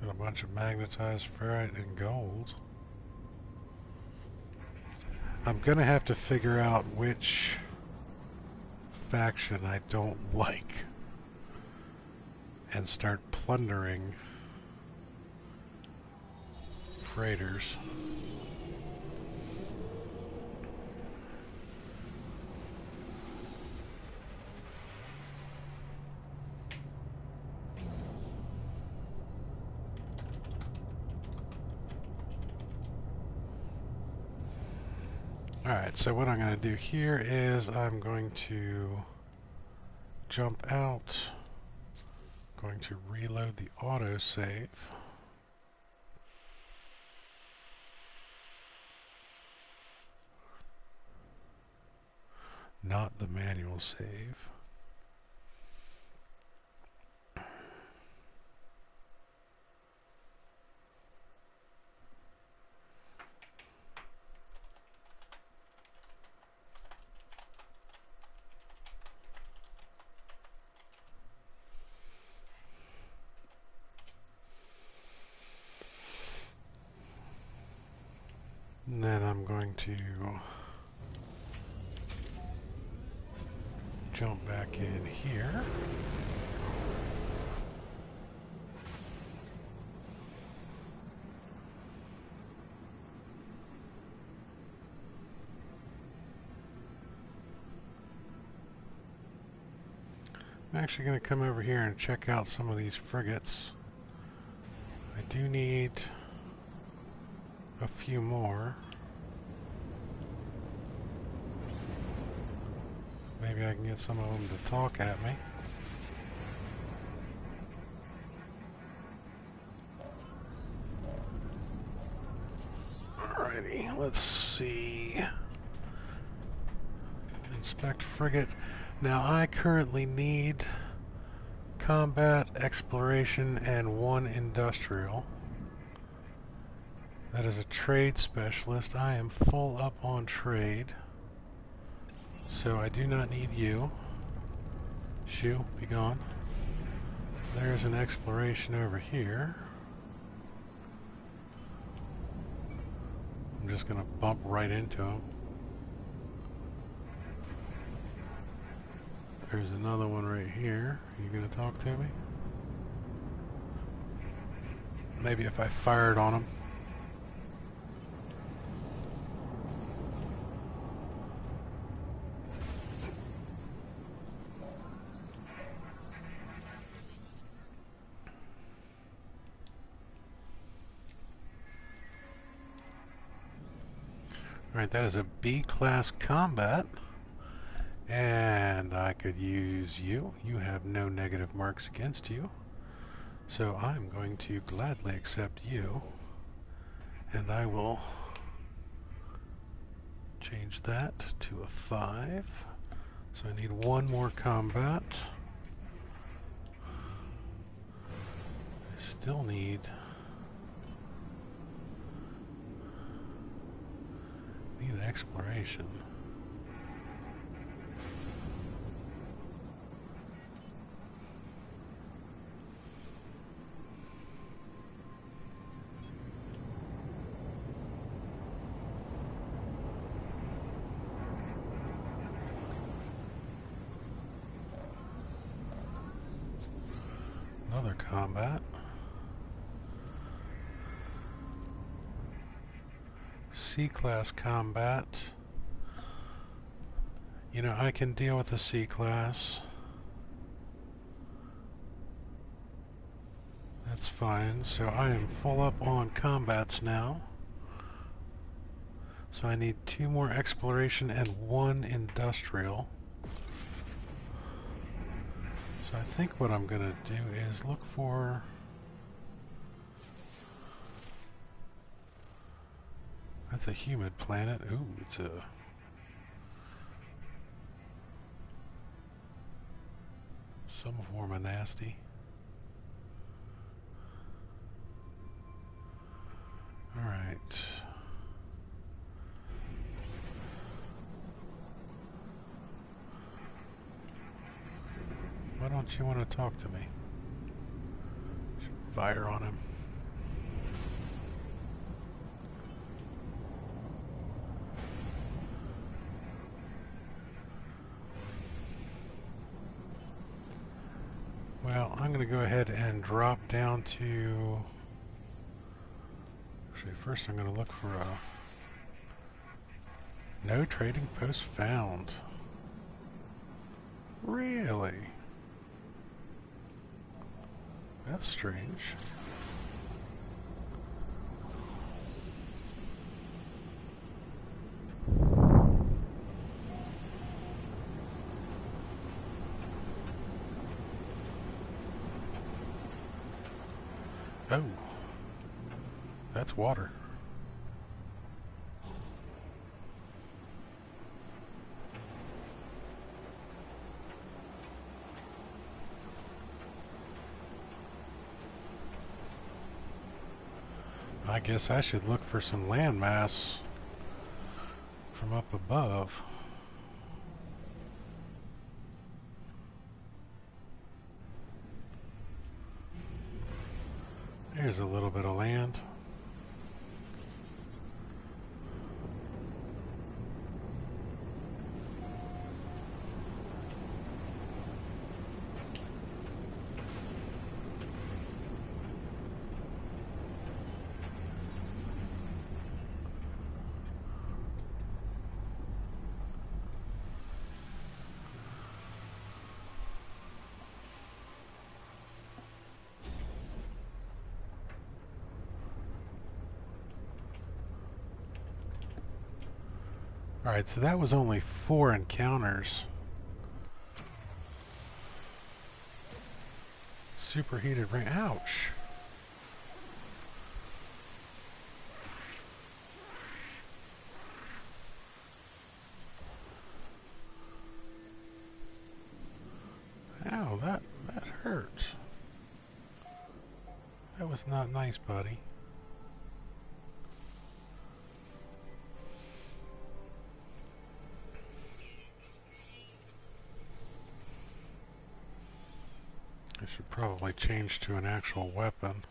Got a bunch of magnetized ferrite and gold. I'm gonna have to figure out which faction I don't like and start plundering freighters. Alright, so what I'm going to do here is I'm going to jump out, going to reload the autosave. Not the manual save. And then I'm going to jump back in here. I'm actually going to come over here and check out some of these frigates. I do need a few more. Maybe I can get some of them to talk at me. Alrighty, let's see. Inspect frigate. Now I currently need combat, exploration, and 1 industrial. That is a trade specialist. I am full up on trade, so I do not need you. Shoo, be gone. There's an exploration over here. I'm just gonna bump right into him. There's another one right here. Are you gonna talk to me? Maybe if I fired on him. Alright, that is a B-class combat. And I could use you. You have no negative marks against you. So I'm going to gladly accept you. And I will change that to a 5. So I need 1 more combat. I still need an exploration. Another combat. C-class combat. You know, I can deal with the C-class. That's fine. So I am full up on combats now. So I need 2 more exploration and 1 industrial. So I think what I'm going to do is look for... That's a humid planet. Ooh, it's a... some form of nasty. Alright. Why don't you want to talk to me? Fire on him. Well, I'm going to go ahead and drop down to... Actually, first I'm going to look for a... No trading post found. Really? That's strange. Oh, that's water. I guess I should look for some landmass from up above. There's a little bit of land. Alright, so that was only 4 encounters. Superheated ring. Ouch! Ow, that hurts. That was not nice, buddy. I should probably change to an actual weapon.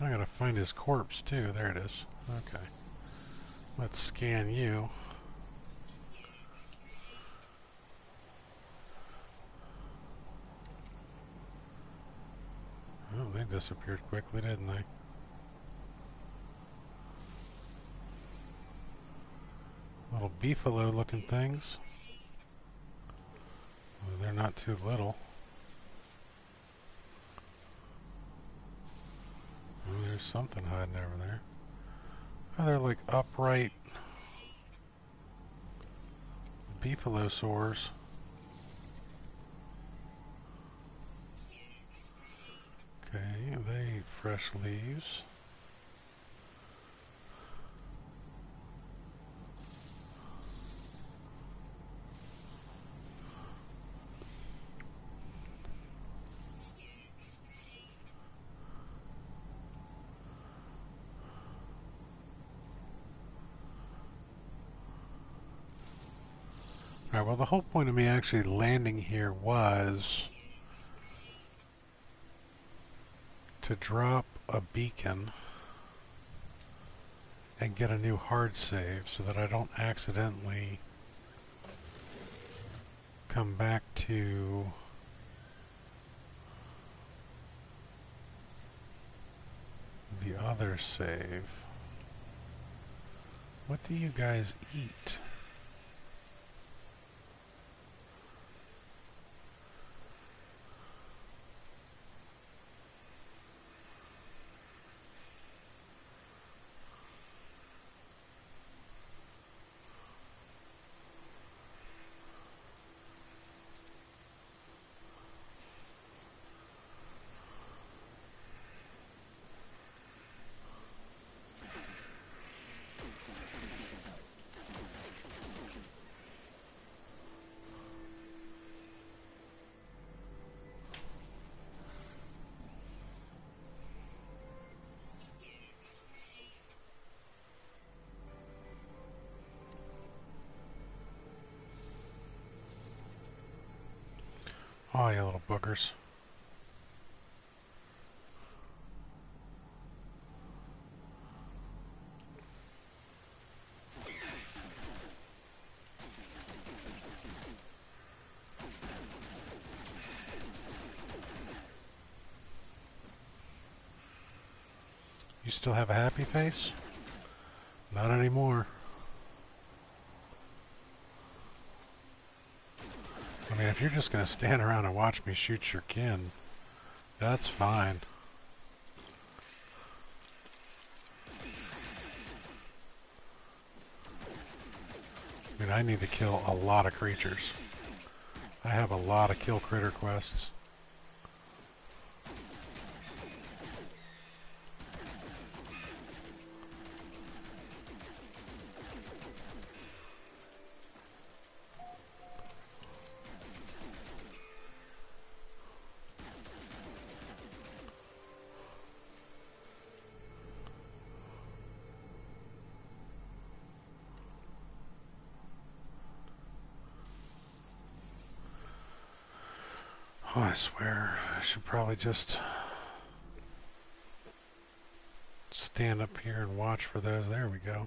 I gotta find his corpse too. There it is. Okay. Let's scan you. Oh, they disappeared quickly, didn't they? Little beefalo looking things. Well, they're not too little. Oh, there's something hiding over there. Oh, they're like upright beefalosaurs. Okay, they eat fresh leaves. Alright, well the whole point of me actually landing here was to drop a beacon and get a new hard save so that I don't accidentally come back to the other save. What do you guys eat? Oh, you little boogers. You still have a happy face? Not anymore. I mean, if you're just going to stand around and watch me shoot your kin, that's fine. I mean, I need to kill a lot of creatures. I have a lot of kill critter quests. Oh, I swear, I should probably just stand up here and watch for those. There we go.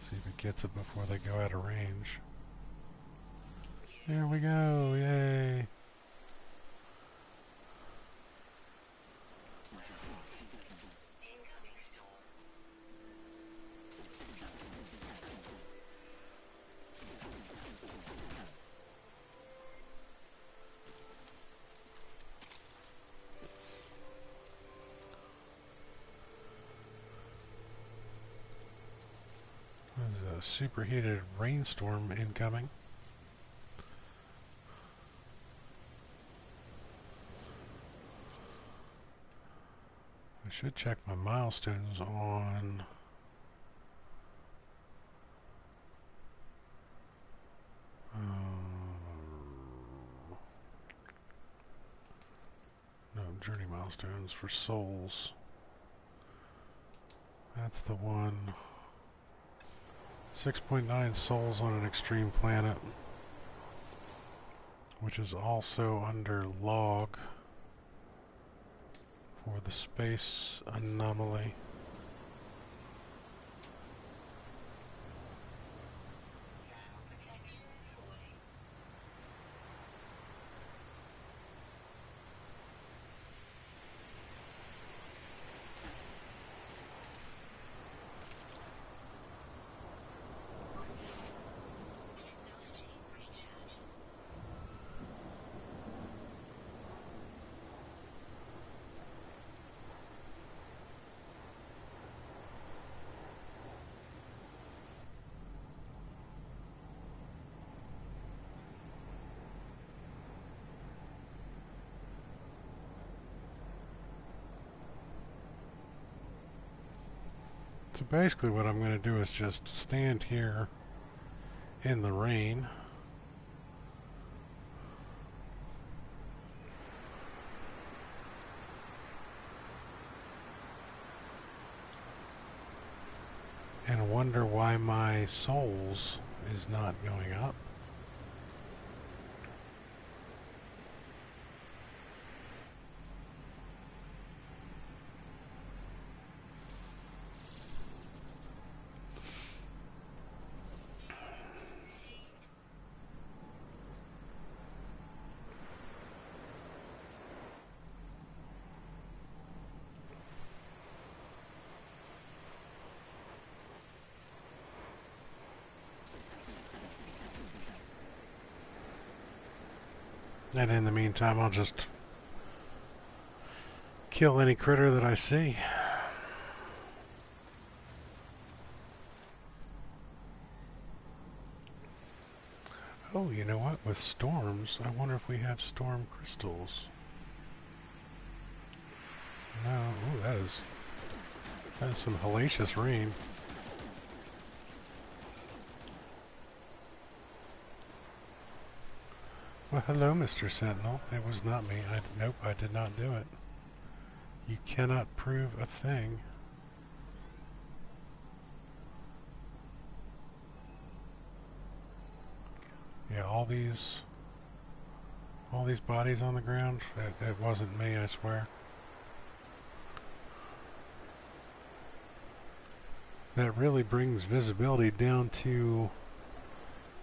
See if it gets it before they go out of range. There we go, yay! superheated rainstorm incoming. I should check my milestones on... no, journey milestones for souls. That's the one. 6.9 souls on an extreme planet, which is also under log for the space anomaly. So basically what I'm going to do is just stand here in the rain. And wonder why my souls is not going up. And in the meantime, I'll just kill any critter that I see. Oh, you know what? With storms, I wonder if we have storm crystals. No. Oh, that is some hellacious rain. Well, hello, Mr. Sentinel. It was not me. Nope, I did not do it. You cannot prove a thing. Yeah, all these bodies on the ground, it wasn't me, I swear. That really brings visibility down to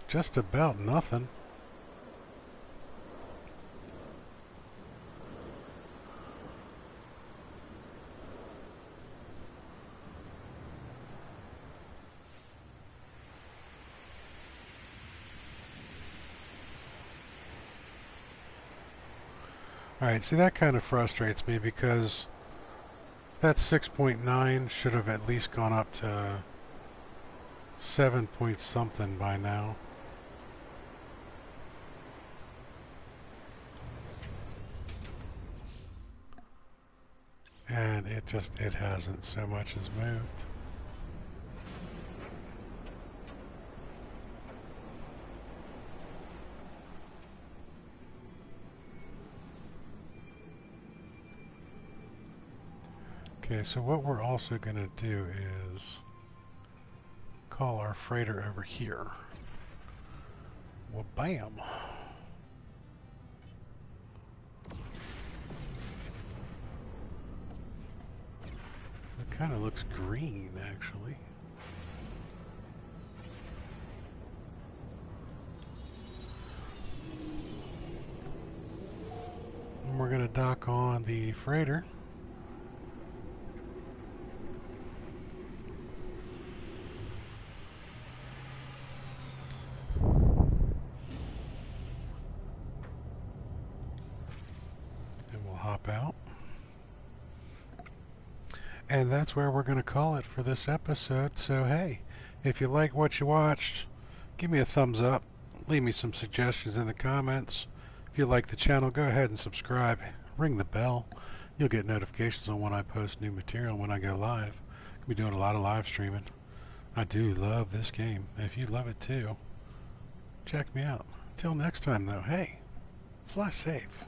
just about nothing. Alright, see, that kind of frustrates me because that 6.9 should have at least gone up to 7 point something by now. And it hasn't so much as moved. Okay, so what we're also going to do is call our freighter over here. Well, bam! It kind of looks green, actually. And we're going to dock on the freighter. Out. And that's where we're going to call it for this episode. So hey, If you like what you watched, give me a thumbs up. Leave me some suggestions in the comments. If you like the channel, go ahead and subscribe. Ring the bell. You'll get notifications on when I post new material when I go live. I'll be doing a lot of live streaming. I do love this game. If you love it too, check me out. Till next time though, hey, fly safe.